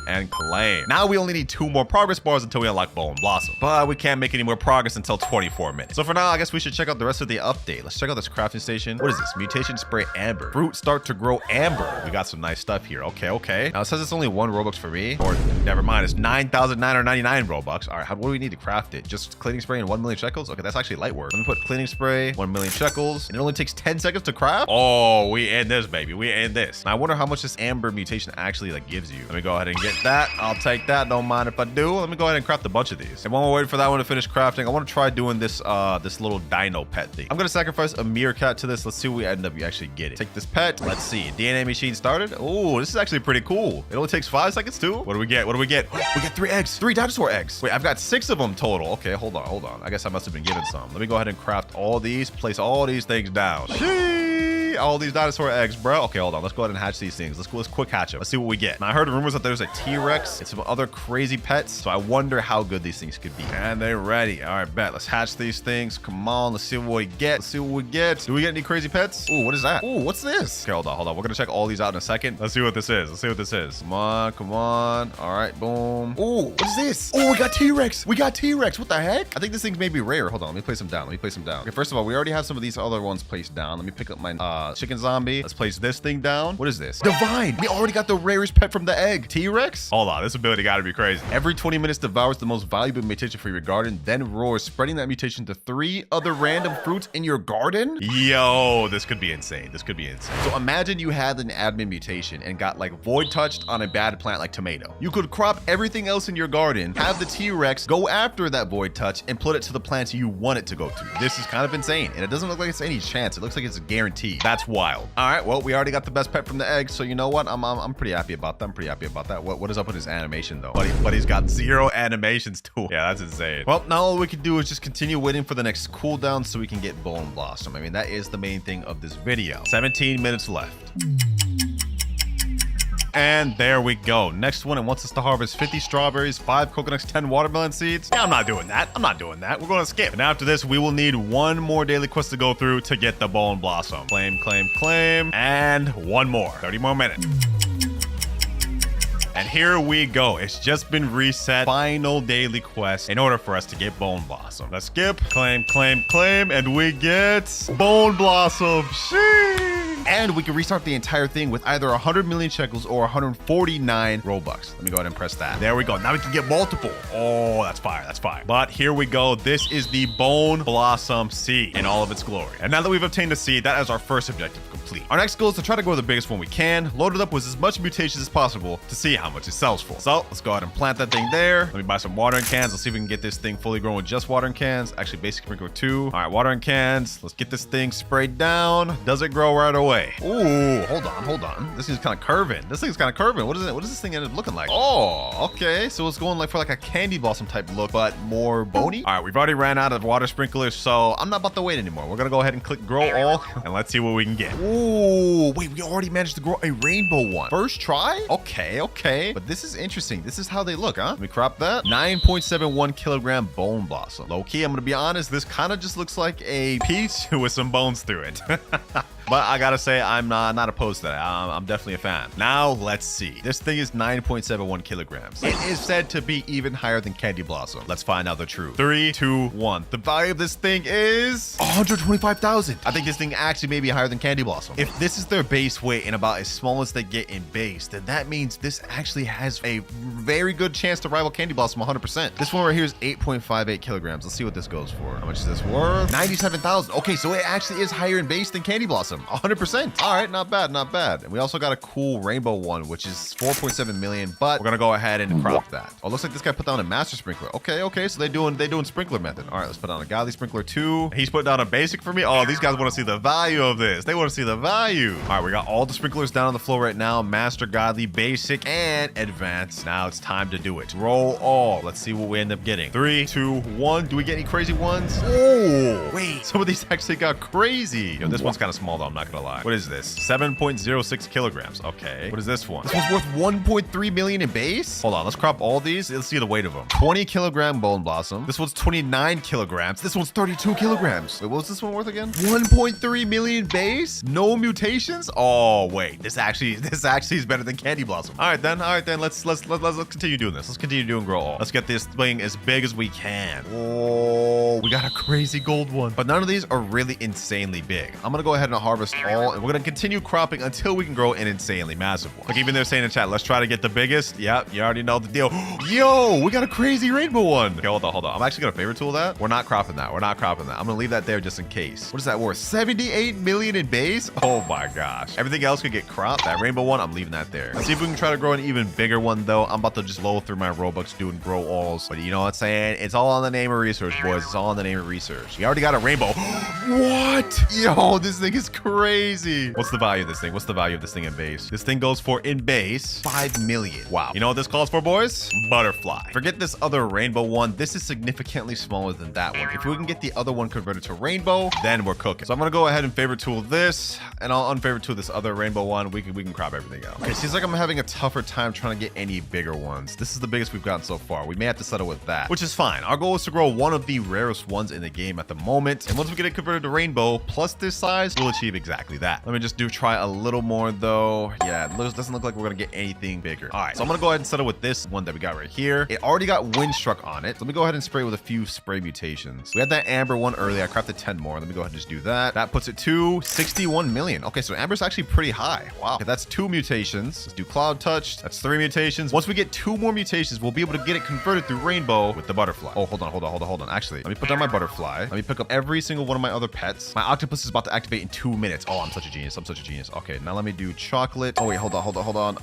S1: and claim. Now we only need 2 more progress bars until we unlock Bone Blossom, but we can't make any more progress until 24 minutes. So for now, I guess we should check out the rest of the update. Let's check out this crafting station. What is this? Mutation spray Ember. Fruit start to grow amber. We got some nice stuff here. Okay. Now it says it's only 1 Robux for me, or never mind, it's 9,999 Robux. All right, what do we need to craft it? Just cleaning spray and 1 million shekels? Okay, that's actually light work. Let me put cleaning spray, 1 million shekels, and it only takes 10 seconds to craft? Oh, we end this, baby. We end this. Now, I wonder how much this amber mutation actually like gives you. Let me go ahead and get that. I'll take that. Don't mind if I do. Let me go ahead and craft a bunch of these. And while we're waiting for that one to finish crafting, I want to try doing this this little dino pet thing. I'm gonna sacrifice a meerkat to this. Let's see what we end up. You actually get it. Take this pet. Let's see. DNA machine started. Oh, this is actually pretty cool. It only takes 5 seconds too. What do we get? We got 3 eggs. 3 dinosaur eggs. Wait, I've got 6 of them total. Okay, hold on. I guess I must have been given some. Let me go ahead and craft all these. Place all these things down. All these dinosaur eggs, bro. Okay, hold on. Let's go ahead and hatch these things. Let's quick hatch them. Let's see what we get. Now, I heard rumors that there's a T-Rex and some other crazy pets, so I wonder how good these things could be. And they're ready. All right, bet. Let's hatch these things. Come on. Let's see what we get. Do we get any crazy pets? Ooh, what is that? Ooh, what's this? Okay, hold on. We're gonna check all these out in a second. Let's see what this is. Come on. All right, boom. Ooh, what is this? Oh, we got T-Rex. What the heck? I think this thing may be rare. Hold on. Let me place them down. Okay, first of all, we already have some of these other ones placed down. Let me pick up my chicken zombie. Let's place this thing down. What is this? Divine. We already got the rarest pet from the egg. T-Rex? Hold on. This ability gotta be crazy. Every 20 minutes devours the most valuable mutation for your garden, then roars, spreading that mutation to 3 other random fruits in your garden? Yo, this could be insane. So imagine you had an admin mutation and got like void touched on a bad plant like tomato. You could crop everything else in your garden, have the T-Rex go after that void touch and put it to the plants you want it to go to. This is kind of insane, and it doesn't look like it's any chance. It looks like it's a guarantee. That's wild. All right, well, we already got the best pet from the egg, so you know what? I'm pretty happy about that. What is up with his animation though? But he's got 0 animations too. Yeah, that's insane. Well, now all we can do is just continue waiting for the next cooldown so we can get Bone Blossom. I mean, that is the main thing of this video. 17 minutes left. And there we go. Next one, it wants us to harvest 50 strawberries, 5 coconuts, 10 watermelon seeds. Yeah, I'm not doing that. We're going to skip. And after this, we will need 1 more daily quest to go through to get the Bone Blossom. Claim. And 1 more. 30 more minutes. And here we go. It's just been reset. Final daily quest in order for us to get Bone Blossom. Let's skip. Claim. And we get Bone Blossom. Sheesh. And we can restart the entire thing with either 100 million shekels or 149 Robux. Let me go ahead and press that. There we go. Now we can get multiple. Oh, that's fire. But here we go. This is the Bone Blossom seed in all of its glory. And now that we've obtained the seed, that is our first objective complete. Our next goal is to try to grow the biggest one we can, load it up with as much mutations as possible to see how much it sells for. So let's go ahead and plant that thing there. Let me buy some watering cans. Let's see if we can get this thing fully grown with just watering cans. Actually, basic sprinkler 2. All right, watering cans. Let's get this thing sprayed down. Does it grow right away? Ooh, hold on. This thing's kind of curving. What is it? What does this thing end up looking like? Oh, okay. So it's going for like a candy blossom type look, but more bony. All right, we've already ran out of water sprinklers, so I'm not about to wait anymore. We're gonna go ahead and click grow all, and let's see what we can get. Ooh, wait, we already managed to grow a rainbow one. First try? Okay. But this is interesting. This is how they look, huh? Let me crop that. 9.71 kilogram bone blossom. Low key, I'm gonna be honest, this kind of just looks like a peach with some bones through it. But I gotta say, I'm not opposed to that. I'm definitely a fan. Now, let's see. This thing is 9.71 kilograms. It is said to be even higher than Candy Blossom. Let's find out the truth. 3, 2, 1. The value of this thing is 125,000. I think this thing actually may be higher than Candy Blossom. If this is their base weight and about as small as they get in base, then that means this actually has a very good chance to rival Candy Blossom 100%. This one right here is 8.58 kilograms. Let's see what this goes for. How much is this worth? 97,000. Okay, so it actually is higher in base than Candy Blossom. blossom. 100%. All right, not bad, not bad. And we also got a cool rainbow one, which is 4.7 million, but we're gonna go ahead and crop that. Oh, looks like this guy put down a master sprinkler. Okay, so they doing sprinkler method. All right, let's put down a godly sprinkler 2. He's put down a basic for me. Oh, these guys want to see the value of this. They want to see the value. All right, we got all the sprinklers down on the floor right now. Master, godly, basic, and advanced. Now it's time to do it. Roll all. Let's see what we end up getting. 3, 2, 1. Do we get any crazy ones? Oh, wait. Some of these actually got crazy. Yo, this one's kind of small though, I'm not gonna lie. What is this? 7.06 kilograms. Okay. What is this one? This one's worth 1.3 million in base? Hold on, let's crop all these. Let's see the weight of them. 20 kilogram bone blossom. This one's 29 kilograms. This one's 32 kilograms. Wait, what was this one worth again? 1.3 million base? No mutations? Oh, wait. This actually is better than candy blossom. All right then. Let's continue doing this. Let's continue doing grow all. Let's get this thing as big as we can. Oh, we got a crazy gold one. But none of these are really insanely big. I'm gonna go ahead and harvest all, and we're gonna continue cropping until we can grow an insanely massive one. Like even they're saying in chat, let's try to get the biggest. Yep, you already know the deal. Yo, we got a crazy rainbow one. Okay, hold on. I'm actually gonna favorite tool that. We're not cropping that. I'm gonna leave that there just in case. What is that worth? 78 million in base? Oh my gosh. Everything else could get cropped. That rainbow one, I'm leaving that there. Let's see if we can try to grow an even bigger one though. I'm about to just load through my Robux doing grow alls. But you know what I'm saying? It's all on the name of research, boys. It's all on the name of research. We already got a rainbow. What? Yo, this thing is crazy. What's the value of this thing? What's the value of this thing in base? This thing goes for in base 5 million. Wow. You know what this calls for, boys? Butterfly. Forget this other rainbow one. This is significantly smaller than that one. If we can get the other one converted to rainbow, then we're cooking. So I'm gonna go ahead and favorite tool this, and I'll unfavorite tool this other rainbow one. We can crop everything out. Okay, seems like I'm having a tougher time trying to get any bigger ones. This is the biggest we've gotten so far. We may have to settle with that, which is fine. Our goal is to grow one of the rarest ones in the game at the moment, and once we get it converted to rainbow plus this size, we'll achieve exactly that. Let me just try a little more though. Yeah, it doesn't look like we're gonna get anything bigger. All right, so I'm gonna go ahead and settle with this one that we got right here. It already got Windstruck on it. So let me go ahead and spray with a few spray mutations. We had that Amber one earlier. I crafted 10 more. Let me go ahead and just do that. That puts it to 61 million. Okay, so Amber's actually pretty high. Wow. Okay, that's 2 mutations. Let's do Cloud Touch. That's 3 mutations. Once we get 2 more mutations, we'll be able to get it converted through rainbow with the butterfly. Oh, hold on. Actually, let me put down my butterfly. Let me pick up every single one of my other pets. My octopus is about to activate in 2 minutes. Oh, I'm such a genius. Okay, now let me do chocolate. Oh, wait, hold on.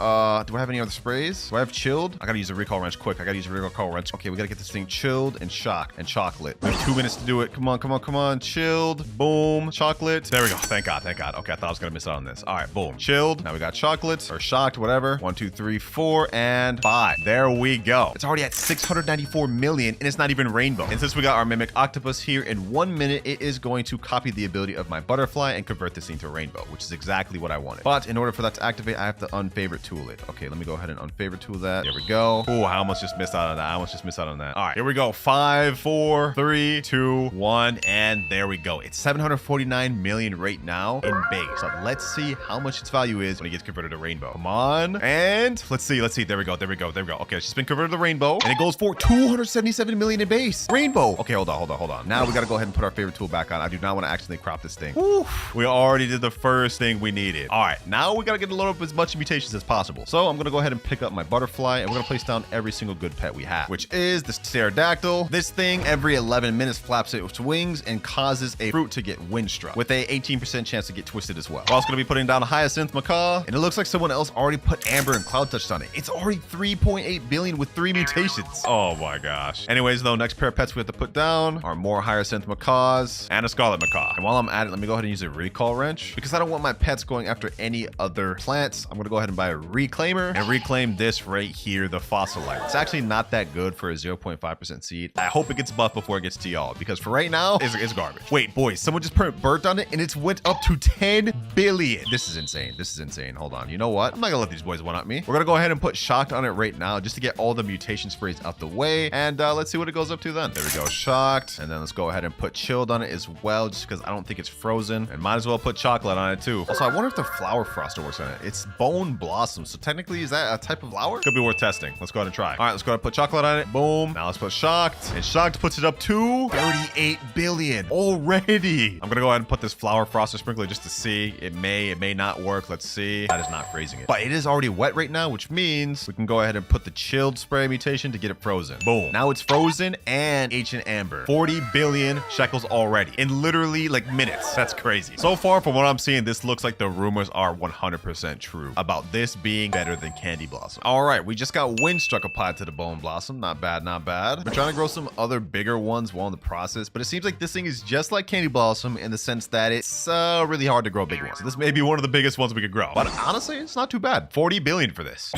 S1: Do I have any other sprays? Do I have chilled? I gotta use a recall wrench quick. Okay, we gotta get this thing chilled and shocked and chocolate. We have 2 minutes to do it. Come on. Chilled. Boom. Chocolate. There we go. Thank God. Okay, I thought I was gonna miss out on this. All right, boom. Chilled. Now we got chocolate or shocked, whatever. 1, 2, 3, 4, and 5. There we go. It's already at 694 million, and it's not even rainbow. And since we got our mimic octopus here, in 1 minute, it is going to copy the ability of my butterfly and convert this into rainbow, which is exactly what I wanted. But in order for that to activate, I have to unfavorite tool it. Okay, let me go ahead and unfavorite tool that. There we go. Oh, I almost just missed out on that. All right, here we go. 5, 4, 3, 2, 1, and there we go. It's 749 million right now in base. So let's see how much its value is when it gets converted to rainbow. Come on, and let's see. There we go. Okay, it's just been converted to rainbow, and it goes for 277 million in base. Rainbow. Okay, hold on. Now we gotta go ahead and put our favorite tool back on. I do not want to accidentally crop this thing. Woo. We already did the first thing we needed. All right, now we gotta get a load up as much mutations as possible. So I'm gonna go ahead and pick up my butterfly, and we're gonna place down every single good pet we have, which is this pterodactyl. This thing every 11 minutes flaps its wings and causes a fruit to get windstruck with a 18% chance to get twisted as well. We're also gonna be putting down a hyacinth macaw, and it looks like someone else already put Amber and Cloud Touch on it. It's already 3.8 billion with 3 mutations. Oh my gosh. Anyways though, next pair of pets we have to put down are more hyacinth macaws and a scarlet macaw. And while I'm at it, let me go ahead and use a recall wrench because I don't want my pets going after any other plants. I'm gonna go ahead and buy a reclaimer and reclaim this right here, the fossilite. It's actually not that good for a 0.5% seed. I hope it gets buffed before it gets to y'all because for right now, it's garbage. Wait, boys, someone just put bird on it and it's went up to 10 billion. This is insane. Hold on. You know what? I'm not gonna let these boys one up me. We're gonna go ahead and put shocked on it right now just to get all the mutation sprays out the way. And let's see what it goes up to then. There we go, shocked. And then let's go ahead and put chilled on it as well, just because I don't think it's frozen. And might as well put chocolate on it too. Also, I wonder if the flower froster works on it. It's bone blossom. So technically, is that a type of flower? Could be worth testing. Let's go ahead and try. All right, let's go ahead and put chocolate on it. Boom. Now let's put shocked. And shocked puts it up to 38 billion already. I'm gonna go ahead and put this flower froster sprinkler just to see. It may not work. Let's see. That is not freezing it. But it is already wet right now, which means we can go ahead and put the chilled spray mutation to get it frozen. Boom. Now it's frozen and ancient amber. 40 billion shekels already in literally like minutes. That's crazy. So
S2: far from what I'm seeing, this looks like the rumors are 100% true about this being better than Candy Blossom. All right, we just got Windstruck applied to the Bone Blossom. Not bad, not bad. We're trying to grow some other bigger ones while in the process, but it seems like this thing is just like Candy Blossom in the sense that it's really hard to grow big ones. So this may be one of the biggest ones we could grow, but honestly, it's not too bad. 40 billion for this.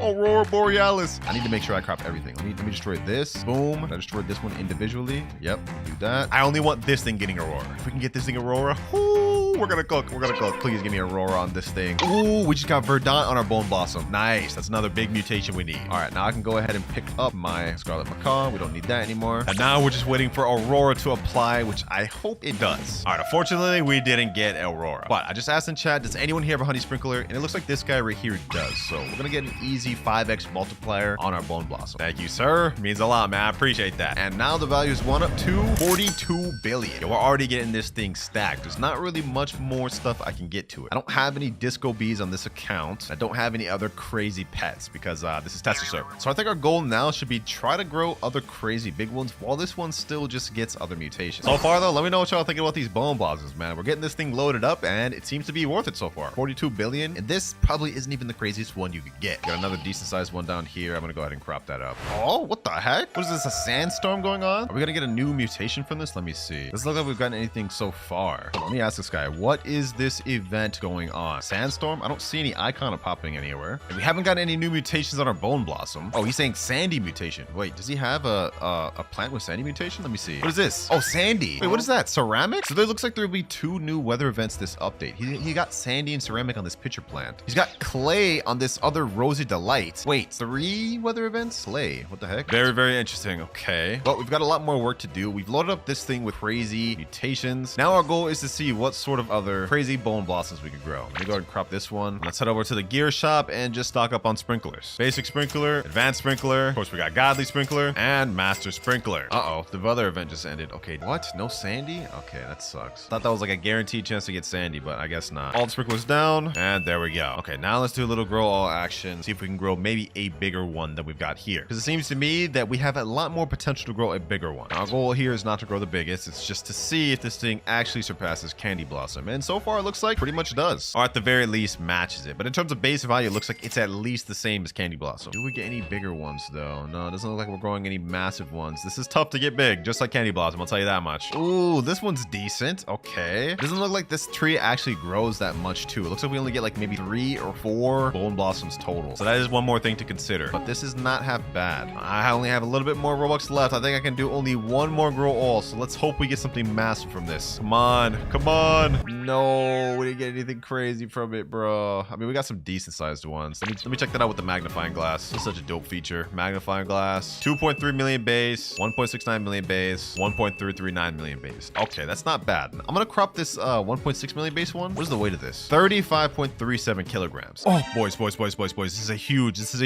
S2: Aurora Borealis. I need to make sure I crop everything. Let me destroy this. Boom. I destroyed this one individually. Yep, do that. I only want this thing getting Aurora. If we can get this thing Aurora, we're gonna cook. We're gonna cook. Please give me Aurora on this thing. Ooh, we just got Verdant on our Bone Blossom. Nice. That's another big mutation we need. All right, now I can go ahead and pick up my Scarlet Macaw. We don't need that anymore. And now we're just waiting for Aurora to apply, which I hope it does. All right, unfortunately, we didn't get Aurora. But I just asked in chat, does anyone here have a Honey Sprinkler? And it looks like this guy right here does. So we're gonna get an easy 5x multiplier on our Bone Blossom. Thank you, sir. Means a lot, man. I appreciate that. And now the value is one up to 42 billion. We're already getting this thing stacked. There's not really much more stuff I can get to it. I don't have any disco bees on this account. I don't have any other crazy pets because this is tester server. So I think our goal now should be try to grow other crazy big ones while this one still just gets other mutations. So far though, let me know what y'all thinking about these Bone Blossoms, man. We're getting this thing loaded up and it seems to be worth it so far. 42 billion. And this probably isn't even the craziest one you could get. Got another decent sized one down here. I'm gonna go ahead and crop that up. Oh, what the heck? What is this, a sandstorm going on? Are we gonna get a new mutation from this? Let me see. Doesn't look like we've gotten anything so far. Let me ask this guy, what is this event going on? Sandstorm? I don't see any icon popping anywhere. And we haven't got any new mutations on our Bone Blossom. Oh, he's saying sandy mutation. Wait, does he have a plant with sandy mutation? Let me see. What is this? Oh, sandy. Wait, what is that? Ceramic? So there looks like there'll be 2 new weather events this update. He got sandy and ceramic on this pitcher plant. He's got clay on this other Rosy Delight. Wait, 3 weather events? Slay. What the heck? Very, very interesting. Okay. But we've got a lot more work to do. We've loaded up this thing with crazy mutations. Now our goal is to see what sort of other crazy Bone Blossoms we could grow. Let me go ahead and crop this one. Let's head over to the gear shop and just stock up on sprinklers. Basic sprinkler, advanced sprinkler. Of course, we got godly sprinkler and master sprinkler. Uh-oh, the weather event just ended. Okay, what? No sandy? Okay, that sucks. Thought that was like a guaranteed chance to get sandy, but I guess not. All the sprinklers down, and there we go. Okay, now let's do a little grow all action. See if we can grow maybe a bigger one than we've got here. Because it seems to me that we have a lot more potential to grow a bigger one. Our goal here is not to grow the biggest. It's just to see if this thing actually surpasses Candy Blossom. And so far, it looks like pretty much does. Or at the very least, matches it. But in terms of base value, it looks like it's at least the same as Candy Blossom. Do we get any bigger ones, though? No, it doesn't look like we're growing any massive ones. This is tough to get big, just like Candy Blossom. I'll tell you that much. Ooh, this one's decent. Okay. Doesn't look like this tree actually grows that much, too. It looks like we only get like maybe 3 or 4 Bone Blossoms total. So that is one more thing to consider. But this is not half bad. I only have a little bit more Robux left. I think I can do only one more grow all. So let's hope we get something massive from this. Come on. Come on. No, we didn't get anything crazy from it, bro. I mean, we got some decent sized ones. Let me check that out with the magnifying glass. This is such a dope feature. Magnifying glass. 2.3 million base. 1.69 million base. 1.339 million base. Okay, that's not bad. I'm gonna crop this 1.6 million base one. What is the weight of this? 35.37 kilograms. Oh, boys. This is a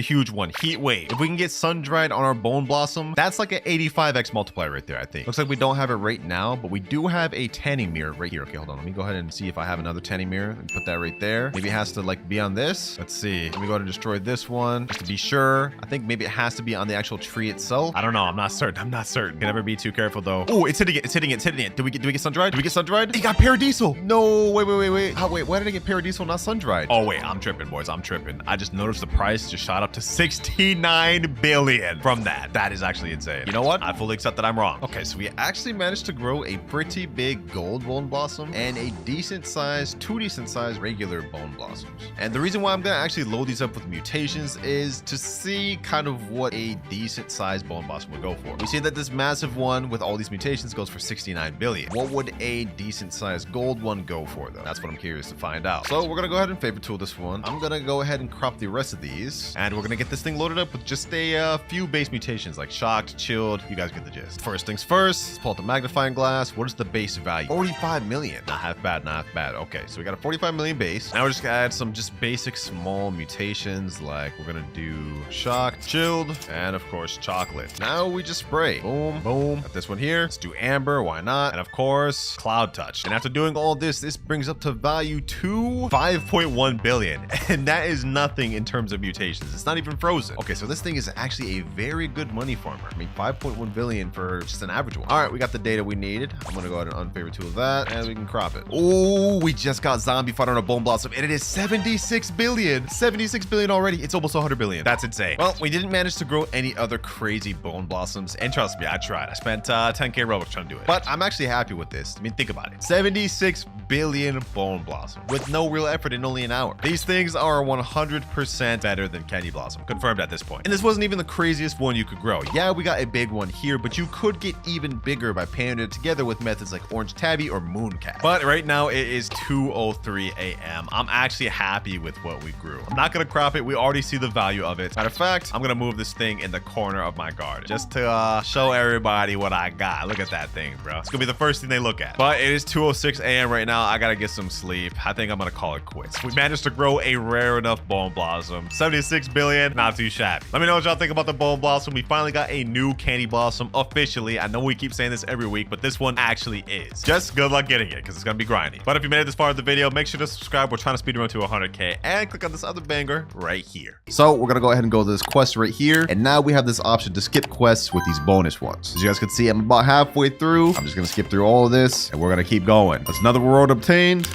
S2: huge one. Heat wave. If we can get sun dried on our Bone Blossom, that's like an 85x multiplier right there, I think. Looks like we don't have it right now, but we do have a tanning mirror right here. Okay, hold on. Let me go ahead and see if I have another tanning mirror and put that right there. Maybe it has to like be on this. Let's see. Let me go ahead and destroy this one just to be sure. I think maybe it has to be on the actual tree itself. I don't know. I'm not certain. Can never be too careful though. Oh, it's hitting it. Do we get sun dried? It got Paradiesel. No, wait. Oh, wait, why did I get Paradiesel, not sun dried? Oh, wait, I'm tripping, boys. I'm tripping. I just noticed the price just shot up to 69 billion from that. That is actually insane. You know what? I fully accept that I'm wrong. Okay, so we actually managed to grow a pretty big gold Bone Blossom and a decent size, 2 decent size regular Bone Blossoms. And the reason why I'm gonna actually load these up with mutations is to see kind of what a decent sized Bone Blossom would go for. We see that this massive one with all these mutations goes for 69 billion. What would a decent sized gold one go for though? That's what I'm curious to find out. So we're gonna go ahead and favor tool this one. I'm gonna go ahead and crop the rest of these, and we're gonna get this thing loaded up with just a few base mutations like shocked, chilled. You guys get the gist. First things first, let's pull out the magnifying glass. What is the base value? 45 million. Not half
S1: Bad, not bad. Okay, so we got a 45 million base. Now we're just gonna add some just basic small mutations, like we're gonna do shock, chilled, and of course chocolate. Now we just spray. Boom, boom. Got this one here. Let's do amber, why not? And of course, cloud touch. And after doing all this brings up to value to 5.1 billion. And that is nothing in terms of mutations. It's not even frozen. Okay, so this thing is actually a very good money farmer. I mean, 5.1 billion for just an average one. All right, we got the data we needed. I'm gonna go ahead and unfavorite tool that, and we can crop it. Oh, we just got zombie fight on a bone blossom, and it is 76 billion. 76 billion already. It's almost 100 billion. That's insane. Well, we didn't manage to grow any other crazy bone blossoms, and trust me, I tried. I spent 10k robux trying to do it, but I'm actually happy with this. I mean, think about it. 76 billion bone blossom with no real effort in only an hour. These things are 100% better than candy blossom, confirmed at this point. And this wasn't even the craziest one you could grow. Yeah, we got a big one here, but you could get even bigger by pairing it together with methods like orange tabby or mooncat. But right now it is 2:03 a.m. I'm actually happy with what we grew. I'm not gonna crop it. We already see the value of it. Matter of fact, I'm gonna move this thing in the corner of my garden just to show everybody what I got. Look at that thing, bro. It's gonna be the first thing they look at. But it is 2:06 a.m. right now. I gotta get some sleep. I think I'm gonna call it quits. We managed to grow a rare enough bone blossom. 76 billion, not too shabby. Let me know what y'all think about the bone blossom. We finally got a new candy blossom officially. I know we keep saying this every week, but this one actually is. Just good luck getting it because it's gonna be grindy. But if you made it this far in the video, make sure to subscribe. We're trying to speed run to 100k, and click on this other banger right here. So we're gonna go ahead and go to this quest right here, and now we have this option to skip quests with these bonus ones. As you guys can see, I'm about halfway through. I'm just gonna skip through all of this, and we're gonna keep going. That's another reward obtained.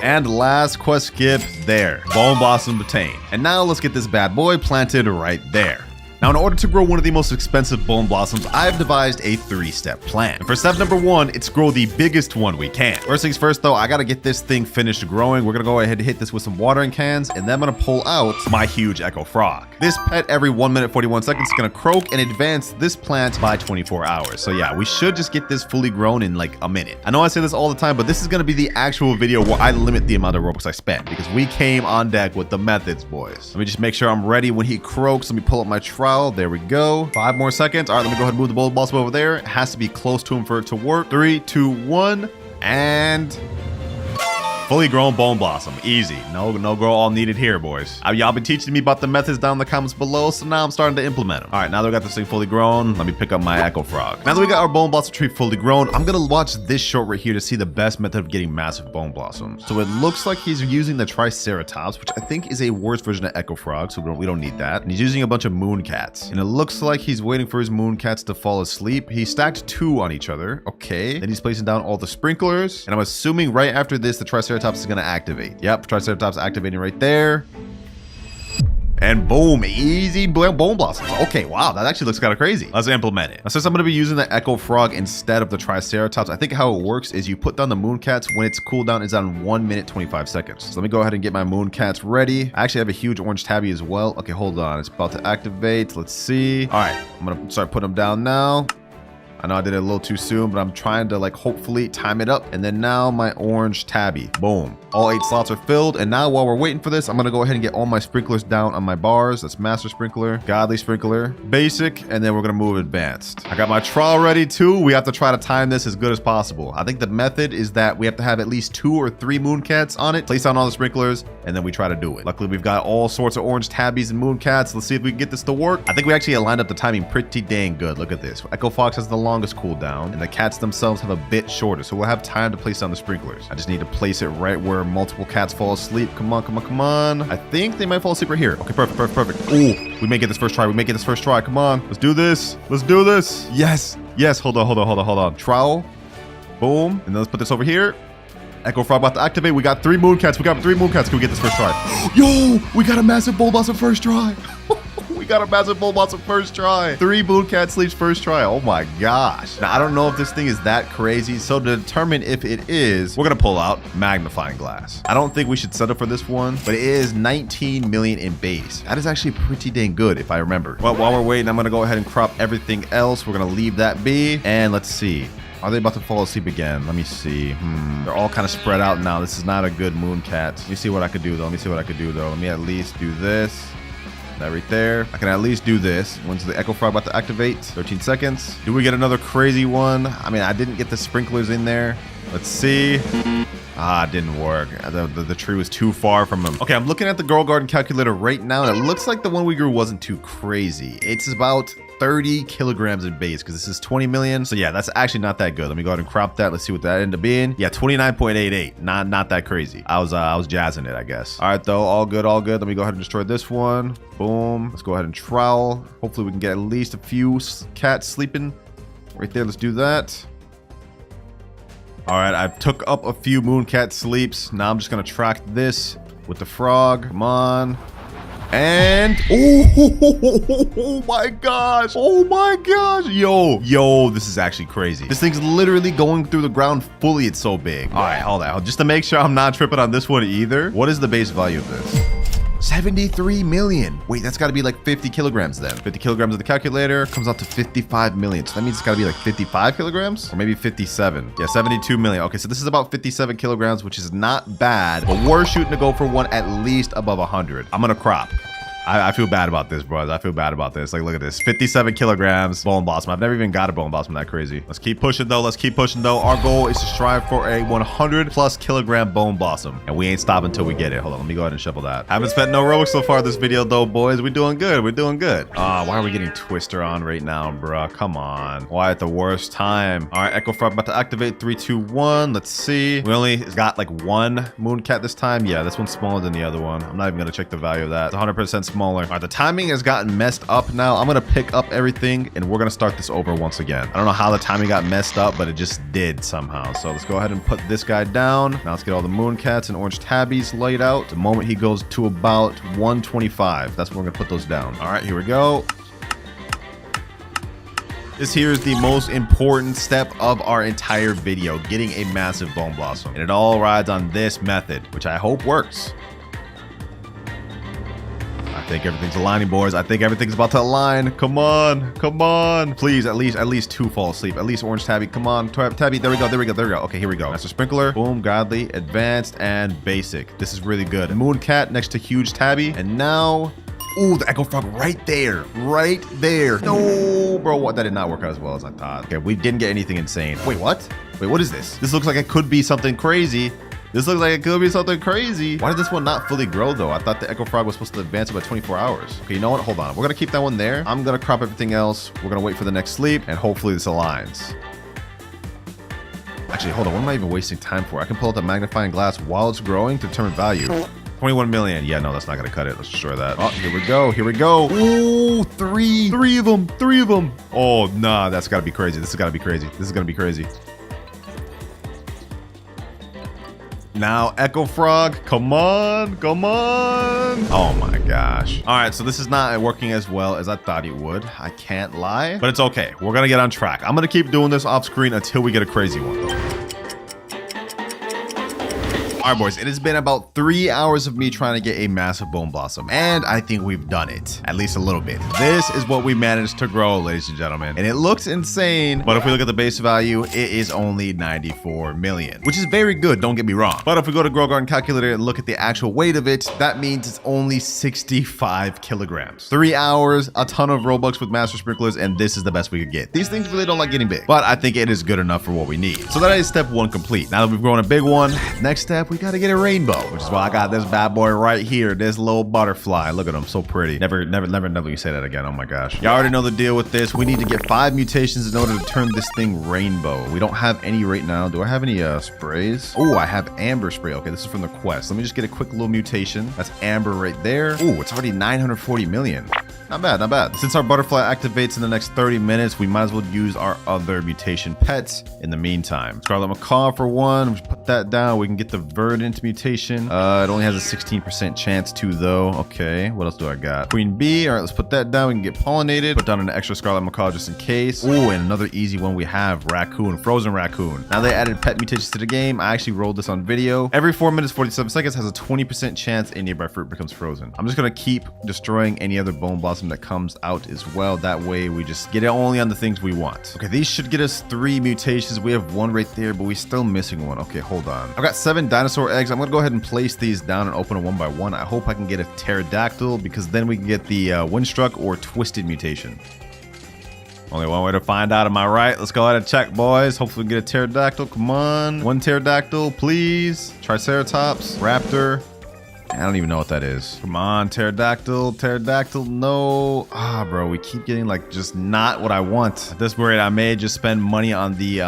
S1: And last quest skip there. Bone blossom obtained. And now let's get this bad boy planted right there. Now, in order to grow one of the most expensive bone blossoms, I've devised a 3-step plan. And for step number 1, it's grow the biggest one we can. First things first, though, I gotta get this thing finished growing. We're gonna go ahead and hit this with some watering cans, and then I'm gonna pull out my huge echo frog. This pet every 1 minute 41 seconds is gonna croak and advance this plant by 24 hours. So yeah, we should just get this fully grown in like a minute. I know I say this all the time, but this is gonna be the actual video where I limit the amount of Robux I spend, because we came on deck with the methods, boys. Let me just make sure I'm ready when he croaks. Let me pull up my trowel. There we go. 5 more seconds. All right, let me go ahead and move the bone blossom over there. It has to be close to him for it to work. 3, 2, 1, and fully grown bone blossom. Easy. No grow all needed here, boys. Y'all been teaching me about the methods down in the comments below, so now I'm starting to implement them. All right, now that we got this thing fully grown, let me pick up my echo frog. Now that we got our bone blossom tree fully grown, I'm gonna watch this short right here to see the best method of getting massive bone blossoms. So it looks like he's using the triceratops, which I think is a worse version of echo frog, so we don't need that. And he's using a bunch of mooncats. And it looks like he's waiting for his mooncats to fall asleep. He stacked 2 on each other. Okay. Then he's placing down all the sprinklers. And I'm assuming right after this, the triceratops is going to activate. Yep, Triceratops activating right there. And boom, easy bone blossoms. Okay, wow, that actually looks kind of crazy. Let's implement it. Now, since I'm going to be using the echo frog instead of the Triceratops, I think how it works is you put down the mooncats when its cooldown is on 1 minute 25 seconds. So let me go ahead and get my mooncats ready. I actually have a huge orange tabby as well. Okay, hold on. It's about to activate. Let's see. All right, I'm going to start putting them down now. I know I did it a little too soon, but I'm trying to like hopefully time it up. And then now my orange tabby. Boom. All 8 slots are filled. And now while we're waiting for this, I'm going to go ahead and get all my sprinklers down on my bars. That's master sprinkler, godly sprinkler, basic, and then we're going to move advanced. I got my trowel ready too. We have to try to time this as good as possible. I think the method is that we have to have at least 2 or 3 mooncats on it, place down all the sprinklers, and then we try to do it. Luckily, we've got all sorts of orange tabbies and mooncats. Let's see if we can get this to work. I think we actually aligned up the timing pretty dang good. Look at this. Echo Fox has the longest cooldown, and the cats themselves have a bit shorter, so we'll have time to place down the sprinklers. I just need to place it right where multiple cats fall asleep. Come on, come on, come on. I think they might fall asleep right here. Okay, perfect, perfect, perfect. Ooh, we may get this first try. We may get this first try. Come on, let's do this. Let's do this. Yes, yes. Hold on, hold on, hold on, hold on. Trowel. Boom. And then let's put this over here. Echo Frog about to activate. We got 3 mooncats. We got 3 mooncats. Can we get this first try? Yo, we got a massive bone blossom first try. We got a massive bone blossom first try. 3 mooncat sleeps first try. Oh my gosh. Now, I don't know if this thing is that crazy. So to determine if it is, we're going to pull out magnifying glass. I don't think we should settle for this one, but it is 19 million in base. That is actually pretty dang good if I remember. Well, while we're waiting, I'm going to go ahead and crop everything else. We're going to leave that be. And let's see. Are they about to fall asleep again? Let me see. They're all kind of spread out now. This is not a good mooncat. Let me see what I could do though. Let me at least do this.
S2: That right there. I can at least do this. When's the Echo Frog about to activate? 13 seconds. Do we get another crazy one? I mean, I didn't get the sprinklers in there. Let's see. Ah, it didn't work. The tree was too far from him. Okay, I'm looking at the Girl Garden calculator right now, and it looks like the one we grew wasn't too crazy. It's about 30 kilograms in base because this is 20 million. So yeah, that's actually not that good. Let me go ahead and crop that. Let's see what that ended up being. Yeah, 29.88. Not that crazy. I was jazzing it, I guess. All right, though. All good, all good. Let me go ahead and destroy this one. Boom. Let's go ahead and trowel. Hopefully we can get at least a few cats sleeping right there. Let's do that. All right, I took up a few mooncat sleeps. Now I'm just gonna track this with the frog. Come on. And oh my gosh. Oh my gosh. Yo, this is actually crazy. This thing's literally going through the ground fully. It's so big. All right, hold on. Just to make sure I'm not tripping on this one either. What is the base value of this? 73 million. Wait, that's got to be like 50 kilograms then. 50 kilograms of the calculator comes out to 55 million. So that means it's got to be like 55 kilograms or maybe 57. Yeah, 72 million. Okay, so this is about 57 kilograms, which is not bad, but we're shooting to go for one at least above 100. I'm going to crop. I feel bad about this, bros. I feel bad about this. Like, look at this. 57 kilograms bone blossom. I've never even got a bone blossom that crazy. Let's keep pushing, though. Let's keep pushing, though. Our goal is to strive for a 100+ kilogram bone blossom. And we ain't stopping until we get it. Hold on. Let me go ahead and shuffle that. Haven't spent no Robux so far this video, though, boys. We're doing good. We're doing good. Why are we getting Twister on right now, bruh? Come on. Why at the worst time? All right, Echo Frog about to activate. 3, 2, 1. Let's see. We only got like one mooncat this time. Yeah, this one's smaller than the other one. I'm not even going to check the value of that. It's 100% smaller. All right, the timing has gotten messed up now. I'm gonna pick up everything and we're gonna start this over once again. I don't know how the timing got messed up, but it just did somehow. So let's go ahead and put this guy down. Now let's get all the mooncats and orange tabbies laid out. The moment he goes to about 125, that's when we're gonna put those down. All right, here we go. This here is the most important step of our entire video, getting a massive bone blossom. And it all rides on this method, which I hope works. I think everything's aligning, boys. I think everything's about to align. Come on, come on. Please, at least 2 fall asleep. At least orange tabby. Come on, tabby. There we go. Okay, here we go. Master sprinkler. Boom, godly, advanced, and basic. This is really good. Mooncat next to huge tabby. And now, ooh, the Echo Frog right there. Right there. No, bro, what? That did not work out as well as I thought. Okay, we didn't get anything insane. Wait, what? Wait, what is this? This looks like it could be something crazy. This looks like it could be something crazy. Why did this one not fully grow, though? I thought the Echo Frog was supposed to advance about 24 hours. Okay, you know what? Hold on. We're going to keep that one there. I'm going to crop everything else. We're going to wait for the next sleep, and hopefully this aligns. Actually, hold on. What am I even wasting time for? I can pull out the magnifying glass while it's growing to determine value. 21 million. Yeah, no, that's not going to cut it. Let's destroy that. Oh, here we go. Here we go. Ooh, three of them. Oh, nah, that's got to be crazy. This has got to be crazy. This is going to be crazy. Now, Echo Frog, come on, come on. Oh my gosh. All right, so this is not working as well as I thought it would. I can't lie, but it's okay. We're gonna get on track. I'm gonna keep doing this off screen until we get a crazy one. All right, boys, it has been about 3 hours of me trying to get a massive bone blossom, and I think we've done it, at least a little bit. This is what we managed to grow, ladies and gentlemen, and it looks insane, but if we look at the base value, it is only 94 million, which is very good, don't get me wrong. But if we go to Girl Garden calculator and look at the actual weight of it, that means it's only 65 kilograms. 3 hours, a ton of Robux with master sprinklers, and this is the best we could get. These things really don't like getting big, but I think it is good enough for what we need. So that is step 1 complete. Now that we've grown a big one, next step, we gotta get a rainbow, which is why I got this bad boy right here, this little butterfly. Look at him, so pretty. Never you say that again. Oh my gosh. Y'all already know the deal with this. We need to get 5 mutations in order to turn this thing rainbow. We don't have any right now. Do I have any sprays? Oh, I have amber spray. Okay, this is from the quest. Let me just get a quick little mutation. That's amber right there. Oh, it's already 940 million. Not bad, not bad. Since our butterfly activates in the next 30 minutes, we might as well use our other mutation pets in the meantime. Scarlet Macaw for one. Just put that down. We can get the verdant mutation. It only has a 16% chance to, though. Okay, what else do I got? Queen Bee. All right, let's put that down. We can get pollinated. Put down an extra Scarlet Macaw just in case. Oh, and another easy one we have, Raccoon, Frozen Raccoon. Now they added pet mutations to the game. I actually rolled this on video. Every 4 minutes, 47 seconds has a 20% chance a nearby fruit becomes frozen. I'm just going to keep destroying any other bone blossom blossom that comes out as well. That way we just get it only on the things we want. Okay, these should get us 3 mutations. We have 1 right there, but we're still missing 1. Okay, hold on. I've got 7 dinosaur eggs. I'm gonna go ahead and place these down and open them 1 by 1. I hope I can get a pterodactyl because then we can get the windstruck or twisted mutation. Only one way to find out, am I right? Let's go ahead and check, boys. Hopefully we can get a pterodactyl. Come on. 1 pterodactyl, please. Triceratops, raptor. I don't even know what that is. Come on, pterodactyl, pterodactyl, no. Ah, bro, we keep getting like just not what I want. At this rate, I may just spend money on the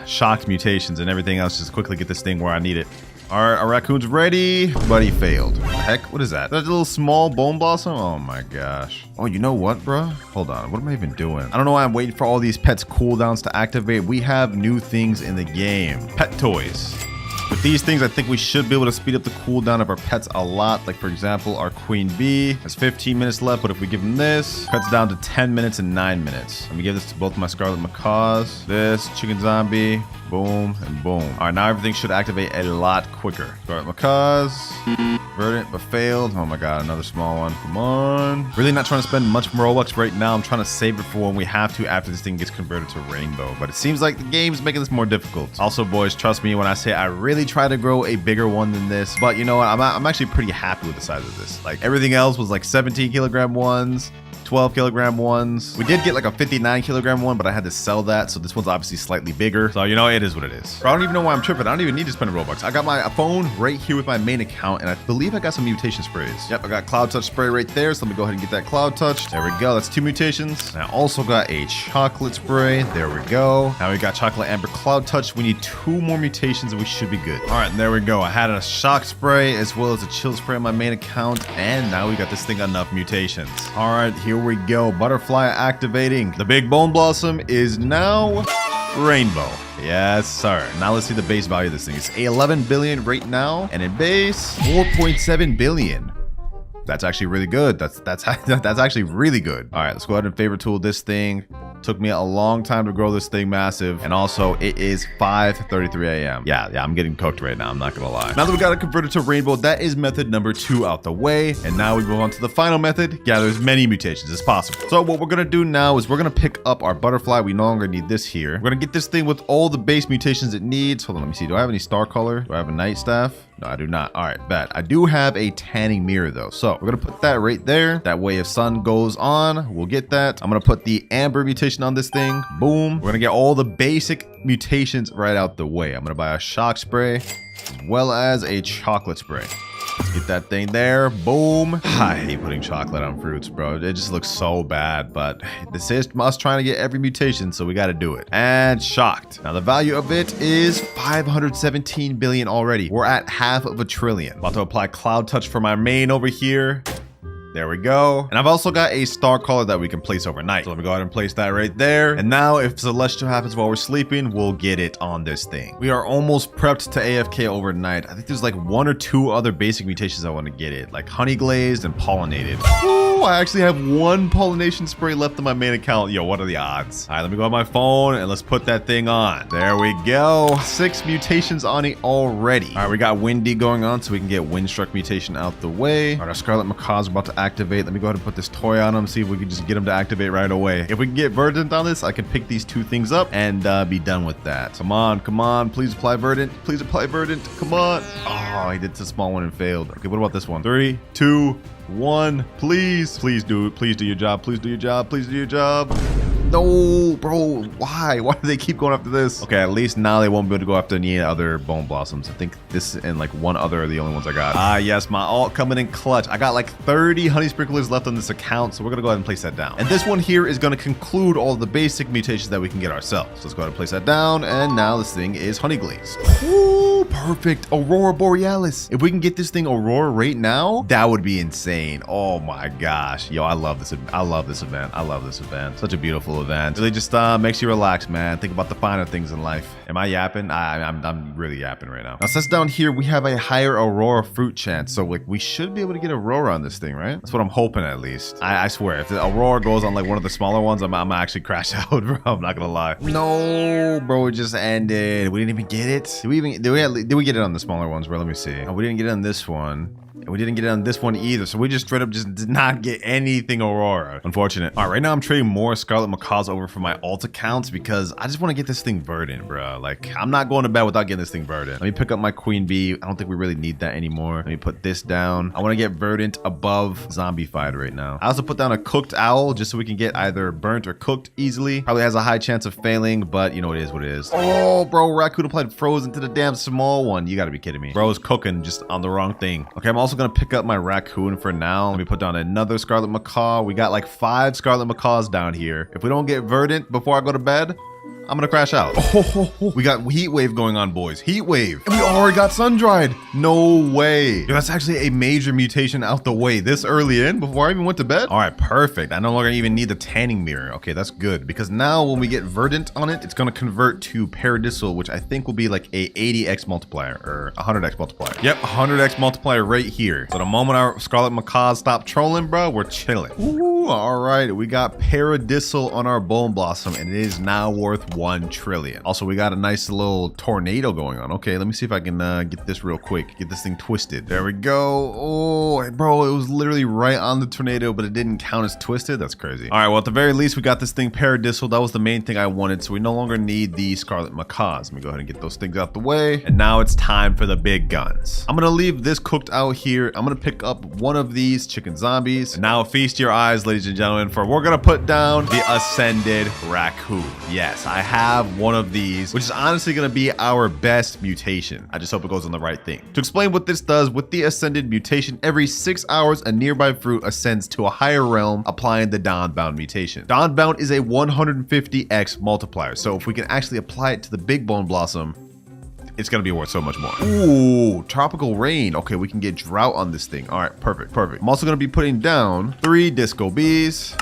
S2: shocked mutations and everything else. Just quickly get this thing where I need it. All right, our raccoon's ready, but he failed. What the heck? What is that? That's a little small bone blossom? Oh my gosh. Oh, you know what, bro? Hold on. What am I even doing? I don't know why I'm waiting for all these pets cooldowns to activate. We have new things in the game. Pet toys. With these things, I think we should be able to speed up the cooldown of our pets a lot. Like, for example, our queen bee has 15 minutes left, but if we give him this, cuts down to 10 minutes and 9 minutes. Let me give this to both my scarlet macaws. This, chicken zombie, boom, and boom. All right, now everything should activate a lot quicker. Scarlet macaws, verdant, but failed. Oh my god, another small one. Come on. Really not trying to spend much more Robux right now. I'm trying to save it for when we have to after this thing gets converted to rainbow. But it seems like the game's making this more difficult. Also, boys, trust me when I say I really try to grow a bigger one than this. But you know what? I'm actually pretty happy with the size of this. Like, everything else was like 17 kilogram ones, 12 kilogram ones. We did get like a 59 kilogram one, but I had to sell that. So this one's obviously slightly bigger. So, you know, it is what it is. I don't even know why I'm tripping. I don't even need to spend a Robux. I got my phone right here with my main account, and I believe I got some mutation sprays. Yep, I got Cloud Touch spray right there. So let me go ahead and get that Cloud Touch. There we go. That's 2 mutations. And I also got a chocolate spray. There we go. Now we got chocolate amber Cloud Touch. We need 2 more mutations and we should be good. All right, and there we go. I had a shock spray as well as a chill spray on my main account. And now we got this thing enough mutations. All right, here we go. Butterfly activating. The big bone blossom is now rainbow. Yes, sir. Now let's see the base value of this thing. It's 11 billion right now, and in base 4.7 billion. That's actually really good. That's actually really good. All right, let's go ahead and favor tool this thing. Took me a long time to grow this thing massive, and also it is 5:33 a.m. Yeah, I'm getting cooked right now. I'm not gonna lie. Now that we got it converted to rainbow, that is method number 2 out the way, and now we move on to the final method. Gather as many mutations as possible. So what we're gonna do now is we're gonna pick up our butterfly. We no longer need this here. We're gonna get this thing with all the base mutations it needs. Hold on, let me see. Do I have any star color? Do I have a night staff? No, I do not. All right, bet. I do have a tanning mirror though. So we're gonna put that right there. That way if sun goes on, we'll get that. I'm gonna put the amber mutation on this thing. Boom. We're gonna get all the basic mutations right out the way. I'm gonna buy a shock spray as well as a chocolate spray. Get that thing there. Boom. I hate putting chocolate on fruits, bro. It just looks so bad, but this is us trying to get every mutation, so we got to do it. And shocked. Now the value of it is 517 billion already. We're at $500 billion. About to apply Cloud Touch for my main over here. There we go. And I've also got a star color that we can place overnight. So let me go ahead and place that right there. And now if Celestial happens while we're sleeping, we'll get it on this thing. We are almost prepped to AFK overnight. I think there's like 1 or 2 other basic mutations I want to get it, like honey glazed and pollinated. Ooh, I actually have 1 pollination spray left on my main account. Yo, what are the odds? All right, let me go on my phone and let's put that thing on. There we go. 6 mutations on it already. All right, we got windy going on so we can get windstruck mutation out the way. All right, our scarlet macaws are about to activate. Let me go ahead and put this toy on them, see if we can just get them to activate right away. If we can get verdant on this, I can pick these 2 things up and be done with that. Come on, please apply verdant. Please apply verdant. Come on. Oh, I did the small one and failed. Okay, what about this one? 3, 2, 1. Please do it. Please do your job. Please do your job. Please do your job. No, bro. Why do they keep going after this? Okay, at least now they won't be able to go after any other bone blossoms. I think this and like 1 other are the only ones I got. Ah, yes, my alt coming in clutch. I got like 30 honey sprinklers left on this account, so we're gonna go ahead and place that down. And this one here is gonna conclude all the basic mutations that we can get ourselves. So let's go ahead and place that down. And now this thing is honey glazed. Ooh, perfect. Aurora Borealis. If we can get this thing Aurora right now, that would be insane. Oh my gosh. Yo, I love this. I love this event. I love this event. Such a beautiful event. Really just makes you relax, man. Think about the finer things in life. Am I yapping? I'm really yapping right now. Now since down here we have a higher Aurora fruit chance, so like we should be able to get Aurora on this thing, right? That's what I'm hoping at least. I swear, if the Aurora goes on like one of the smaller ones, I'm actually crash out, bro. I'm not gonna lie. No, bro, it just ended. We didn't even get it. Did we did we get it on the smaller ones, bro? Let me see. Oh, we didn't get it on this one. And we didn't get it on this one either. So we just straight up just did not get anything Aurora. Unfortunate. All right, right now I'm trading more Scarlet Macaws over for my alt accounts because I just want to get this thing verdant, bro. Like, I'm not going to bed without getting this thing verdant. Let me pick up my Queen Bee. I don't think we really need that anymore. Let me put this down. I want to get verdant above zombified right now. I also put down a cooked owl just so we can get either burnt or cooked easily. Probably has a high chance of failing, but you know, it is what it is. Oh, bro, Raccoon applied frozen to the damn small one. You got to be kidding me. Bro's cooking just on the wrong thing. Okay, I'm also going to pick up my Raccoon for now. Let me put down another Scarlet Macaw. We got like 5 Scarlet Macaws down here. If we don't get verdant before I go to bed, I'm gonna crash out. Oh, we got heat wave going on, boys. Heat wave. And we already got sun dried. No way. Yo, that's actually a major mutation out the way this early in before I even went to bed. All right, perfect. I no longer even need the tanning mirror. Okay, that's good because now when we get verdant on it, it's gonna convert to paradisal, which I think will be like a 80x multiplier or 100x multiplier. Yep, 100x multiplier right here. So the moment our Scarlet Macaws stop trolling, bro, we're chilling. Ooh, all right. We got paradisal on our Bone Blossom and it is now worth 1 trillion. Also, we got a nice little tornado going on. Okay, let me see if I can get this real quick. Get this thing twisted. There we go. Oh, bro, it was literally right on the tornado, but it didn't count as twisted. That's crazy. All right, well, at the very least, we got this thing paradisal. That was the main thing I wanted, so we no longer need the Scarlet Macaws. Let me go ahead and get those things out the way. And now it's time for the big guns. I'm gonna leave this cooked out here. I'm gonna pick up one of these chicken zombies. And now feast your eyes, ladies and gentlemen, for we're gonna put down the Ascended Raccoon. Yes, I have one of these, which is honestly going to be our best mutation. I just hope it goes on the right thing. To explain what this does, with the Ascended mutation, every 6 hours, a nearby fruit ascends to a higher realm, applying the Dawnbound mutation. Dawnbound is a 150x multiplier, so if we can actually apply it to the big Bone Blossom, it's gonna be worth so much more. Ooh, tropical rain. Okay, we can get drought on this thing. All right, perfect, perfect. I'm also gonna be putting down 3 disco bees.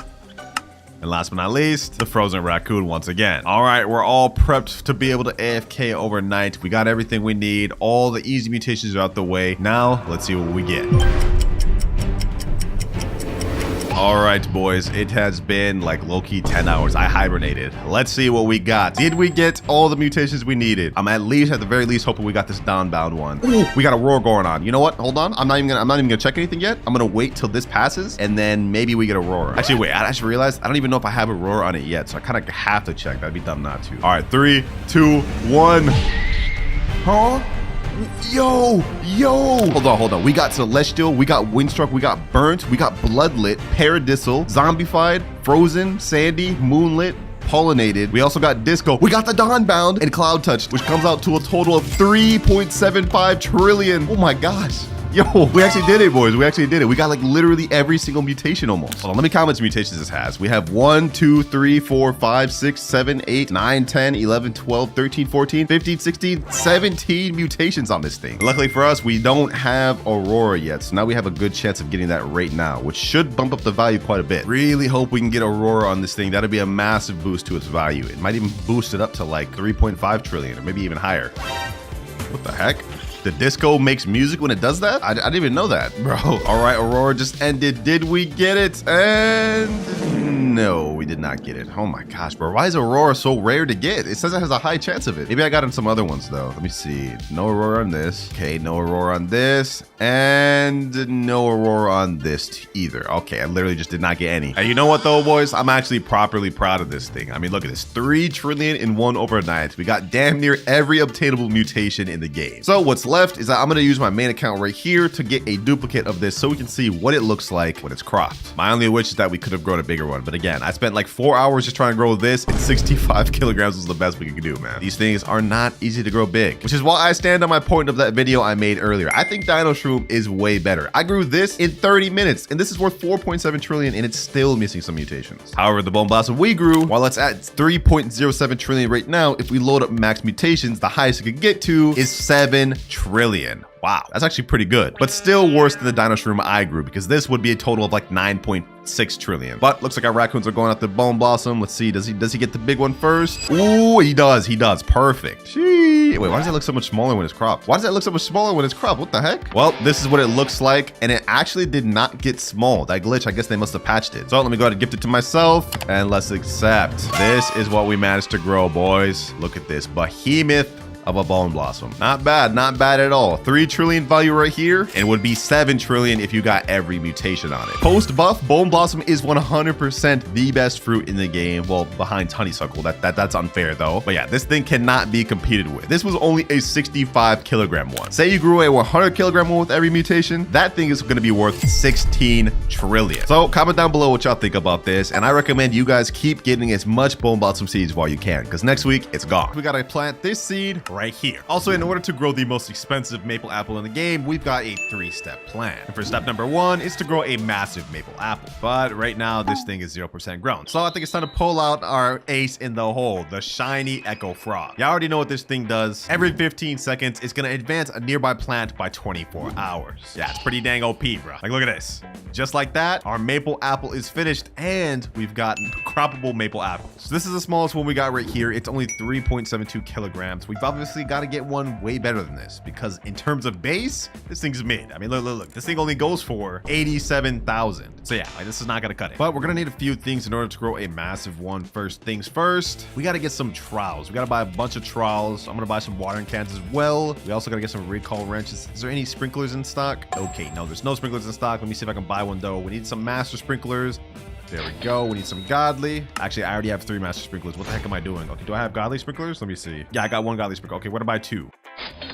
S2: And last but not least, the frozen raccoon once again. All right, we're all prepped to be able to AFK overnight. We got everything we need. All the easy mutations are out the way. Now, let's see what we get. All right, boys, it has been like low-key 10 hours. I hibernated. Let's see what we got. Did we get all the mutations we needed? I'm at the very least hoping we got this Dawnbound one. Ooh, we got a roar going on. You know what? Hold on. I'm not even gonna check anything yet. I'm gonna wait till this passes and then maybe we get a roar. Actually, wait, I actually realized I don't even know if I have a roar on it yet, so I kind of have to check. That'd be dumb not to. All right, 3, 2, 1. Huh? Yo, hold on. We got Celestial, we got Windstruck, we got Burnt, we got Bloodlit, Paradisal, Zombified, Frozen, Sandy, Moonlit, Pollinated. We also got Disco. We got the Dawnbound and Cloud Touch, which comes out to a total of 3.75 trillion. Oh my gosh. Yo, we actually did it, boys. We actually did it. We got like literally every single mutation almost. Hold on, let me count how much mutations this has. We have 1, 2, 3, 4, 5, 6, 7, 8, 9, 10, 11, 12, 13, 14, 15, 16, 17 mutations on this thing. Luckily for us, we don't have Aurora yet. So now we have a good chance of getting that right now, which should bump up the value quite a bit. Really hope we can get Aurora on this thing. That'd be a massive boost to its value. It might even boost it up to like 3.5 trillion or maybe even higher. What the heck? The disco makes music when it does that? I didn't even know that, bro. All right, Aurora just ended. Did we get it? And no, we did not get it. Oh my gosh, bro. Why is Aurora so rare to get? It says it has a high chance of it. Maybe I got in some other ones though. Let me see. No Aurora on this. Okay, no Aurora on this. And no Aurora on this either. Okay, I literally just did not get any. And you know what though, boys? I'm actually properly proud of this thing. I mean, look at this. 3 trillion in one overnight. We got damn near every obtainable mutation in the game. So what's left is that I'm going to use my main account right here to get a duplicate of this so we can see what it looks like when it's cropped. My only wish is that we could have grown a bigger one. But again, I spent like 4 hours just trying to grow this, and 65 kilograms was the best we could do, man. These things are not easy to grow big, which is why I stand on my point of that video I made earlier. I think Dino Shroom is way better. I grew this in 30 minutes, and this is worth 4.7 trillion, and it's still missing some mutations. However, the Bone Blossom we grew, while it's at 3.07 trillion right now, if we load up max mutations, the highest it could get to is 7 trillion. Wow, that's actually pretty good, but still worse than the Dino Shroom I grew, because this would be a total of like 9.6 trillion. But looks like our raccoons are going after Bone Blossom. Let's see, does he get the big one first? Ooh, he does, perfect. Wait, why does it look so much smaller when it's cropped? What the heck? Well, this is what it looks like, and it actually did not get small. That glitch, I guess they must have patched it. So let me go ahead and gift it to myself, and let's accept. This is what we managed to grow, boys. Look at this behemoth of a bone blossom. Not bad, not bad at all. 3 trillion value right here, and it would be 7 trillion if you got every mutation on it. Post buff, bone blossom is 100% the best fruit in the game. Well, behind honeysuckle. That's unfair though. But yeah, this thing cannot be competed with. This was only a 65 kilogram one. Say you grew a 100 kilogram one with every mutation, that thing is going to be worth 16 trillion. So comment down below what y'all think about this, and I recommend you guys keep getting as much bone blossom seeds while you can, because next week it's gone. We gotta plant this seed right here. Also, in order to grow the most expensive maple apple in the game, we've got a 3-step plan. And for step number 1 is to grow a massive maple apple. But right now this thing is 0% grown. So I think it's time to pull out our ace in the hole, the shiny echo frog. You already know what this thing does. Every 15 seconds, it's gonna advance a nearby plant by 24 hours. Yeah, it's pretty dang OP, bro. Like, look at this. Just like that, our maple apple is finished, and we've got croppable maple apples. So this is the smallest one we got right here. It's only 3.72 kilograms. We've obviously got to get one way better than this, because in terms of base, this thing's mid. I mean, look. This thing only goes for 87,000. So yeah, like, this is not gonna cut it. But we're gonna need a few things in order to grow a massive one. First things first, we gotta get some trowels. We gotta buy a bunch of trowels. I'm gonna buy some watering cans as well. We also gotta get some recall wrenches. Is there any sprinklers in stock? Okay, no, there's no sprinklers in stock. Let me see if I can buy one though. We need some master sprinklers. There we go. We need some godly. Actually, I already have 3 master sprinklers. What the heck am I doing? Okay, do I have godly sprinklers? Let me see. Yeah, I got 1 godly sprinkler. Okay, what about 2?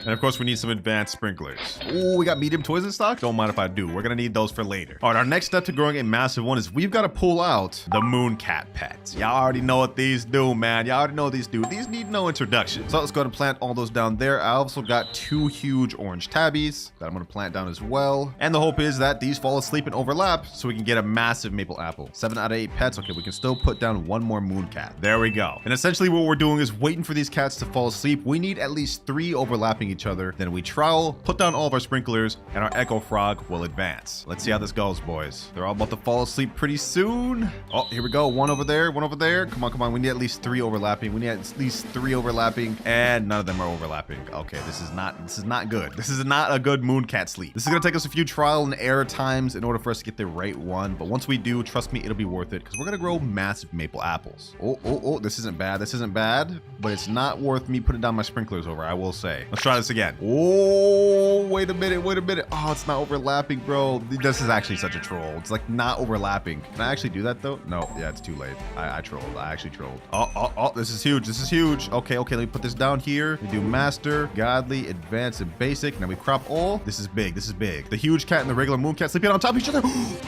S2: And of course, we need some advanced sprinklers. Oh, we got medium toys in stock? Don't mind if I do. We're gonna need those for later. All right, our next step to growing a massive one is we've got to pull out the moon cat pets. Y'all already know what these do, man. Y'all already know what these do. These need no introduction. So let's go ahead and plant all those down there. I also got 2 huge orange tabbies that I'm gonna plant down as well. And the hope is that these fall asleep and overlap so we can get a massive maple apple. 7 out of 8 pets. Okay, we can still put down 1 more moon cat. There we go. And essentially what we're doing is waiting for these cats to fall asleep. We need at least 3 overlapping each other. Then we trowel, put down all of our sprinklers, and our echo frog will advance. Let's see how this goes, boys. They're all about to fall asleep pretty soon. Oh, here we go. 1 over there, 1 over there. Come on. We need at least 3 overlapping. We need at least 3 overlapping, and none of them are overlapping. Okay, this is not good. This is not a good moon cat sleep. This is gonna take us a few trial and error times in order for us to get the right one. But once we do, trust me, it'll be worth it, because we're gonna grow massive maple apples. Oh, this isn't bad. This isn't bad, but it's not worth me putting down my sprinklers over, I will say. Let's try this again. Oh, wait a minute. Oh, it's not overlapping, bro. This is actually such a troll. It's like not overlapping. Can I actually do that though? No, yeah, it's too late. I trolled. I actually trolled. Oh, this is huge. Okay, let me put this down here. We do master, godly, advanced, and basic. Now we crop all. This is big. The huge cat and the regular moon cat sleeping on top of each other.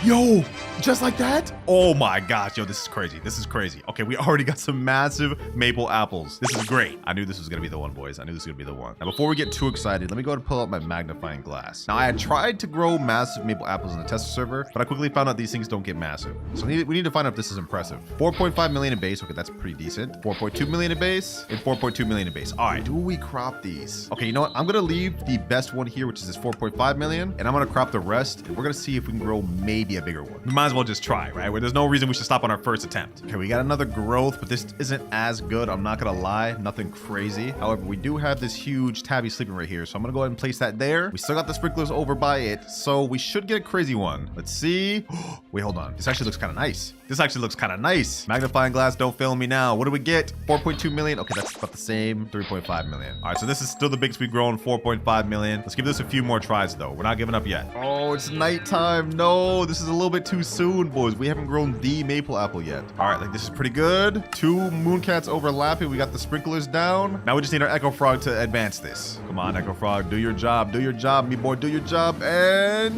S2: Yo, just like that? Oh my gosh, yo, this is crazy. Okay, we already got some massive maple apples. This is great. I knew this was gonna be the one, boys. Now before we get too excited, let me go ahead and pull out my magnifying glass. Now, I had tried to grow massive maple apples in the tester server, but I quickly found out these things don't get massive. So we need to find out if this is impressive. 4.5 million in base. Okay, that's pretty decent. 4.2 million in base and 4.2 million in base. All right, do we crop these? Okay, you know what? I'm gonna leave the best one here, which is this 4.5 million, and I'm gonna crop the rest, and we're gonna see if we can grow maybe a bigger one. We might as well just try, right? There's no reason we should stop on our first attempt. Okay, we got another growth, but this isn't as good. I'm not gonna lie, nothing crazy. However, we do have this huge tabby sleeping right here, so I'm gonna go ahead and place that there. We still got the sprinklers over by it, so we should get a crazy one. Let's see. Wait, hold on. This actually looks kind of nice. Magnifying glass, don't fail me now. What do we get? 4.2 million. Okay, that's about the same. 3.5 million. All right, so this is still the biggest we've grown, 4.5 million. Let's give this a few more tries though. We're not giving up yet. Oh, it's nighttime. No, this is a little bit too soon, boys. We haven't grown the maple apple yet. All right, like this is pretty good. 2 mooncats overlapping. We got the sprinklers down. Now we just need our echo frog to advance this. Come on, echo frog, do your job, me boy, do your job. And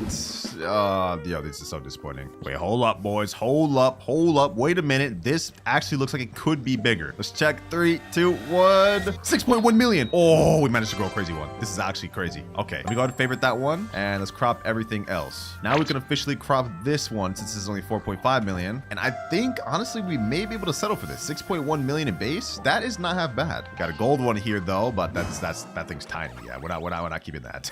S2: yo, this is so disappointing. Wait, hold up, boys, hold up. Wait a minute, this actually looks like it could be bigger. Let's check. 3, 2, 1. 6.1 million. Oh, we managed to grow a crazy one. This is actually crazy. Okay, let me go ahead and favorite that one, and let's crop everything else. Now we can officially crop this one, since this is only 4.5 million, and I think honestly we may be able to settle for this. 6.1 million in base. That is not half bad. Got a gold one here though, but that thing's tiny. Yeah, we're not keeping that.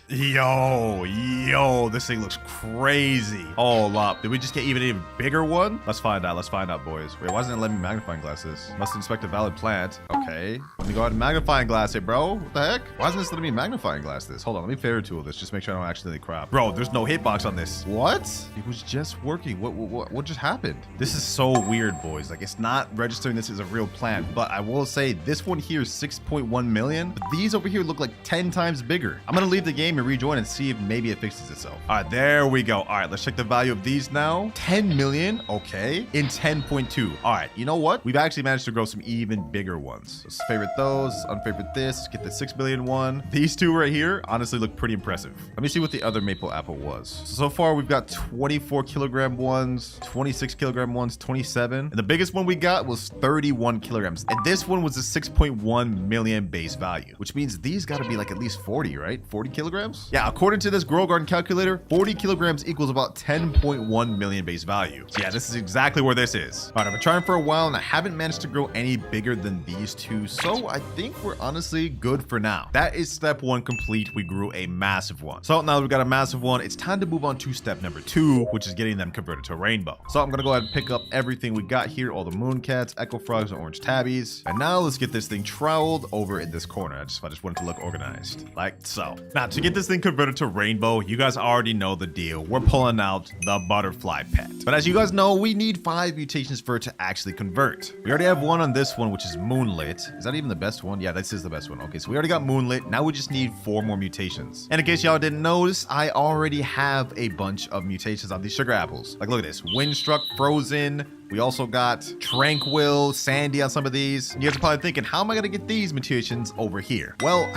S2: Yo, this thing thing looks crazy. Hold up. Did we just get even bigger one? Let's find out. Let's find out, boys. Wait, why doesn't it let me magnifying glass this? Must inspect a valid plant. Okay. Let me go ahead and magnifying glass it, bro. What the heck? Why isn't this letting me magnifying glass this? Hold on. Let me favorite tool this. Just make sure I don't accidentally crap. Bro, there's no hitbox on this. What? It was just working. What just happened? This is so weird, boys. Like, it's not registering this as a real plant, but I will say this one here is 6.1 million. But these over here look like 10 times bigger. I'm gonna leave the game and rejoin and see if maybe it fixes itself. All right, there we go. All right, let's check the value of these now. 10 million, okay, in 10.2. All right, you know what? We've actually managed to grow some even bigger ones. Let's favorite those, unfavorite this, get the 6 billion one. These two right here honestly look pretty impressive. Let me see what the other maple apple was. So far, we've got 24 kilogram ones, 26 kilogram ones, 27. And the biggest one we got was 31 kilograms. And this one was a 6.1 million base value, which means these got to be like at least 40, right? 40 kilograms? Yeah, according to this Grow Garden calculator, 40 kilograms equals about 10.1 million base value. So yeah, this is exactly where this is. All right, I've been trying for a while and I haven't managed to grow any bigger than these two. So I think we're honestly good for now. That is step one complete. We grew a massive one. So now that we've got a massive one, it's time to move on to step number 2, which is getting them converted to rainbow. So I'm going to go ahead and pick up everything we got here, all the moon cats, echo frogs, and orange tabbies. And now let's get this thing troweled over in this corner. I just want it to look organized, like so. Now, to get this thing converted to rainbow, you guys already know the deal. We're pulling out the butterfly pet. But as you guys know, we need 5 mutations for it to actually convert. We already have one on this one, which is moonlit. Is that even the best one? Yeah, this is the best one. Okay, so we already got moonlit. Now we just need 4 more mutations. And in case y'all didn't notice, I already have a bunch of mutations on these sugar apples. Like, look at this. Windstruck, frozen. We also got Tranquil, Sandy on some of these. You guys are probably thinking, how am I gonna get these mutations over here? Well,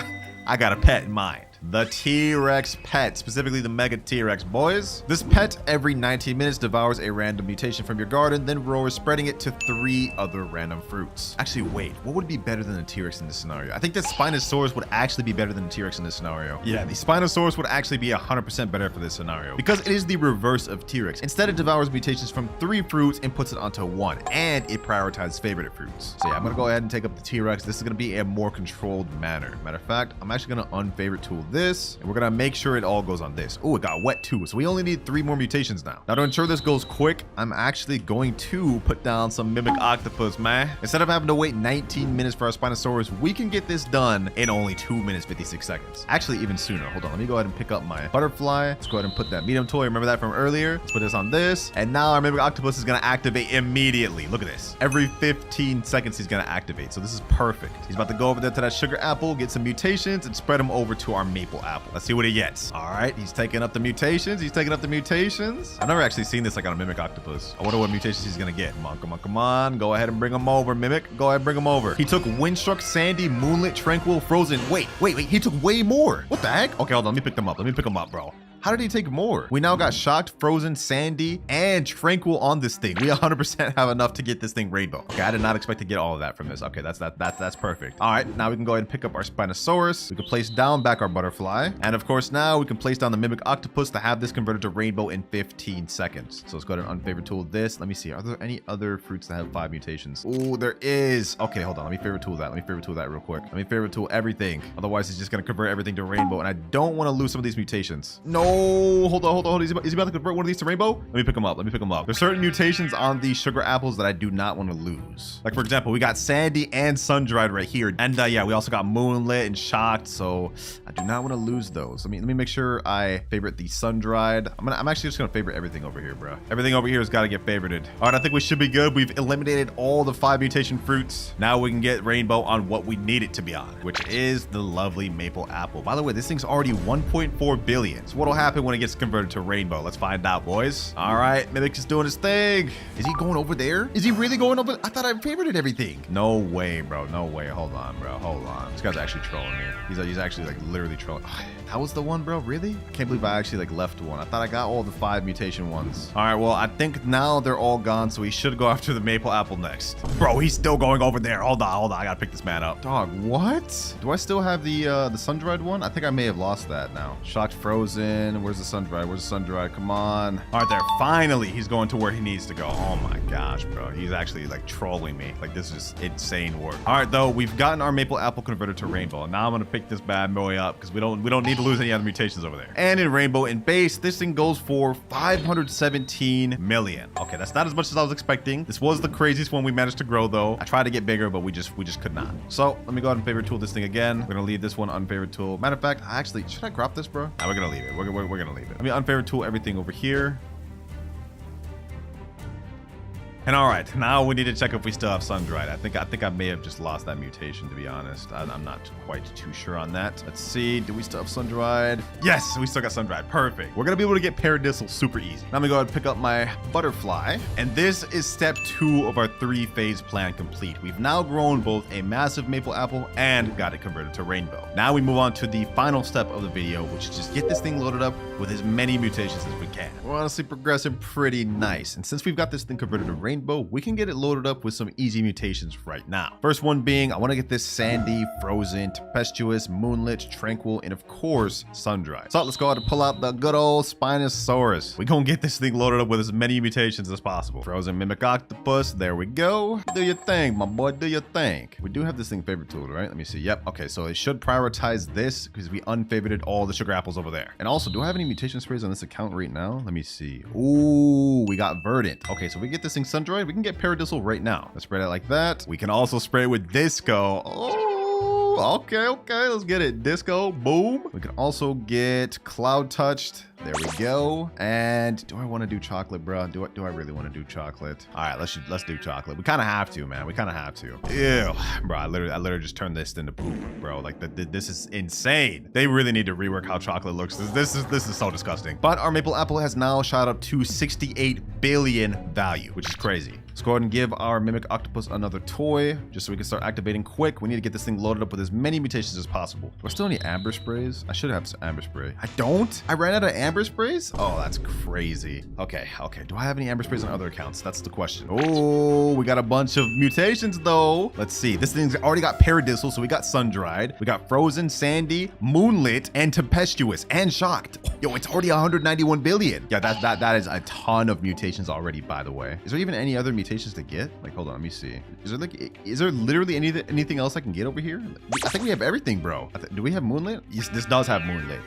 S2: I got a pet in mind. The T-Rex pet, specifically the Mega T-Rex, boys. This pet every 19 minutes devours a random mutation from your garden, then roars, spreading it to 3 other random fruits. Actually, wait, what would be better than the T-Rex in this scenario? I think the Spinosaurus would actually be better than the T-Rex in this scenario. Yeah, the Spinosaurus would actually be 100% better for this scenario because it is the reverse of T-Rex. Instead, it devours mutations from 3 fruits and puts it onto 1, and it prioritizes favorite fruits. So yeah, I'm gonna go ahead and take up the T-Rex. This is gonna be a more controlled manner. Matter of fact, I'm actually gonna unfavorite tool this, and we're gonna make sure it all goes on this. Oh, it got wet too, so we only need 3 more mutations now. Now, to ensure this goes quick, I'm actually going to put down some mimic octopus, man. Instead of having to wait 19 minutes for our Spinosaurus, we can get this done in only 2 minutes 56 seconds. Actually, even sooner. Hold on, let me go ahead and pick up my butterfly. Let's go ahead and put that medium toy. Remember that from earlier? Let's put this on this, and now our mimic octopus is gonna activate immediately. Look at this. Every 15 seconds he's gonna activate, so this is perfect. He's about to go over there to that sugar apple, get some mutations, and spread them over to our maple apple. Let's see what he gets. All right, he's taking up the mutations. He's taking up the mutations. I've never actually seen this like on a mimic octopus. I wonder what mutations he's gonna get. Come on, come on, come on. Go ahead and bring him over, mimic. Go ahead and bring him over. He took Windstruck, Sandy, Moonlit, Tranquil, Frozen. Wait. He took way more. What the heck? Okay, hold on. Let me pick them up. Let me pick them up, bro. How did he take more? We now got Shocked, Frozen, Sandy, and Tranquil on this thing. We 100% have enough to get this thing rainbow. Okay, I did not expect to get all of that from this. Okay, that's perfect. All right, now we can go ahead and pick up our Spinosaurus. We can place down back our butterfly. And of course, now we can place down the Mimic Octopus to have this converted to rainbow in 15 seconds. So let's go ahead and unfavorite tool this. Let me see. Are there any other fruits that have 5 mutations? Oh, there is. Okay, hold on. Let me favorite tool that. Let me favorite tool that real quick. Let me favorite tool everything. Otherwise, it's just going to convert everything to rainbow. And I don't want to lose some of these mutations. No. Hold on. Is he about to convert one of these to rainbow? Let me pick him up. There's certain mutations on these sugar apples that I do not want to lose. Like, for example, we got Sandy and Sun-Dried right here. And yeah, we also got Moonlit and Shocked. So I do not want to lose those. Let me make sure I favorite the Sun-Dried. I'm actually just going to favorite everything over here, bro. Everything over here has got to get favorited. All right, I think we should be good. We've eliminated all the 5 mutation fruits. Now we can get rainbow on what we need it to be on, which is the lovely maple apple. By the way, this thing's already 1.4 billion. So what'll happen when it gets converted to rainbow? Let's find out, boys. All right, Mimic is doing his thing. Is he going over there? Is he really going over? I thought I favorited everything. No way, bro. No way. Hold on, bro. Hold on. This guy's actually trolling me. He's actually like literally trolling. That was the one, bro. Really? I can't believe I actually like left one. I thought I got all the 5 mutation ones. All right, well, I think now they're all gone, so we should go after the maple apple next. Bro, he's still going over there. Hold on. I gotta pick this man up. Dog, what? Do I still have the sun-dried one? I think I may have lost that now. Shocked, Frozen. frozen. Where's the sun-dried? Where's the sun-dried? Come on. All right, there. Finally, he's going to where he needs to go. Oh my gosh, bro. He's actually like trolling me. Like, this is insane work. All right, though, we've gotten our maple apple converted to rainbow. Now I'm gonna pick this bad boy up because we don't need to lose any other mutations over there. And in rainbow in base, this thing goes for 517 million. Okay, that's not as much as I was expecting. This was the craziest one we managed to grow, though. I tried to get bigger, but we just could not. So let me go ahead and favorite tool this thing again. We're gonna leave this one unfavorite tool. Matter of fact, actually, should I crop this, bro? Nah, we're gonna leave it. We're gonna leave it. Let me unfavorite tool everything over here. And all right, now we need to check if we still have sun-dried. I think I may have just lost that mutation, to be honest. I'm not quite too sure on that. Let's see, do we still have sun-dried? Yes, we still got sun-dried, perfect. We're gonna be able to get paradisal super easy. Now I'm gonna go ahead and pick up my butterfly. And this is step 2 of our 3-phase plan complete. We've now grown both a massive maple apple and got it converted to rainbow. Now we move on to the final step of the video, which is just get this thing loaded up with as many mutations as we can. We're honestly progressing pretty nice. And since we've got this thing converted to rainbow, we can get it loaded up with some easy mutations right now. First one being, I want to get this sandy, frozen, tempestuous, moonlit, tranquil, and of course, sun-dried. So let's go ahead and pull out the good old Spinosaurus. We're gonna get this thing loaded up with as many mutations as possible. Frozen mimic octopus, there we go. Do your thing, my boy, do your thing. We do have this thing favorite tool, right? Let me see. Yep, okay, so it should prioritize this because we unfavorited all the sugar apples over there. And also, do I have any mutation sprays on this account right now? Let me see. Ooh, we got verdant. Okay, so we get this thing sun-dried, we can get paradisal right now. Let's spray it like that. We can also spray it with disco. Oh, okay, let's get it. Disco, boom. We can also get cloud touched. There we go. And do I want to do chocolate, bro? Do I really want to do chocolate? All right, let's do chocolate. We kind of have to, man. We kind of have to. Ew, bro. I literally just turned this into poop, bro. Like this is insane. They really need to rework how chocolate looks. This is so disgusting. But our maple apple has now shot up to 68 billion value, which is crazy. Let's go ahead and give our mimic octopus another toy, just so we can start activating quick. We need to get this thing loaded up with as many mutations as possible. Do I still need amber sprays? I should have some amber spray. I don't. I ran out of amber sprays? Oh, that's crazy. Okay. Do I have any amber sprays on other accounts? That's the question. Oh, we got a bunch of mutations though. Let's see. This thing's already got paradisal, so we got sun-dried. We got frozen, sandy, moonlit, and tempestuous, and shocked. Yo, it's already 191 billion. Yeah, that is a ton of mutations already, by the way. Is there even any other mutations to get? Like, hold on, let me see. Is there literally anything else I can get over here? I think we have everything, bro. Do we have moonlit? Yes, this does have moonlit.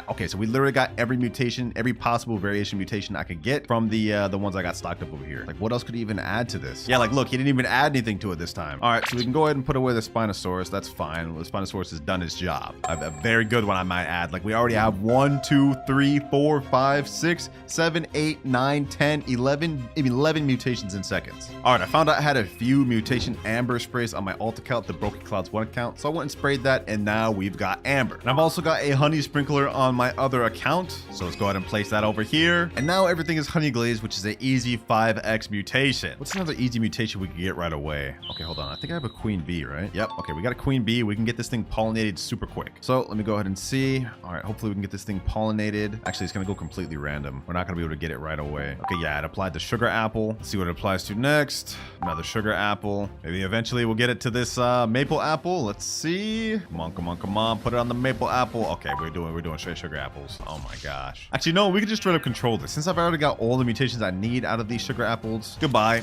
S2: Okay, so we literally got every mutation, every possible variation mutation I could get from the ones I got stocked up over here. Like, what else could he even add to this? Yeah, like, look, he didn't even add anything to it this time. All right, so we can go ahead and put away the Spinosaurus. That's fine. The Spinosaurus has done its job. A very good one, I might add. Like, we already have 1, 2, 3, 4, 5, 6, 7, 8, 9, 10, 11 mutations in seconds. All right, I found out I had a few mutation amber sprays on my alt account, the WinterKloudz 1 account. So I went and sprayed that, and now we've got amber. And I've also got a honey sprinkler on my other account. So let's go ahead and place that over here. And now everything is honey glazed, which is an easy 5x mutation. What's another easy mutation we can get right away? Okay, hold on. I think I have a queen bee, right? Yep. Okay, we got a queen bee. We can get this thing pollinated super quick. So let me go ahead and see. All right, hopefully we can get this thing pollinated. Actually, it's gonna go completely random. We're not gonna be able to get it right away. Okay, yeah, it applied the sugar apple. Let's see what it applies to next. Another sugar apple. Maybe eventually we'll get it to this maple apple. Let's see. Come on. Put it on the maple apple. Okay, we're doing straight sugar apples. Oh my gosh. Actually, no, we can just straight up control this. Since I've already got all the mutations I need out of these sugar apples. Goodbye,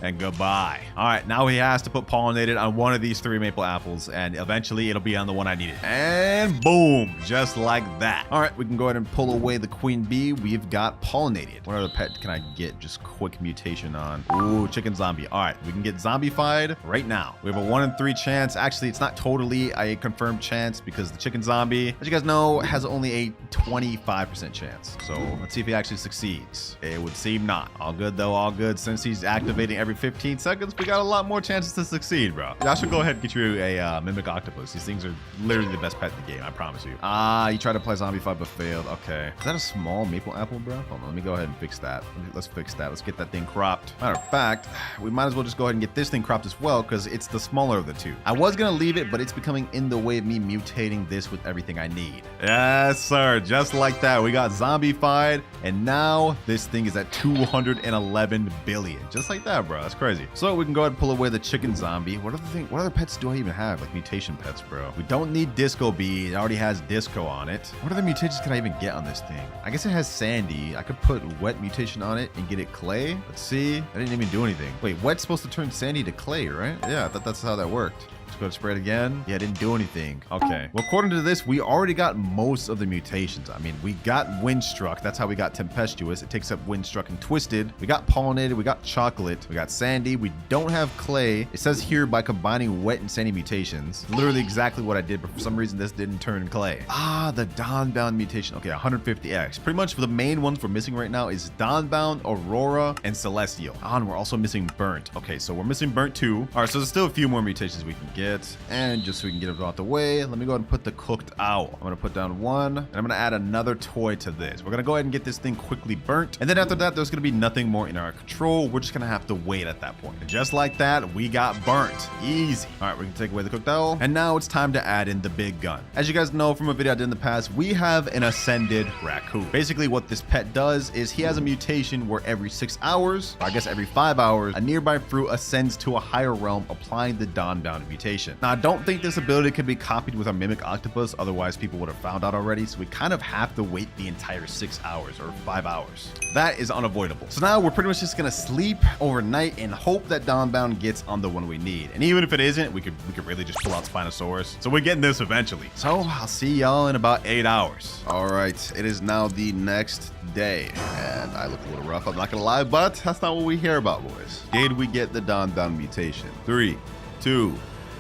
S2: and goodbye. All right, now he has to put pollinated on one of these 3 maple apples, and eventually it'll be on the one I needed. And boom, just like that. All right, we can go ahead and pull away the queen bee. We've got pollinated. What other pet can I get just quick mutation on? Ooh, chicken zombie. All right, we can get zombified right now. We have a 1 in 3 chance. Actually, it's not totally a confirmed chance because the chicken zombie, as you guys know, has only a 25% chance. So let's see if he actually succeeds. It would seem not. All good though, all good. Since he's activating every 15 seconds, we got a lot more chances to succeed, bro. I should go ahead and get you a mimic octopus. These things are literally the best pet in the game, I promise you. You tried to play zombify but failed. Okay. Is that a small maple apple, bro? Hold on, let me go ahead and fix that. Let's fix that. Let's get that thing cropped. cropped. Matter of fact, we might as well just go ahead and get this thing cropped as well because it's the smaller of the two. I was going to leave it, but it's becoming in the way of me mutating this with everything I need. Yes, sir. Just like that. We got zombified, and now this thing is at 211 billion. Just like that, bro. That's crazy. So we can go ahead and pull away the chicken zombie. What other pets do I even have? Like mutation pets, bro. We don't need disco bee. It already has disco on it. What other mutations can I even get on this thing? I guess it has sandy. I could put wet mutation on it and get it clay. Let's see. I didn't even do anything. Wait, wet's supposed to turn sandy to clay, right? Yeah, I thought that's how that worked. Go to spray it again. Yeah, I didn't do anything. Okay. Well, according to this, we already got most of the mutations. I mean, we got Windstruck. That's how we got Tempestuous. It takes up Windstruck and Twisted. We got Pollinated. We got Chocolate. We got Sandy. We don't have Clay. It says here by combining Wet and Sandy mutations. Literally exactly what I did, but for some reason, this didn't turn Clay. Ah, the Dawnbound mutation. Okay, 150X. Pretty much the main ones we're missing right now is Dawnbound, Aurora, and Celestial. Ah, and we're also missing Burnt. Okay, so we're missing Burnt too. All right, so there's still a few more mutations we can get. And just so we can get it out the way, let me go ahead and put the cooked owl. I'm gonna put down one, and I'm gonna add another toy to this. We're gonna go ahead and get this thing quickly burnt, and then after that, there's gonna be nothing more in our control. We're just gonna have to wait at that point. And just like that, we got burnt. Easy. All right, we can take away the cooked owl, and now it's time to add in the big gun. As you guys know from a video I did in the past, we have an ascended raccoon. Basically, what this pet does is he has a mutation where every 6 hours, or I guess every 5 hours, a nearby fruit ascends to a higher realm, applying the Dawnbound mutation. Now, I don't think this ability could be copied with our Mimic Octopus, otherwise people would have found out already, so we kind of have to wait the entire 6 hours or 5 hours. That is unavoidable. So now we're pretty much just gonna sleep overnight and hope that Dawnbound gets on the one we need. And even if it isn't, we could really just pull out Spinosaurus. So we're getting this eventually. So I'll see y'all in about 8 hours. All right, it is now the next day, and I look a little rough, I'm not gonna lie, but that's not what we hear about, boys. Did we get the Dawnbound mutation? 3, 2,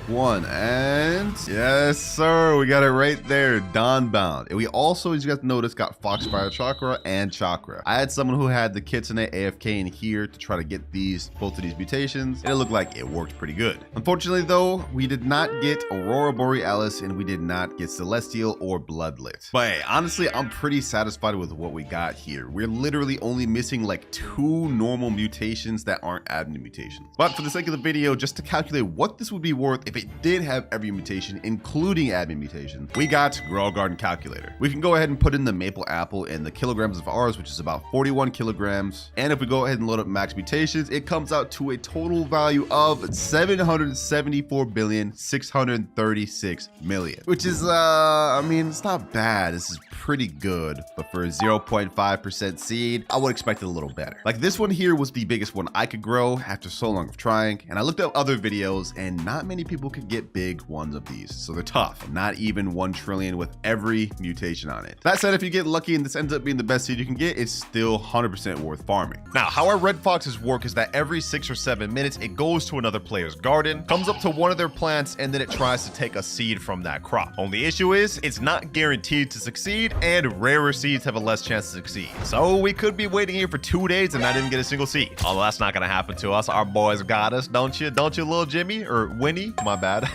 S2: 1, and yes, sir, we got it right there, Dawnbound. And we also, as you guys noticed, got Foxfire Chakra and Chakra. I had someone who had the Kitsune AFK in here to try to get both of these mutations, and it looked like it worked pretty good. Unfortunately, though, we did not get Aurora Borealis, and we did not get Celestial or Bloodlit. But hey, honestly, I'm pretty satisfied with what we got here. We're literally only missing like 2 normal mutations that aren't admin mutations. But for the sake of the video, just to calculate what this would be worth if it did have every mutation, including admin mutation, we got Grow Garden Calculator. We can go ahead and put in the maple apple and the kilograms of ours, which is about 41 kilograms. And if we go ahead and load up max mutations, it comes out to a total value of 774,636,000,000, which is, I mean, it's not bad. This is pretty good, but for a 0.5% seed, I would expect it a little better. Like this one here was the biggest one I could grow after so long of trying, and I looked up other videos, and not many people could get big ones of these, so they're tough. Not even 1 trillion with every mutation on it. That said, if you get lucky and this ends up being the best seed you can get, it's still 100% worth farming. Now, how our red foxes work is that every 6 or 7 minutes, it goes to another player's garden, comes up to one of their plants, and then it tries to take a seed from that crop. Only issue is, it's not guaranteed to succeed, and rarer seeds have a less chance to succeed. So we could be waiting here for 2 days and not even get a single seed. Although that's not gonna happen to us. Our boys got us, don't you? Don't you, little Jimmy? Or Winnie? My bad.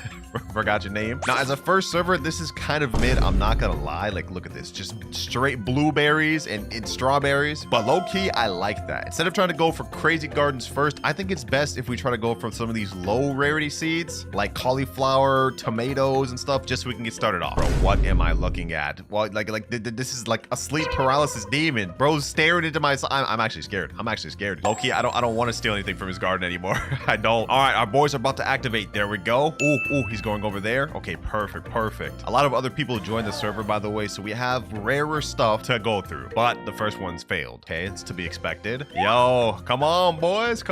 S2: Forgot your name. Now, as a first server, this is kind of mid. I'm not gonna lie. Like, look at this. Just straight blueberries and strawberries. But low-key, I like that. Instead of trying to go for crazy gardens first, I think it's best if we try to go for some of these low rarity seeds, like cauliflower, tomatoes, and stuff, just so we can get started off. Bro, what am I looking at? Well, this is like a sleep paralysis demon. Bro's staring into my... I'm actually scared. I'm actually scared. Low-key, I don't want to steal anything from his garden anymore. I don't. All right, our boys are about to activate. There we go. Ooh, he's going over there. Okay, perfect. A lot of other people joined the server, by the way, so we have rarer stuff to go through, but the first one's failed. Okay, it's to be expected. Yo, come on, boys.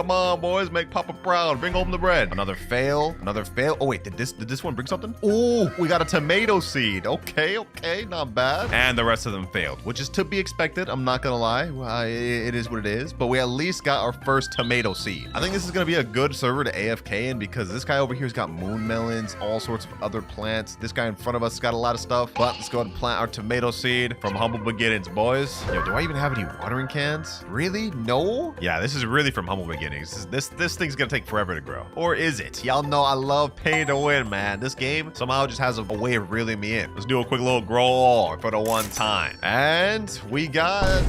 S2: Make Papa proud. Bring home the bread. Another fail. Oh wait, did this one bring something? Oh, we got a tomato seed. Okay, not bad. And the rest of them failed, which is to be expected. I'm not gonna lie. Well, it is what it is, but we at least got our first tomato seed. I think this is gonna be a good server to AFK in because this guy over here's got moon melons,
S1: all sorts of other plants. This guy in front of us got a lot of stuff, but let's go ahead and plant our tomato seed from humble beginnings, boys. Yo, do I even have any watering cans? Really? No? Yeah, this is really from humble beginnings. This thing's gonna take forever to grow. Or is it? Y'all know I love pay to win, man. This game somehow just has a way of reeling me in. Let's do a quick little grow all for the one time. And we got,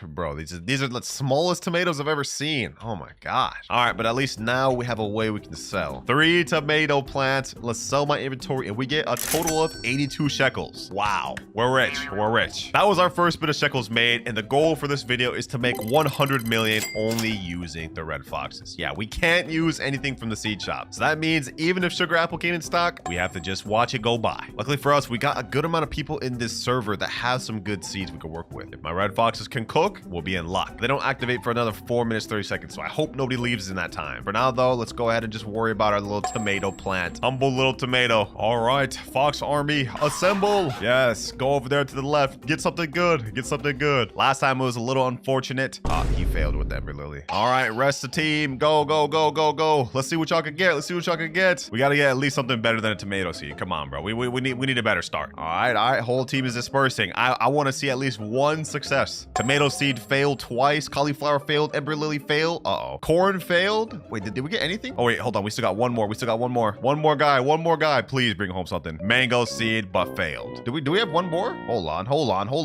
S1: bro, these are the smallest tomatoes I've ever seen. Oh my gosh. All right, but at least now we have a way we can sell. 3 tomato plants. Let's sell my inventory and we get a total of 82 shekels. Wow, we're rich. We're rich. That was our first bit of shekels made, and the goal for this video is to make 100 million only using the red foxes. Yeah, we can't use anything from the seed shop. So that means even if sugar apple came in stock, we have to just watch it go by. Luckily for us, we got a good amount of people in this server that have some good seeds we can work with. If my red foxes can cook, we'll be in luck. They don't activate for another 4 minutes 30 seconds, so I hope nobody leaves in that time. For now though, let's go ahead and just worry about our little tomato plant. Humble little tomato. All right, fox army, assemble. Yes, go over there to the left. Get something good. Get something good. Last time it was a little unfortunate. He failed with Ember Lily. All right, rest the team. Go, go, go, go, go. Let's see what y'all can get. Let's see what y'all can get. We gotta get at least something better than a tomato seed. Come on, bro. We need a better start. All right. Whole team is dispersing. I want to see at least one success. Tomato seed failed twice. Cauliflower failed. Ember Lily failed. Corn failed. Wait, did we get anything? Oh wait, hold on. We still got one more. We still got one more. One more guy. Please bring home something. Mango seed, but failed. Do we have one more? Hold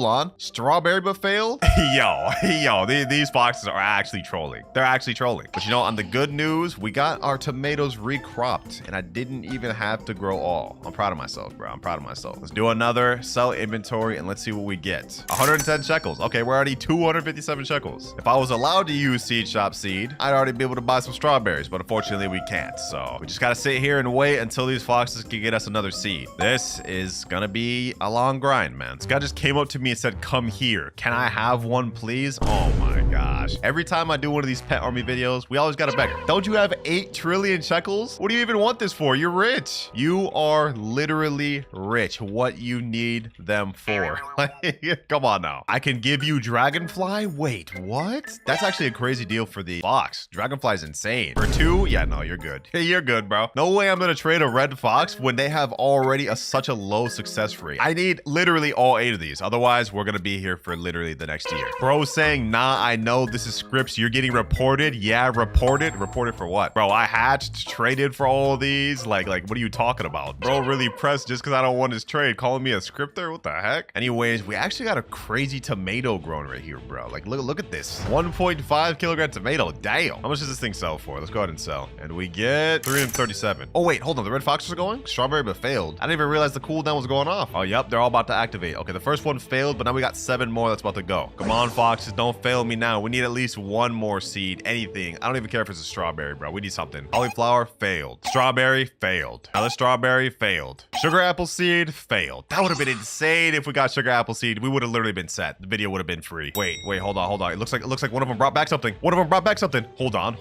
S1: on. Strawberry, but failed. yo, these foxes are actually trolling. They're actually trolling. But you know, on the good news, we got our tomatoes recropped, and I didn't even have to grow all. I'm proud of myself, bro. I'm proud of myself. Let's do another sell inventory, and let's see what we get. 110 shekels. Okay, we're already 257 shekels. If I was allowed to use seed shop seed, I'd already be able to buy some strawberries, but unfortunately we can't. So we just gotta sit here and wait until these foxes can get us another seed. This is gonna be a long grind, man. This guy just came up to me and said, come here. Can I have one, please? Oh my gosh. Every time I do one of these pet army videos, we always gotta beg. Don't you have 8 trillion shekels? What do you even want this for? You're rich. You are literally rich. What you need them for? Come on now. I can give you Dragonfly? Wait, what? That's actually a crazy deal for the fox. Dragonfly is insane. For 2? Yeah, no, you're good. You're good, bro. No way I'm gonna trade a red fox when they have already such a low success rate. I need literally all 8 of these. Otherwise, we're gonna be here for literally the next year. Bro saying, nah, I know this is scripts. You're getting reported. Yeah, reported. Reported for what? Bro, I hatched, traded for all of these. Like, what are you talking about? Bro, really pressed just because I don't want his trade. Calling me a scripter? What the heck? Anyways, we actually got a crazy tomato growing right here, bro. Like, look at this. 1.5 kilogram tomato. Damn. How much does this thing sell for? Let's go ahead and sell. And we get 337. Oh, wait, hold on. The red foxes are going? Strawberry, but failed. I didn't even realize the cooldown was going off. Oh, yep. They're all about to activate. Okay, the first one failed, but now we got 7 more that's about to go. Come on, foxes. Don't fail me now. We need at least one more seed. Anything. I don't even care if it's a strawberry, bro. We need something. Cauliflower, failed. Strawberry, failed. Another strawberry, failed. Sugar apple seed, failed. That would have been insane if we got sugar apple seed. We would have literally been set. The video would have been free. Wait, hold on. It looks like one of them brought back something. Hold on.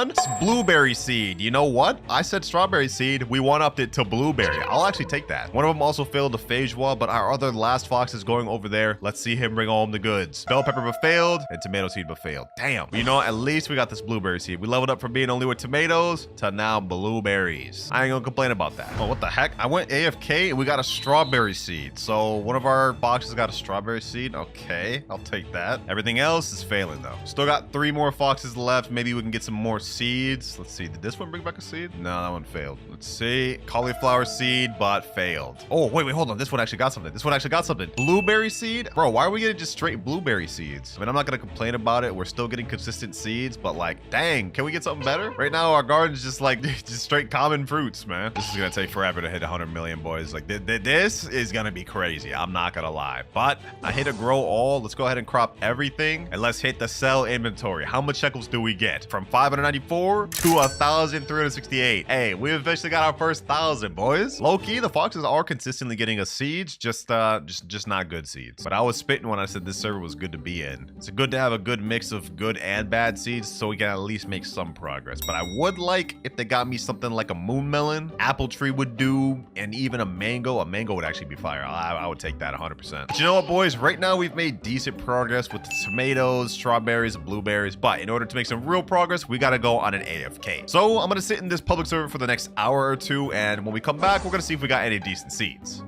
S1: It's blueberry seed. You know what? I said strawberry seed. We one-upped it to blueberry. I'll actually take that. One of them also failed the phage wall, but our other last fox is going over there. Let's see him bring home the goods. Bell pepper but failed, and tomato seed but failed. Damn. You know, at least we got this blueberry seed. We leveled up from being only with tomatoes to now blueberries. I ain't gonna complain about that. Oh, what the heck? I went AFK and we got a strawberry seed. So one of our boxes got a strawberry seed. Okay, I'll take that. Everything else is failing though. Still got 3 more foxes left. Maybe we can get some more seeds. Let's see. Did this one bring back a seed? No, that one failed. Let's see. Cauliflower seed, but failed. Oh, wait, hold on. This one actually got something. Blueberry seed? Bro, why are we getting just straight blueberry seeds? I mean, I'm not gonna complain about it. We're still getting consistent seeds, but like, dang, can we get something better? Right now, our garden's just like, just straight common fruits, man. This is gonna take forever to hit 100 million, boys. Like, this is gonna be crazy. I'm not gonna lie. But I hit a grow all. Let's go ahead and crop everything, and let's hit the sell inventory. How much shekels do we get? From 594 to 1,368. Hey, we eventually got our first 1,000, boys. Low-key, the foxes are consistently getting us seeds, just not good seeds. But I was spitting when I said this server was good to be in. It's a
S2: good to have a good mix of good and bad seeds so we can at least make some progress. But I would like if they got me something like a moon melon, apple tree would do, and even a mango. A mango would actually be fire. I would take that 100%. But you know what, boys? Right now we've made decent progress with the tomatoes, strawberries, and blueberries. But in order to make some real progress, we got to go on an AFK. So I'm going to sit in this public server for the next hour or two. And when we come back, we're going to see if we got any decent seeds.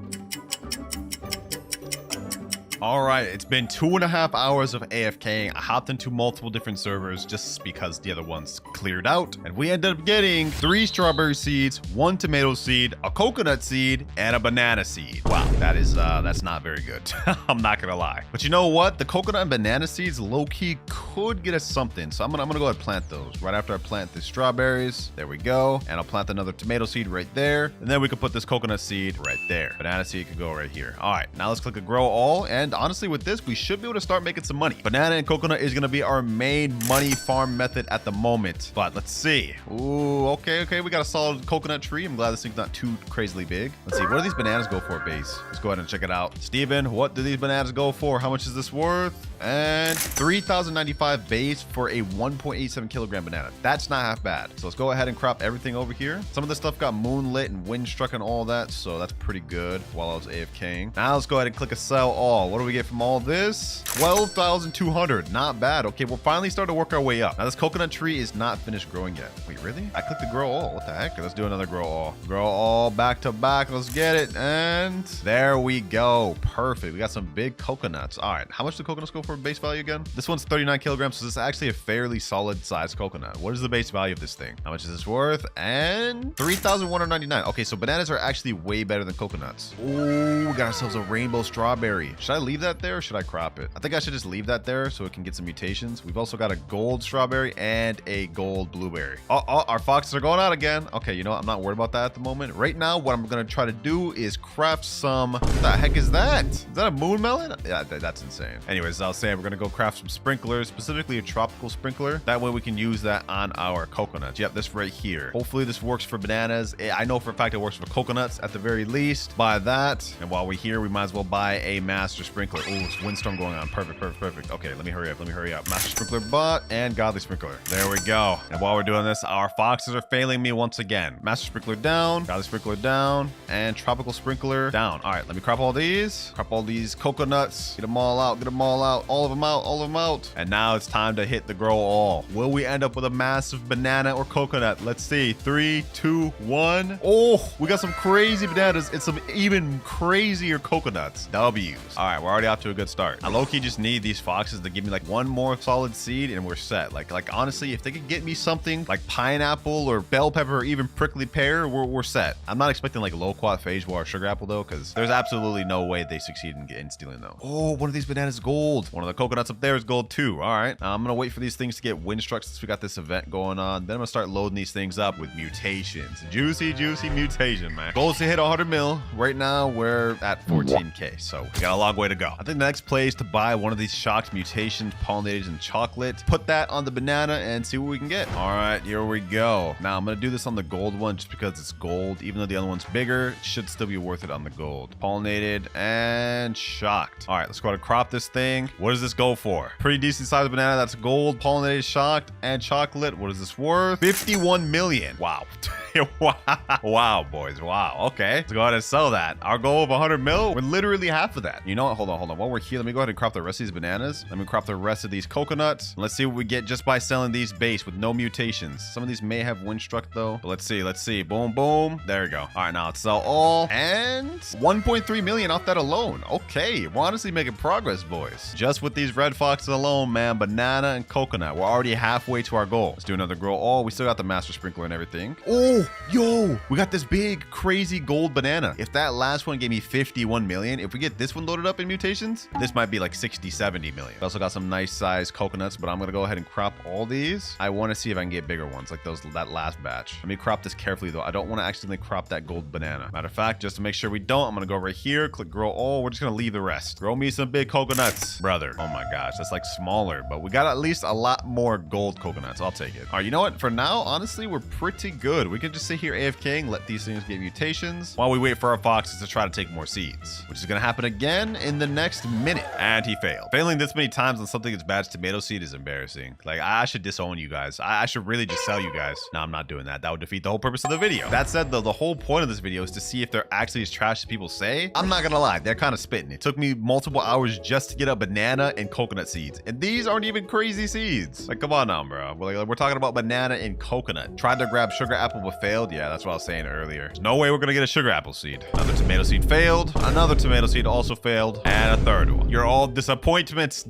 S2: All right, it's been 2.5 hours of AFKing. I hopped into multiple different servers just because the other ones cleared out. And we ended up getting 3 strawberry seeds, 1 tomato seed, a coconut seed, and a banana seed. Wow, that's not very good. I'm not gonna lie. But you know what? The coconut and banana seeds low-key could get us something. So I'm gonna go ahead and plant those. Right after I plant the strawberries, there we go. And I'll plant another tomato seed right there. And then we can put this coconut seed right there. Banana seed could go right here. All right, now let's click a grow all. And honestly, with this, we should be able to start making some money. Banana and coconut is going to be our main money farm method at the moment. But let's see. Ooh, okay. We got a solid coconut tree. I'm glad this thing's not too crazily big. Let's see. What do these bananas go for, base? Let's go ahead and check it out. Steven, what do these bananas go for? How much is this worth? And 3,095 base for a 1.87 kilogram banana. That's not half bad. So let's go ahead and crop everything over here. Some of this stuff got moonlit and wind struck and all that. So that's pretty good while I was AFKing. Now let's go ahead and click a sell all. What do we get from all this? 12,200. Not bad. Okay, we're finally starting to work our way up. Now this coconut tree is not finished growing yet. Wait, really? I clicked the grow all. What the heck? Let's do another grow all. Grow all back to back. Let's get it. And there we go. Perfect. We got some big coconuts. All right. How much do coconuts go for base value again? This one's 39 kilograms. So this is actually a fairly solid sized coconut. What is the base value of this thing? How much is this worth? And 3,199. Okay, so bananas are actually way better than coconuts. Ooh, we got ourselves a rainbow strawberry. Should I leave that there or should I crop it? I think I should just leave that there so it can get some mutations. We've also got a gold strawberry and a gold blueberry. Oh, our foxes are going out again. Okay, you know what? I'm not worried about that at the moment. Right now, what I'm going to try to do is craft some... What the heck is that? Is that a moon melon? Yeah, that's insane. Anyways, I was saying we're going to go craft some sprinklers, specifically a tropical sprinkler. That way we can use that on our coconuts. Yep, this right here. Hopefully this works for bananas. I know for a fact it works for coconuts at the very least. Buy that. And while we're here, we might as well buy a master sprinkler. Oh, it's windstorm going on. Perfect. Okay, let me hurry up. Master sprinkler bot and godly sprinkler. There we go. And while we're doing this, our foxes are failing me once again. Master sprinkler down, godly sprinkler down, and tropical sprinkler down. All right, let me crop all these. Crop all these coconuts. Get them all out. All of them out. And now it's time to hit the grow all. Will we end up with a massive banana or coconut? Let's see. 3, 2, 1. Oh, we got some crazy bananas and some even crazier coconuts. W's. All right, we're already off to a good start. I low-key just need these foxes to give me like one more solid seed and we're set. Like honestly, if they could get me something like pineapple or bell pepper or even prickly pear, we're set. I'm not expecting like loquat, phage or sugar apple though, because there's absolutely no way they succeed in stealing those. Oh, one of these bananas is gold. One of the coconuts up there is gold too. All right, I'm gonna wait for these things to get wind struck since we got this event going on. Then I'm gonna start loading these things up with mutations. Juicy mutation, man. Goal is to hit 100 mil. Right now we're at 14k, so we got a long way to go. I think the next play is to buy one of these shocked mutations, pollinators, and chocolate. Put that on the banana and see what we can get. All right, here we go. Now I'm gonna do this on the gold one just because it's gold. Even though the other one's bigger, it should still be worth it on the gold. Pollinated and shocked. All right, let's go ahead and crop this thing. What does this go for? Pretty decent sized banana. That's gold, pollinated, shocked, and chocolate. What is this worth? 51 million. Wow. Wow, boys. Wow. Okay. Let's go ahead and sell that. Our goal of 100 mil, we're literally half of that. You know what? Hold on. While we're here, let me go ahead and crop the rest of these bananas. Let me crop the rest of these coconuts. Let's see what we get just by selling these base with no mutations. Some of these may have wind struck though. But let's see. Boom. There we go. All right, now let's sell all. And 1.3 million off that alone. Okay. We're honestly making progress, boys. Just with these red foxes alone, man. Banana and coconut. We're already halfway to our goal. Let's do another grow all. We still got the master sprinkler and everything. Oh, yo, we got this big, crazy gold banana. If that last one gave me 51 million, if we get this one loaded up in mutations, this might be like 60, 70 million. We also got some nice sized coconuts, but I'm going to go ahead and crop all these. I want to see if I can get bigger ones like that last batch. Let me crop this carefully though. I don't want to accidentally crop that gold banana. Matter of fact, just to make sure we don't, I'm going to go right here, click grow all. We're just going to leave the rest. Grow me some big coconuts, brother. Oh my gosh, that's like smaller, but we got at least a lot more gold coconuts. I'll take it. All right, you know what? For now, honestly, we're pretty good. We could just sit here AFK and let these things get mutations while we wait for our foxes to try to take more seeds, which is going to happen again in the next minute. And he failed. Failing this many times on something as bad as tomato seed is embarrassing. Like, I should disown you guys. I should really just sell you guys. No, I'm not doing that. That would defeat the whole purpose of the video. That said, though, the whole point of this video is to see if they're actually as trash as people say. I'm not gonna lie, they're kind of spitting. It took me multiple hours just to get a banana and coconut seeds, and these aren't even crazy seeds. Like, come on now, bro. We're talking about banana and coconut. Tried to grab sugar apple but failed. Yeah, that's what I was saying earlier. There's no way we're gonna get a sugar apple seed. Another tomato seed failed. Another tomato seed also failed, and a third one. You're all disappointments,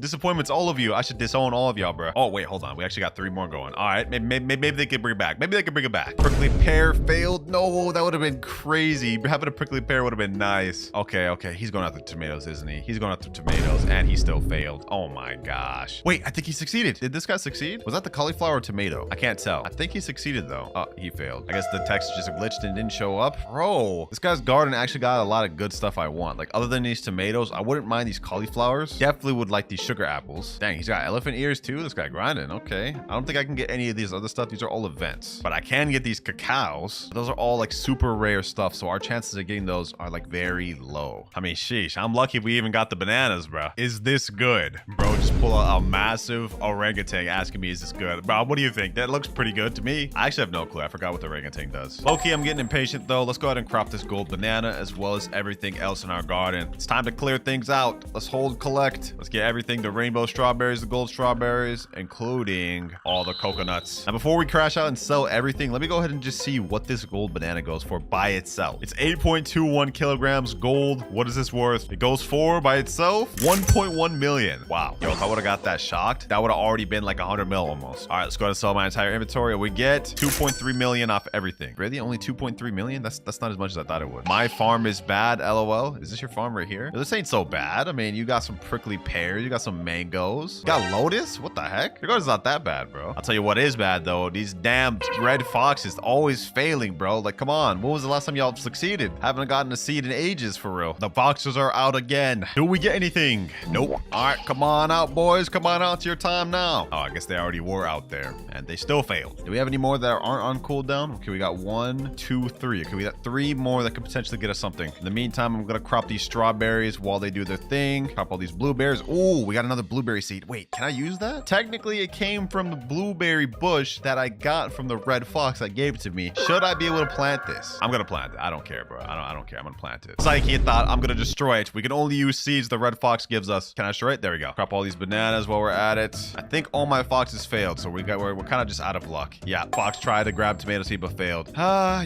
S2: all of you. I should disown all of y'all, bro. Oh wait, hold on. We actually got 3 more going. All right, maybe they can bring it back. Maybe they can bring it back. Prickly pear failed. No, that would have been crazy. Having a prickly pear would have been nice. Okay. He's going after tomatoes, isn't he? He's going after tomatoes, and he still failed. Oh my gosh. Wait, I think he succeeded. Did this guy succeed? Was that the cauliflower or tomato? I can't tell. I think he succeeded though. Oh, he failed. I guess the text just glitched and didn't show up. Bro, this guy's garden actually got a lot of good stuff I want. Like, other than these tomatoes, I wouldn't mind these cauliflowers. Definitely would like these sugar apples. Dang, he's got elephant ears too. This guy grinding. Okay. I don't think I can get any of these other stuff. These are all events, but I can get these cacaos. Those are all like super rare stuff, so our chances of getting those are like very low. I mean, sheesh, I'm lucky we even got the bananas, bro. Is this good? Bro, just pull out a massive orangutan asking me, is this good? Bro, what do you think? That looks pretty good to me. I actually have no clue. I forgot what the orangutan does. Low-key, I'm getting impatient though. Let's go ahead and crop this gold banana as well as everything else in our garden. It's time to clear things out. Let's collect. Let's get everything, the rainbow strawberries, the gold strawberries, including all the coconuts. Now, before we crash out and sell everything, let me go ahead and just see what this gold banana goes for by itself. It's 8.21 kilograms gold. What is this worth? It goes for by itself 1.1 million. Wow. Yo, if I would have got that shocked, that would have already been like 100 mil almost. All right, let's go ahead and sell my entire inventory. We get 2.3 million off everything. Really? Only 2.3 million? That's not as much as I thought it would. My farm is bad, LOL. Is this your farm right here? This ain't so bad. I mean, you got some prickly pears. You got some mangoes. You got lotus? What the heck? Your garden's not that bad, bro. I'll tell you what is bad, though. These damn red foxes always failing, bro. Like, come on. When was the last time y'all succeeded? Haven't gotten a seed in ages, for real. The foxes are out again. Do we get anything? Nope. All right, come on out, boys. Come on out. It's your time now. Oh, I guess they already were out there, and they still failed. Do we have any more that aren't on cooldown? Okay, we got 1, 2, 3. Okay, we got 3 more that could potentially get us something. In the meantime, I'm gonna crop these strawberries while they do their thing. Crop all these blueberries. Oh, we got another blueberry seed. Wait, can I use that? Technically, it came from the blueberry bush that I got from the red fox that gave it to me. Should I be able to plant this? I'm gonna plant it. I don't care, bro. I don't care. I'm gonna plant it. Psyche thought I'm gonna destroy it. We can only use seeds the red fox gives us. Can I destroy it? There we go. Crop all these bananas while we're at it. I think all my foxes failed, so we're kind of just out of luck. Yeah, fox tried to grab tomato seed but failed.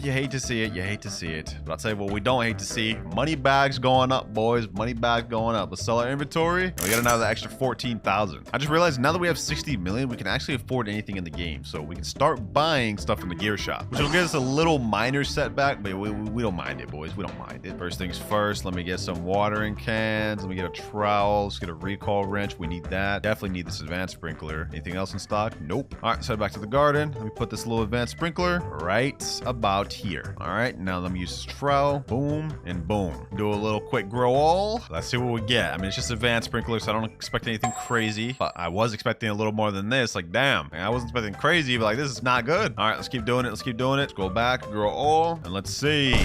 S2: You hate to see it. You hate to see it. But I'll tell you what we don't hate to see. Money bags going up, boys. Money bags going up. Let's sell our inventory. And we got another extra 14,000. I just realized now that we have 60 million, we can actually afford anything in the game. So we can start buying stuff from the gear shop, which will give us a little minor setback, but we don't mind it, boys. We don't mind it. First things first, let me get some watering cans. Let me get a trowel. Let's get a recall wrench. We need that. Definitely need this advanced sprinkler. Anything else in stock? Nope. All right, let's head back to the garden. Let me put this little advanced sprinkler right about here. All right, now let me use this trowel. Boom and boom. Do a little quick grow all. Let's see what we get. I mean, it's just advanced sprinkler, so I don't expect anything crazy, but I was expecting a little more than this. Like, damn, I wasn't expecting crazy, but like, this is not good. All right, let's keep doing it. Let's keep doing it. Let's go back, grow all, and let's see.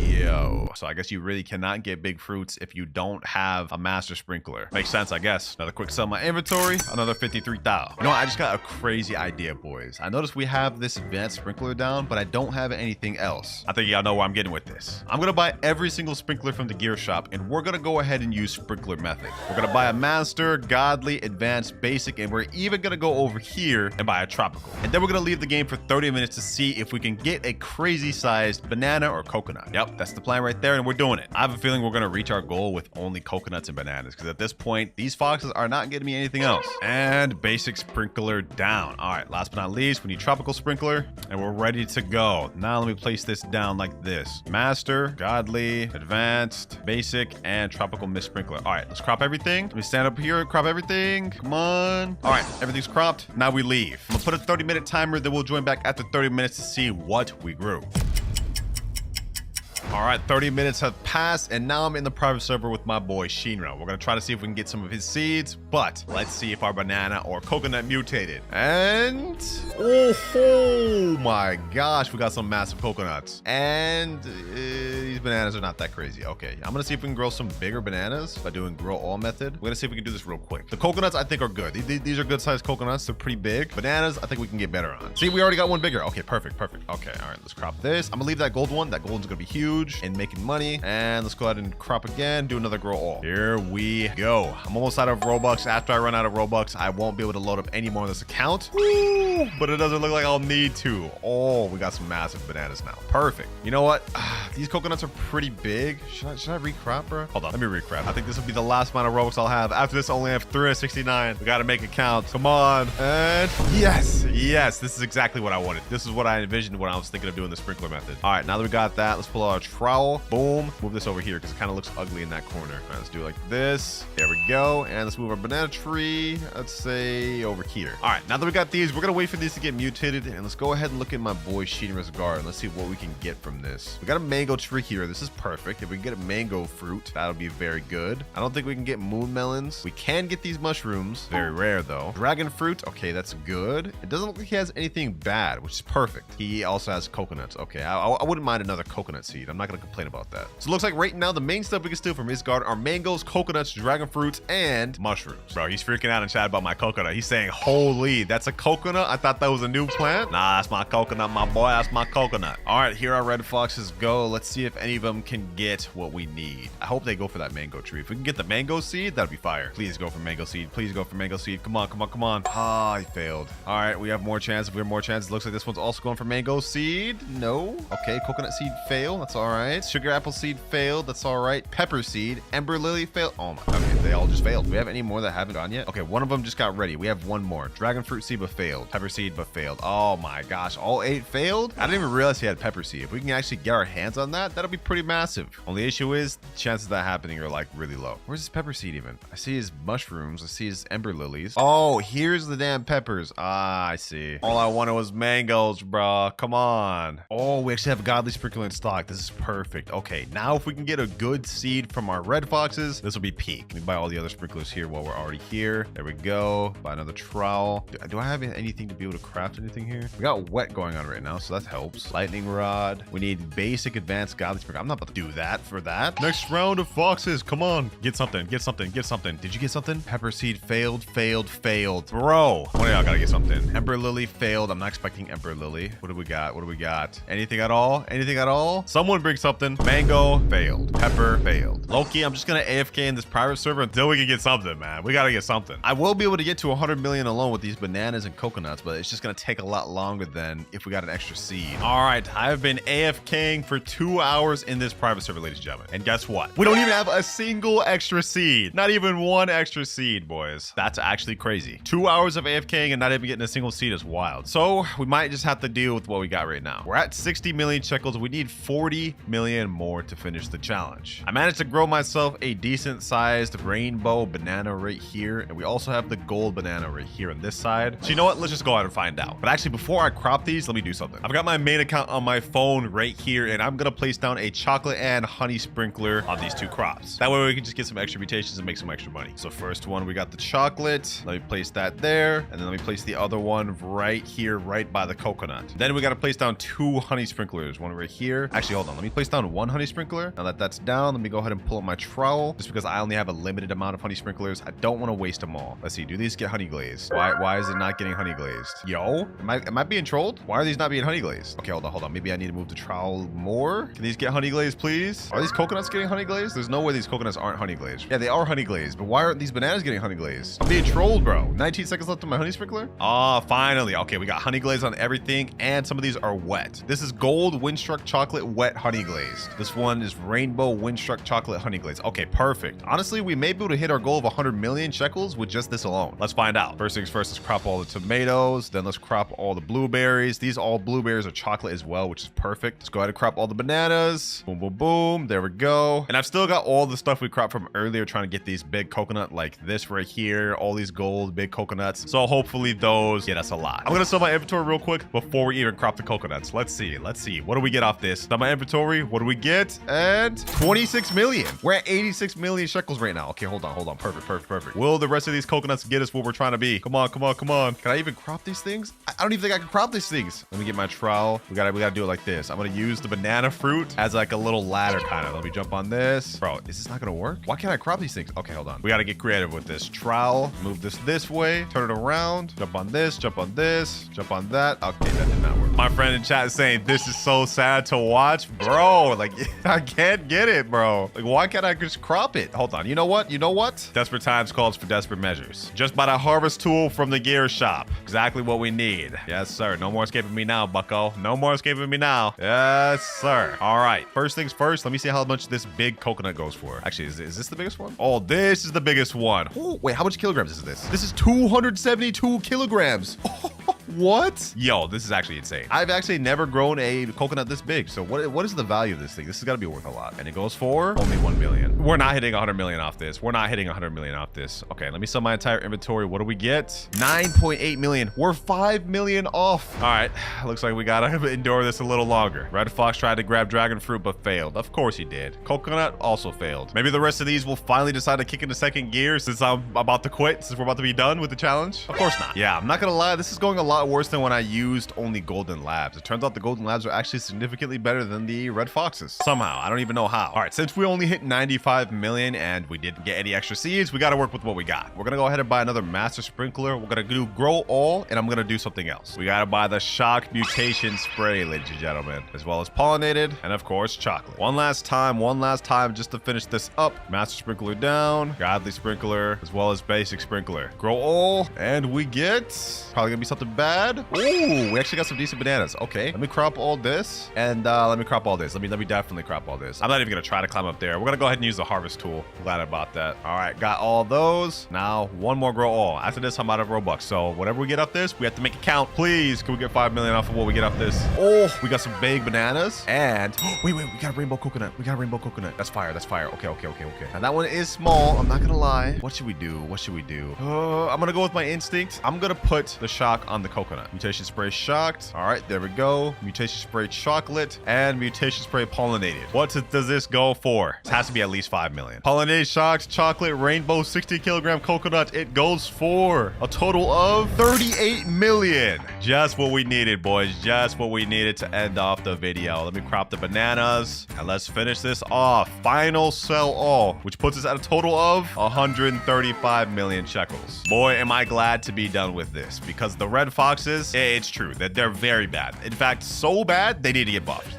S2: Yo. So I guess you really cannot get big fruits if you don't have a master sprinkler. Makes sense, I guess. Another quick sell my inventory. Another 53,000. You know what? I just got a crazy idea, boys. I noticed we have this advanced sprinkler down, but I don't have anything else. I think y'all know where I'm getting with this. I'm gonna buy every single sprinkler from the gear shop, and we're gonna go ahead and use sprinkler method. We're gonna buy a master, godly, advanced, basic, and we're even gonna go over here and buy a tropical. And then we're gonna leave the game for 30 minutes to see if we can get a crazy sized banana or coconut. Yep, that's the plan right there, and we're doing it. I have a feeling we're gonna reach our goal with only coconuts and bananas, because at this point, these foxes are not getting me anything else. And basic sprinkler down. All right, last but not least, we need tropical sprinkler, and we're ready to go. Now let me place this down like this. Master, godly, advanced, basic, and tropical mist sprinkler. All right, let's crop everything. Let me stand up here, crop everything. Come on. All right, everything's cropped. Now we leave. I'm gonna put a 30-minute timer, then we'll join back after 30 minutes to see what we grew. All
S1: All right, 30 minutes have passed, and now I'm in the private server with my boy Shinra. We're gonna try to see if we can get some of his seeds, but let's see if our banana or coconut mutated. And oh my gosh, we got some massive coconuts. And these bananas are not that crazy. Okay, I'm gonna see if we can grow some bigger bananas by doing grow all method. We're gonna see if we can do this real quick. The coconuts I think are good. These are good sized coconuts. They're pretty big. Bananas I think we can get better on. See, we already got one bigger. Okay, perfect. Okay, all right, let's crop this. I'm gonna leave that gold one. That gold's gonna be huge and making money. And let's go ahead and crop again, do another grow all. Here we go. I'm almost out of Robux. After I run out of Robux, I won't be able to load up any more on this account. Woo! But it doesn't look like I'll need to. Oh, we got some massive bananas now. Perfect. You know what? These coconuts are pretty big. Should I recrop, bro? Hold on, let me recrop. I think this will be the last amount of Robux I'll have. After this, I only have 369. We gotta make it count. Come on. And yes, this is exactly what I wanted. This is what I envisioned when I was thinking of doing the sprinkler method. All right, now that we got that, let's pull out our trowel. Boom. Move this over here because it kind of looks ugly in that corner. All right, let's do it like this. There we go. And let's move our banana tree, let's say over here. All right, now that we got these, we're gonna wait for these to get mutated, and let's go ahead and look at my boy Shinra's garden. Let's see what we can get from this. We got a mango tree here. This is perfect. If we can get a mango fruit, that'll be very good. I don't think we can get moon melons. We can get these mushrooms. Very rare though. Dragon fruit. Okay, that's good. It doesn't look like he has anything bad, which is perfect. He also has coconuts. Okay, I wouldn't mind another coconut seed. I'm not gonna complain about that. So it looks like right now the main stuff we can steal from his garden are mangoes, coconuts, dragon fruits, and mushrooms. Bro, he's freaking out in chat about my coconut. He's saying, holy, that's a coconut? I thought that was a new plant. Nah, that's my coconut, my boy. That's my coconut. All right, here our red foxes go. Let's see if any of them can get what we need. I hope they go for that mango tree. If we can get the mango seed, that'd be fire. Please go for mango seed. Please go for mango seed. Come on, come on, come on. Ah, he failed. All right, we have more chance. If we have more chances, looks like this one's also going for mango seed. No. Okay, coconut seed failed. That's all right. Sugar apple seed failed. That's all right. Pepper seed. Ember lily failed. Oh my. Okay, they all just failed. Do we have any more that haven't gone yet? Okay, one of them just got ready. We have one more. Dragon fruit seed but failed. Pepper seed but failed. Oh my gosh, all 8 failed? I didn't even realize he had pepper seed. If we can actually get our hands on that, that'll be pretty massive. Only issue is the chances of that happening are like really low. Where's his pepper seed even? I see his mushrooms. I see his ember lilies. Oh, here's the damn peppers. Ah, I see. All I wanted was mangoes, bro. Come on. Oh, we actually have godly sprinkler in stock. This is perfect. Okay, now if we can get a good seed from our red foxes, this will be peak. Let me buy all the other sprinklers here while we're already here. There we go. Buy another trowel. Do I have anything to be able to craft anything here? We got wet going on right now, so that helps. Lightning rod. We need basic advanced godly sprinkler. I'm not about to do that for that. Next round of foxes. Come on. Get something. Get something. Get something. Did you get something? Pepper seed failed. Bro, one of y'all gotta get something. Ember lily failed. I'm not expecting ember lily. What do we got? What do we got? Anything at all? Anything at all? Someone bring something. Mango failed. Pepper failed. Loki, I'm just gonna AFK in this private server until we can get something, man. We gotta get something. I will be able to get to 100 million alone with these bananas and coconuts, but it's just gonna take a lot longer than if we got an extra seed. All right, I have been AFKing for 2 hours in this private server, ladies and gentlemen. And guess what? We don't even have a single extra seed. Not even one extra seed, boys. That's actually crazy. 2 hours of AFKing and not even getting a single seed is wild. So we might just have to deal with what we got right now. We're at 60 million shekels. We need 40 million more to finish the challenge. I managed to grow myself a decent sized rainbow banana right here. And we also have the gold banana right here on this side. So you know what? Let's just go ahead and find out. But actually, before I crop these, let me do something. I've got my main account on my phone right here, and I'm gonna place down a chocolate and honey sprinkler on these 2 crops. That way we can just get some extra mutations and make some extra money. So first one, we got the chocolate. Let me place that there. And then let me place the other one right here, right by the coconut. Then we got to place down 2 honey sprinklers. One right here. Actually, hold on. Let me place down 1 honey sprinkler. Now that that's down, let me go ahead and pull up my trowel. Just because I only have a limited amount of honey sprinklers, I don't want to waste them all. Let's see. Do these get honey glazed? Why is it not getting honey glazed? Yo, am I being trolled? Why are these not being honey glazed? Okay, hold on. Maybe I need to move the trowel more. Can these get honey glazed, please? Are these coconuts getting honey glazed? There's no way these coconuts aren't honey glazed. Yeah, they are honey glazed, but why aren't these bananas getting honey glazed? I'm being trolled, bro. 19 seconds left on my honey sprinkler. Ah, finally. Okay, we got honey glaze on everything, and some of these are wet. This is gold windstruck chocolate wet honey glazed. This one is rainbow windstruck chocolate honey glaze. Okay, perfect. Honestly, we may be able to hit our goal of 100 million shekels with just this alone. Let's find out. First things first, let's crop all the tomatoes. Then let's crop all the blueberries. These all blueberries are chocolate as well, which is perfect. Let's go ahead and crop all the bananas. Boom, boom, boom. There we go. And I've still got all the stuff we cropped from earlier, trying to get these big coconut like this right here. All these gold big coconuts. So hopefully those get us a lot. I'm gonna sell my inventory real quick before we even crop the coconuts. Let's see. What do we get off this? Sell my inventory. inventory. What do we get? And 26 million. We're at 86 million shekels right now. Okay, hold on. Perfect. Will the rest of these coconuts get us where we're trying to be? Come on. Can I even crop these things? I don't even think I can crop these things. Let me get my trowel. We gotta do it like this. I'm gonna use the banana fruit as like a little ladder kind of. Let me jump on this. Bro, is this not gonna work? Why can't I crop these things? Okay, hold on. We gotta get creative with this. Trowel. Move this way. Turn it around. Jump on this. Jump on this. Jump on that. Okay, that did not work. My friend in chat is saying this is so sad to watch. Bro, like I can't get it, bro. Like why can't I just crop it? Hold on. You know what? Desperate times calls for desperate measures. Just buy the harvest tool from the gear shop. Exactly what we need. Yes, sir. No more escaping me now, bucko. No more escaping me now. Yes, sir. All right. First things first, let me see how much this big coconut goes for. Actually, is this the biggest one? Oh, this is the biggest one. Oh, wait, how much kilograms is this? This is 272 kilograms. What? Yo, this is actually insane. I've actually never grown a coconut this big. So what is the value of this thing? This has got to be worth a lot. And it goes for only 1 million. We're not hitting 100 million off this. Okay, let me sell my entire inventory. What do we get? 9.8 million. We're 5 million off. All right, looks like we gotta endure this a little longer. Red Fox tried to grab dragon fruit but failed. Of course he did. Coconut also failed. Maybe the rest of these will finally decide to kick into second gear since I'm about to quit, since we're about to be done with the challenge. Of course not. Yeah, I'm not gonna lie, this is going a lot worse than when I used only golden labs. It turns out the golden labs are actually significantly better than the red foxes. Somehow, I don't even know how. All right, since we only hit 95 million and we didn't get any extra seeds, we got to work with what we got. We're gonna go ahead and buy another master sprinkler. We're gonna do grow all, and I'm gonna do something else. We gotta buy the shock mutation spray, ladies and gentlemen, as well as pollinated and of course chocolate. One last time just to finish this up. Master sprinkler down, godly sprinkler, as well as basic sprinkler. Grow all, and we get probably gonna be something bad. Ooh, we actually got some decent bananas. Okay, let me crop all this, and let me crop all this. Let me definitely crop all this. I'm not even gonna try to climb up there. We're gonna go ahead and use the harvest tool. Glad about that. All right, got all those. Now one more grow all. After this, I'm out of Robux. So whatever we get up this, we have to make it count. Please, can we get 5 million off of what we get up this? Oh, we got some big bananas, and wait, we got a rainbow coconut. That's fire. Okay. Now that one is small. I'm not gonna lie. What should we do? I'm gonna go with my instinct. I'm gonna put the shock on the coconut. Mutation spray shocked. All right, there we go. Mutation spray chocolate and mutation spray pollinated. What does this go for? This has to be at least 5 million. Pollinated shocked, chocolate, rainbow, 60 kilogram coconut. It goes for a total of 38 million. Just what we needed, boys. Just what we needed to end off the video. Let me crop the bananas and let's finish this off. Final sell all, which puts us at a total of 135 million shekels. Boy, am I glad to be done with this, because the red foxes, it's true that they're very bad. In fact, so bad, they need to get buffed.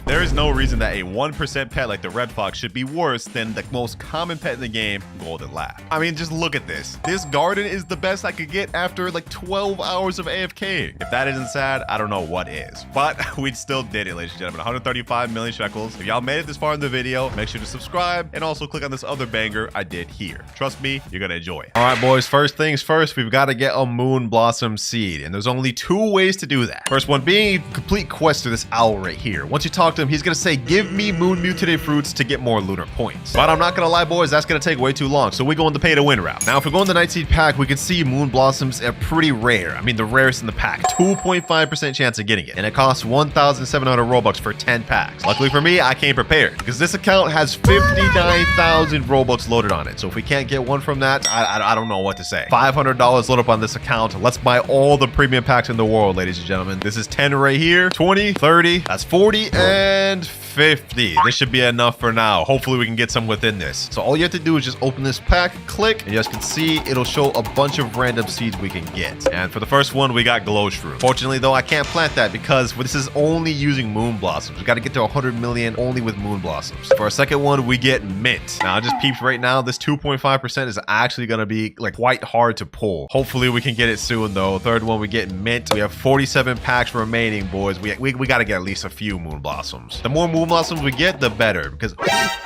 S1: There is no reason that a 1% pet like the red fox should be worse than the most common pet in the game, golden lab. I mean, just look at this. This garden is the best I could get after like 12 hours of AFK. If that isn't sad, I don't know what is. But we still did it, ladies and gentlemen. 135 million shekels. If y'all made it this far in the video, make sure to subscribe and also click on this other banger I did here. Trust me, you're gonna enjoy it. All right, boys, first things first, we've got to get a moon blossom seed, and there's only 2 ways to do that. First one being complete quest to this owl right here. Once you talk to him, he's gonna say, give me moon mutated fruits to get more lunar points. But I'm not gonna lie, boys, that's gonna take way too long, so we go in the pay to win route. Now, if we go in the night seed pack, we can see moon blossoms are pretty rare. I mean, the rarest in the pack. 2.5% chance of getting it, and it costs 1,700 Robux for 10 packs. Luckily for me, I came prepared, because this account has 59,000 Robux loaded on it. So if we can't get one from that, I don't know what to say. $500 load up on this account. Let's buy all the premium packs in the world, ladies and gentlemen. This is 10 right here, 20, 30, that's 40, and 50. This should be enough for now. Hopefully we can get some within this. So all you have to do is just open this pack, click, and you guys can see it'll show a bunch of random seeds we can get. And for the first one, we got glow shroom. Fortunately though, I can't plant that because this is only using moon blossoms. We got to get to 100 million only with moon blossoms. For our second one, we get mint. Now I just peeped right now, this 2.5% is actually going to be like quite hard to pull. Hopefully we can get it soon though. Third one, we get mint. We have 47 packs remaining, boys. We got to get at least a few moon blossoms. The more moon blossoms we get, the better, because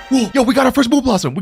S1: whoa, yo, we got our first moon blossom.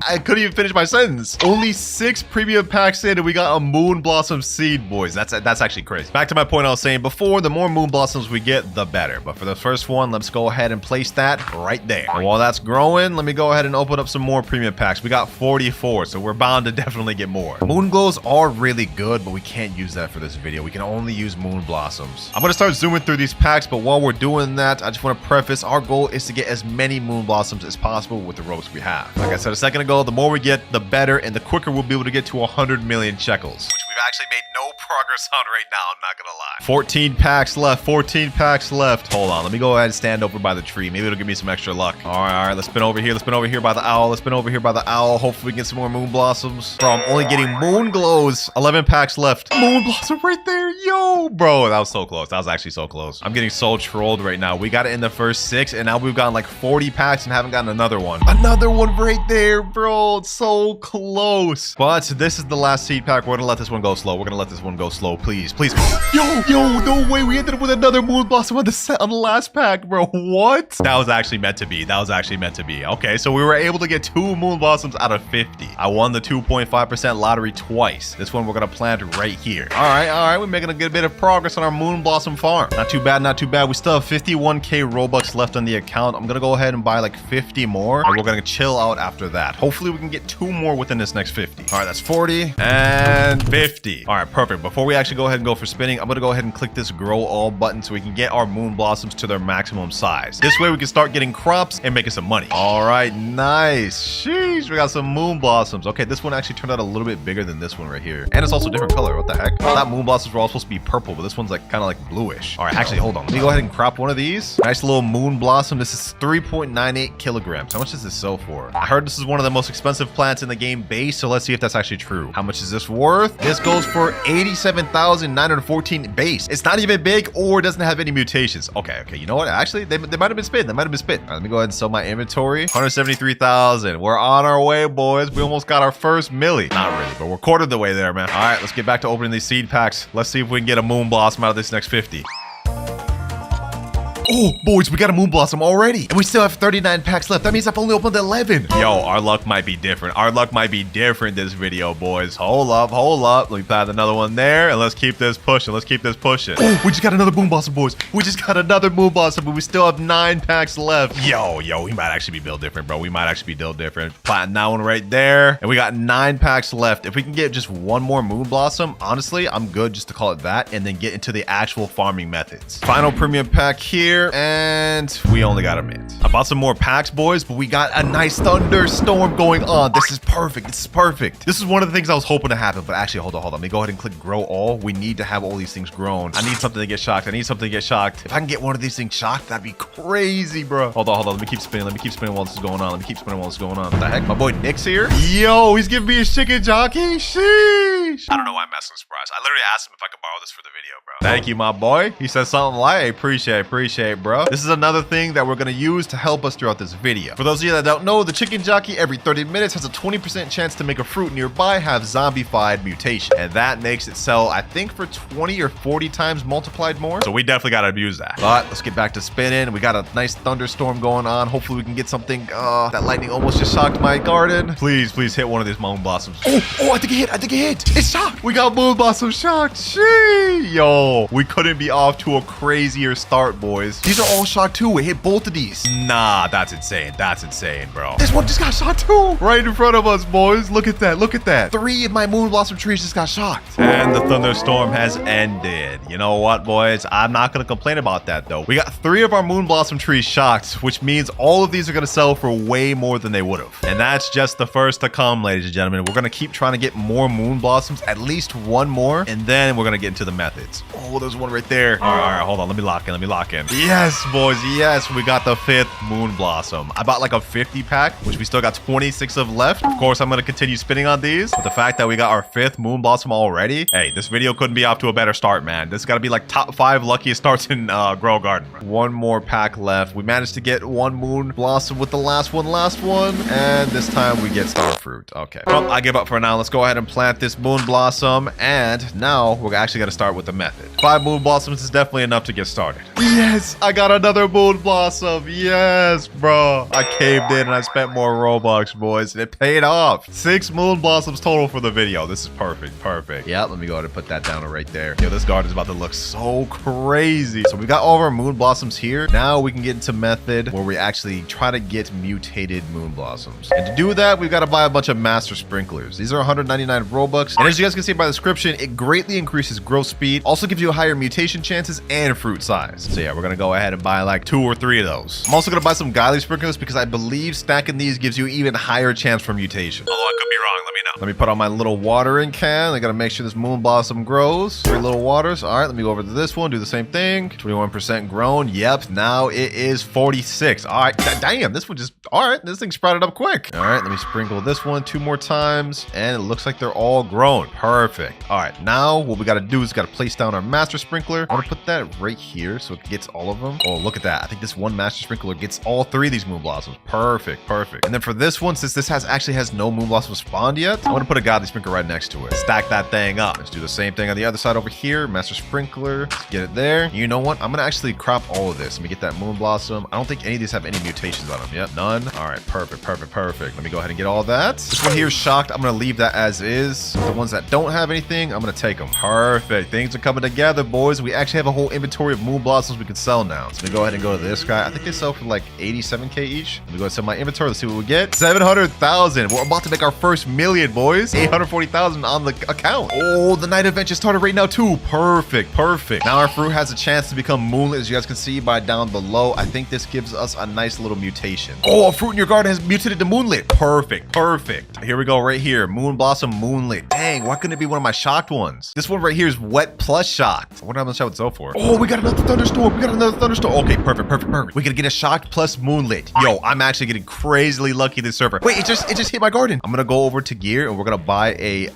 S1: I couldn't even finish my sentence. Only 6 premium packs in and we got a moon blossom seed, boys. That's actually crazy. Back to my point I was saying before, the more moon blossoms we get, the better. But for the first one, let's go ahead and place that right there. And while that's growing, let me go ahead and open up some more premium packs. We got 44, so we're bound to definitely get more. Moon glows are really good, but we can't use use that for this video. We can only use moon blossoms. I'm gonna start zooming through these packs, but while we're doing that, I just want to preface our goal is to get as many moon blossoms as possible with the ropes we have. Like I said a second ago, the more we get, the better, and the quicker we'll be able to get to 100 million shekels, which we've actually made no progress on right now, I'm not gonna lie. 14 packs left, 14 packs left. Hold on, let me go ahead and stand over by the tree. Maybe it'll give me some extra luck. All right, let's spin over here. Let's spin over here by the owl. Let's spin over here by the owl. Hopefully we can get some more moon blossoms. Bro, I'm only getting moon glows. 11 packs left. Moon blossom right there. Yo, bro, that was so close. That was actually so close. I'm getting so trolled right now. We got it in the first 6, and now we've gotten like 40 packs and haven't gotten another one. Another one right there, bro. It's so close. But this is the last seed pack. We're gonna let this one go slow. We're gonna let this one go slow. Please, please. Yo, no way. We ended up with another moon blossom on the last pack, bro. What? That was actually meant to be. That was actually meant to be. Okay, so we were able to get 2 moon blossoms out of 50. I won the 2.5% lottery twice. This one we're gonna plant right here. All right. We're making a good bit of progress on our moon blossom farm. Not too bad, not too bad. We still have 51k Robux left on the account. I'm gonna go ahead and buy like 50 more, and we're gonna chill out after that. Hopefully we can get 2 more within this next 50. All right, that's 40 and 50. All right, perfect. Before we actually go ahead and go for spinning, I'm gonna go ahead and click this grow all button so we can get our moon blossoms to their maximum size. This way we can start getting crops and making some money. All right, nice. Sheesh, we got some moon blossoms. Okay, this one actually turned out a little bit bigger than this one right here, and it's also a different color. What the heck? I thought moon blossoms were all supposed to be purple, but this one's like kind of like bluish. All right, actually, hold on. Let me go ahead and crop one of these. Nice little moon blossom. This is 3.98 kilograms. How much does this sell for? I heard this is one of the most expensive plants in the game base, so let's see if that's actually true. How much is this worth? This goes for 87,914 base. It's not even big or doesn't have any mutations. Okay, you know what? Actually, they might have been spit. All right, let me go ahead and sell my inventory. 173,000. We're on our way, boys. We almost got our first milli. Not really, but we're quarter of the way there, man. All right, let's get back to opening these seed packs. Let's see if we can get a moon blossom out of this next 50. Oh, boys, we got a moon blossom already. And we still have 39 packs left. That means I've only opened 11. Yo, our luck might be different. Our luck might be different this video, boys. Hold up. Let me plant another one there. And let's keep this pushing. Oh, we just got another moon blossom, boys. We just got another moon blossom, but we still have 9 packs left. Yo, we might actually be built different, bro. We might actually be built different. Planting that one right there. And we got 9 packs left. If we can get just one more moon blossom, honestly, I'm good just to call it that. And then get into the actual farming methods. Final premium pack here. And we only got a mint. I bought some more packs, boys, but we got a nice thunderstorm going on. This is perfect. This is one of the things I was hoping to happen, but actually, hold on. Let me go ahead and click grow all. We need to have all these things grown. I need something to get shocked. If I can get one of these things shocked, that'd be crazy, bro. Hold on. Let me keep spinning. While this is going on. What the heck? My boy Nick's here. Yo, he's giving me a chicken jockey. Sheesh. I don't know why I'm asking surprise. I literally asked him if I could borrow this for the video, bro. Thank you, my boy. He said something like, appreciate, bro. This is another thing that we're going to use to help us throughout this video. For those of you that don't know, the chicken jockey every 30 minutes has a 20% chance to make a fruit nearby have zombified mutation. And that makes it sell, I think, for 20 or 40 times multiplied more. So we definitely got to abuse that. But let's get back to spinning. We got a nice thunderstorm going on. Hopefully we can get something. That lightning almost just shocked my garden. Please hit one of these moon blossoms. Oh, I think it hit. It's shocked. We got moon blossom shocked. Gee. Yo, we couldn't be off to a crazier start, boys. These are all shocked too. We hit both of these. Nah, that's insane, bro. This one just got shot too. Right in front of us, boys. Look at that. 3 of my moon blossom trees just got shocked. And the thunderstorm has ended. You know what, boys? I'm not gonna complain about that though. We got 3 of our moon blossom trees shocked, which means all of these are gonna sell for way more than they would have. And that's just the first to come, ladies and gentlemen. We're gonna keep trying to get more moon blossoms, at least one more, and then we're gonna get into the methods. Oh, there's one right there. All right, hold on. Let me lock in. Yes, boys. Yes, we got the 5th moon blossom. I bought like a 50 pack, which we still got 26 of left. Of course, I'm going to continue spinning on these. But the fact that we got our 5th moon blossom already, hey, this video couldn't be off to a better start, man. This got to be like top 5 luckiest starts in Grow Garden. One more pack left. We managed to get 1 moon blossom with the last one. And this time we get star fruit. Okay. Well, I give up for now. Let's go ahead and plant this moon blossom. And now we're actually going to start with the method. 5 moon blossoms is definitely enough to get started. Yes. Yes, I got another moon blossom. Yes, bro. I caved in and I spent more Robux, boys, and it paid off. 6 moon blossoms total for the video. This is perfect, perfect. Yeah, let me go ahead and put that down right there. Yo, this garden is about to look so crazy. So we got all of our moon blossoms here. Now we can get into method where we actually try to get mutated moon blossoms. And to do that, we've got to buy a bunch of master sprinklers. These are 199 Robux. And as you guys can see by the description, it greatly increases growth speed, also gives you higher mutation chances and fruit size. So yeah, we're gonna go ahead and buy like 2 or 3 of those. I'm also gonna buy some godly sprinklers because I believe stacking these gives you even higher chance for mutation. Although I could be wrong, let me know. Let me put on my little watering can. I gotta make sure this moon blossom grows. 3 little waters. All right, let me go over to this one, do the same thing. 21% grown. Yep, now it is 46. All right, damn, this one just, all right, this thing sprouted up quick. All right, let me sprinkle this one 2 more times, and it looks like they're all grown. Perfect. All right, now what we gotta do is gotta place down our master sprinkler. I wanna put that right here so it gets all of them. Oh, look at that. I think this one master sprinkler gets all 3 of these moon blossoms. Perfect, perfect. And then for this one, since this actually has no moon blossoms spawned yet, I'm gonna put a godly sprinkler right next to it. Stack that thing up. Let's do the same thing on the other side over here. Master sprinkler. Let's get it there. You know what? I'm gonna actually crop all of this. Let me get that moon blossom. I don't think any of these have any mutations on them. Yep, none. All right, perfect, perfect, perfect. Let me go ahead and get all that. This one here is shocked. I'm gonna leave that as is. The ones that don't have anything, I'm gonna take them. Perfect. Things are coming together, boys. We actually have a whole inventory of moon blossoms we can sell now. So let me go ahead and go to this guy. I think they sell for like 87k each. Let me go ahead and sell my inventory. Let's see what we get. 700,000. We're about to make our first million, boys. 840,000 on the account. Oh, the night event just started right now too. Perfect, perfect. Now our fruit has a chance to become moonlit, as you guys can see by down below. I think this gives us a nice little mutation. Oh, a fruit in your garden has mutated to moonlit. Perfect, perfect. Here we go right here. Moon blossom moonlit. Dang, why couldn't it be one of my shocked ones? This one right here is wet plus shocked. I wonder how much I would sell for. Oh, we got another thunderstorm. We got another thunderstorm. Okay, perfect, perfect, perfect. We gotta get a shocked plus moonlit. Yo, I'm actually getting crazily lucky this server. Wait, it just hit my garden. I'm gonna go over to gear and we're gonna buy a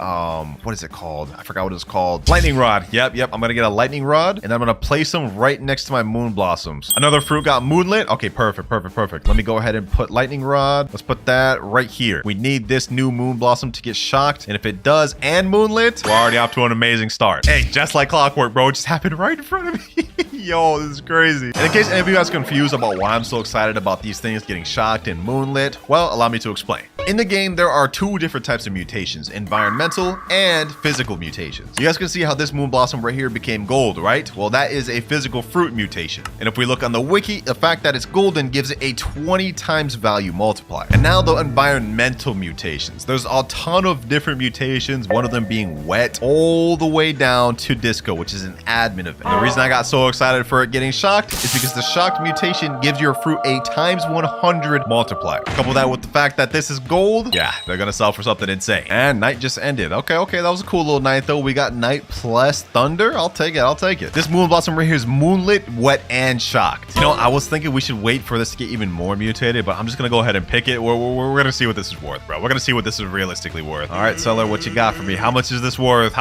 S1: what is it called? I forgot what it's called. Lightning rod. Yep. I'm gonna get a lightning rod and I'm gonna place them right next to my moon blossoms. Another fruit got moonlit. Okay, perfect, perfect, perfect. Let me go ahead and put lightning rod. Let's put that right here. We need this new moon blossom to get shocked, and if it does and moonlit, we're already off to an amazing start. Hey, just like clockwork, bro. It just happened right in front of me. Yo, this is crazy. And in case any of you guys are confused about why I'm so excited about these things getting shocked and moonlit, well, allow me to explain. In the game, there are 2 different types of mutations, environmental and physical mutations. You guys can see how this moon blossom right here became gold, right? Well, that is a physical fruit mutation. And if we look on the wiki, the fact that it's golden gives it a 20 times value multiplier. And now the environmental mutations. There's a ton of different mutations, one of them being wet, all the way down to disco, which is an admin event. The reason I got so excited for it getting shocked is because the shocked mutation gives your fruit a times 100 multiplier. Couple that with the fact that this is gold, yeah, they're gonna sell for something insane. And night just ended. Okay, that was a cool little night though. We got night plus thunder. I'll take it. This moon blossom right here is moonlit, wet, and shocked. You know, I was thinking we should wait for this to get even more mutated, but I'm just gonna go ahead and pick it. We're gonna see what this is worth, bro. We're gonna see what this is realistically worth. All right, seller, what you got for me? How much is this worth?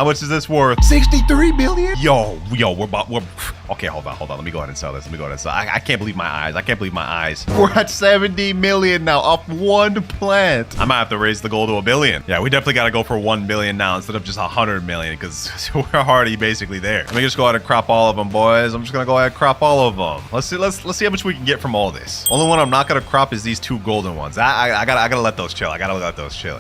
S1: 63 million? Yo, we're okay, hold on. Let me go ahead and sell this. I can't believe my eyes. We're at 70 million now off one plant. I might have to raise the goal to $1 billion. Yeah, we definitely gotta go for 1 billion now instead of just 100 million because we're already basically there. Let me just go ahead and crop all of them, boys. I'm just gonna go ahead and crop all of them. Let's see how much we can get from all this. Only one I'm not gonna crop is these 2 golden ones. I gotta let those chill.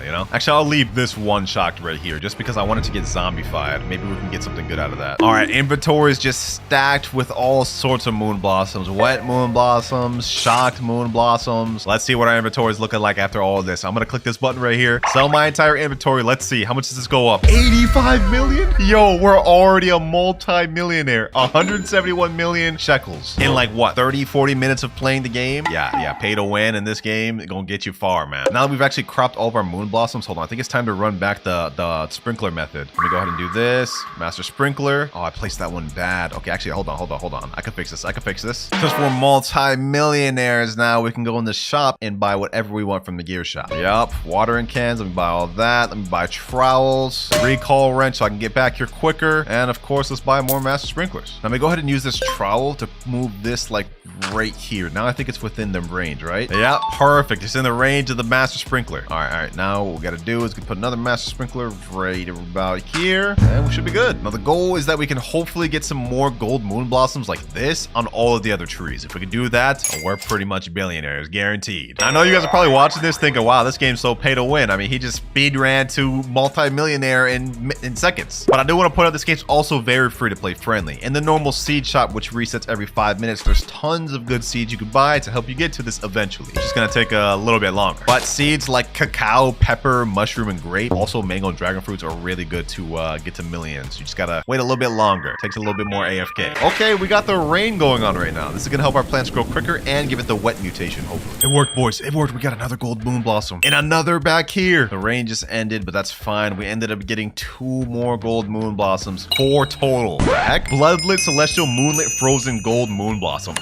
S1: You know? Actually, I'll leave this one shocked right here just because I want it to get zombified. Maybe we can get something good out of that. All right, inventory is just stacked with all sorts of moon blossoms, wet moon blossoms, shocked moon blossoms. Let's see what our inventory is looking like after all of this. I'm gonna click this button right here, sell my entire inventory. Let's see, how much does this go up? 85 million? Yo, we're already a multi-millionaire. 171 million shekels in like what, 30-40 minutes of playing the game? Yeah, pay to win in this game. It's gonna get you far, man. Now that we've actually cropped all of our moon blossoms, hold on, I think it's time to run back the sprinkler method. Let me go ahead and do this. Master sprinkler. Oh, I placed that one bad. Okay, actually, hold on. I can fix this. Since we're multi-millionaires now, we can go in the shop and buy whatever we want from the gear shop. Yup, watering cans. Let me buy all that. Let me buy trowels, recall wrench so I can get back here quicker. And of course, let's buy more master sprinklers. Now, I'm gonna go ahead and use this trowel to move this like right here. Now I think it's within the range, right? Yeah, perfect. It's in the range of the master sprinkler. All right. Now what we gotta do is put another master sprinkler right about here, and we should be good. Now the goal is that we can hopefully get some more gold moon blossoms like this on all of the other trees. If we can do that, we're pretty much billionaires, guaranteed. Now, I know you guys are probably watching this thinking, wow, this game's so pay to win. I mean, he just speed ran to multi-millionaire in seconds. But I do want to point out this game's also very free to play friendly. In the normal seed shop, which resets every 5 minutes, there's tons of good seeds you can buy to help you get to this eventually. It's just gonna take a little bit longer. But seeds like cacao, pepper, mushroom, and grape, also mango and dragon fruits, are really good to get to millions. You just gotta wait a little bit longer. It takes a little bit more AFK. Okay, we got the rain going on right now. This is gonna help our plants grow quicker and give it the wet mutation, hopefully. It worked, boys. It worked. We got another gold moon blossom and another back here. The rain just ended, but that's fine. We ended up getting 2 more gold moon blossoms. 4 total. What the heck? Bloodlit, celestial, moonlit, frozen gold moon blossom.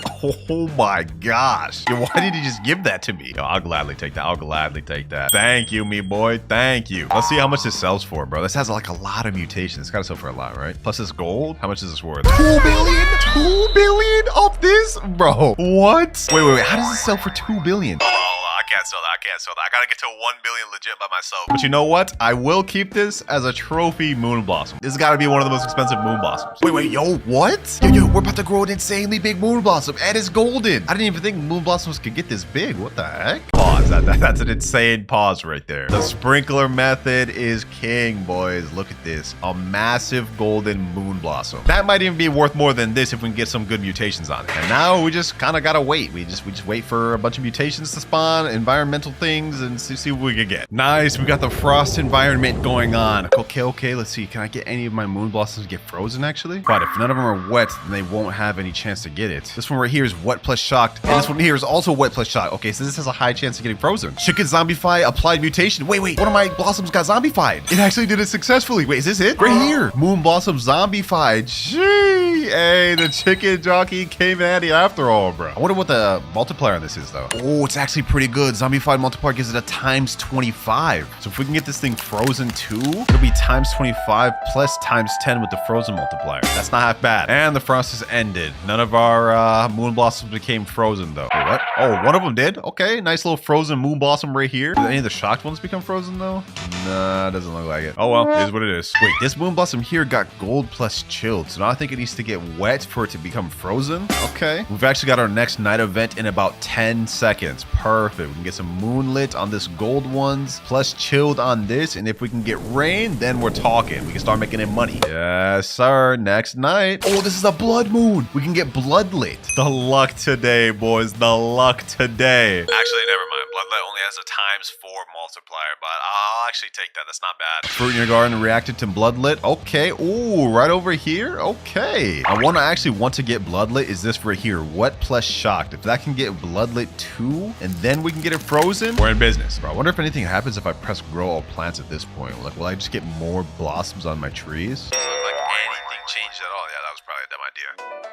S1: Oh my gosh. Yo, why did he just give that to me? Yo, I'll gladly take that. I'll gladly take that. Thank you, me boy. Thank you. Let's see how much this sells for, bro. This has like a lot of mutations. It's gotta sell for a lot, right? Plus this gold. How much is this worth? 2 billion? 2 billion of this? Bro, what? Wait. How does this sell for 2 billion? I can't sell that. I gotta get to 1 billion legit by myself. But you know what? I will keep this as a trophy moon blossom. This has got to be one of the most expensive moon blossoms. Wait, yo, what? Yo, we're about to grow an insanely big moon blossom, and it's golden. I didn't even think moon blossoms could get this big. What the heck? Pause. That's an insane pause right there. The sprinkler method is king, boys. Look at this. A massive golden moon blossom. That might even be worth more than this if we can get some good mutations on it. And now we just kind of gotta wait. We just wait for a bunch of mutations to spawn, environmental things, and see what we can get. Nice. We got the frost environment going on. Okay. Let's see. Can I get any of my moon blossoms to get frozen, actually? But if none of them are wet, then they won't have any chance to get it. This one right here is wet plus shocked, and this one here is also wet plus shocked. Okay, so this has a high chance of getting frozen. Chicken zombify, applied mutation. Wait. One of my blossoms got zombified. It actually did it successfully. Wait, is this it? Right here. Moon blossom zombified. Gee. Hey, the chicken jockey came handy after all, bro. I wonder what the multiplier on this is, though. Oh, it's actually pretty good. Zombified multiplier gives it a times 25. So if we can get this thing frozen too, it'll be times 25 plus times 10 with the frozen multiplier. That's not half bad. And the frost has ended. None of our moon blossoms became frozen, though. Wait, what? Oh, one of them did? Okay, nice little frozen moon blossom right here. Did any of the shocked ones become frozen, though? Nah, doesn't look like it. Oh, well, it is what it is. Wait, this moon blossom here got gold plus chilled. So now I think it needs to get wet for it to become frozen. Okay. We've actually got our next night event in about 10 seconds. Perfect. We can get some moonlit on this gold ones, plus chilled on this. And if we can get rain, then we're talking. We can start making it money. Yes, sir. Next night. Oh, this is a blood moon. We can get bloodlit. The luck today, boys. The luck today. Actually, never mind. Bloodlit only has a times 4 multiplier, but I'll actually take that. That's not bad. Fruit in your garden reacted to bloodlit. Okay. Ooh, right over here. Okay. I want to get bloodlit is this right here. Wet plus shocked. If that can get bloodlit too, and then we can get it frozen, we're in business. Bro, I wonder if anything happens if I press grow all plants at this point. Like, will I just get more blossoms on my trees? Like anything changed at all? Yeah, that was probably a dumb idea.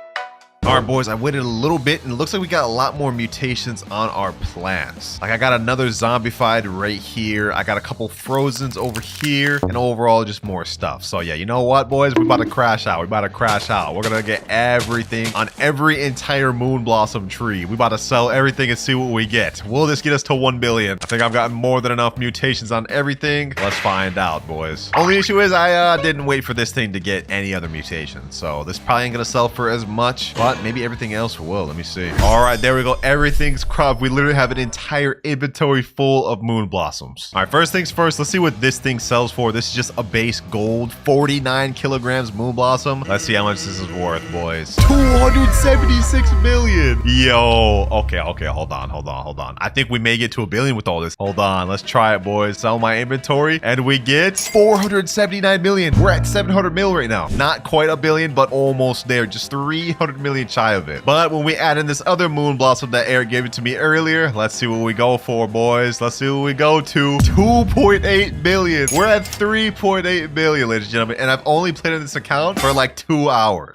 S1: All right, boys, I waited a little bit, and it looks like we got a lot more mutations on our plants. Like, I got another zombified right here. I got a couple frozens over here, and overall, just more stuff. So, yeah, you know what, boys? We're about to crash out. We're going to get everything on every entire moon blossom tree. We're about to sell everything and see what we get. Will this get us to 1 billion? I think I've gotten more than enough mutations on everything. Let's find out, boys. Only issue is I didn't wait for this thing to get any other mutations. So, this probably ain't going to sell for as much, but maybe everything else will. Let me see. All right, there we go. Everything's cropped. We literally have an entire inventory full of moon blossoms. All right, first things first, let's see what this thing sells for. This is just a base gold, 49 kilograms moon blossom. Let's see how much this is worth, boys. 276 million. Yo, okay, hold on. I think we may get to 1 billion with all this. Hold on, let's try it, boys. Sell my inventory, and we get 479 million. We're at 700 mil right now. Not quite 1 billion, but almost there. Just 300 million shy of it. But when we add in this other moon blossom that Eric gave it to me earlier, let's see what we go for, boys. Let's see what we go to. 2.8 billion. We're at 3.8 billion, ladies and gentlemen, and I've only played in this account for like 2 hours.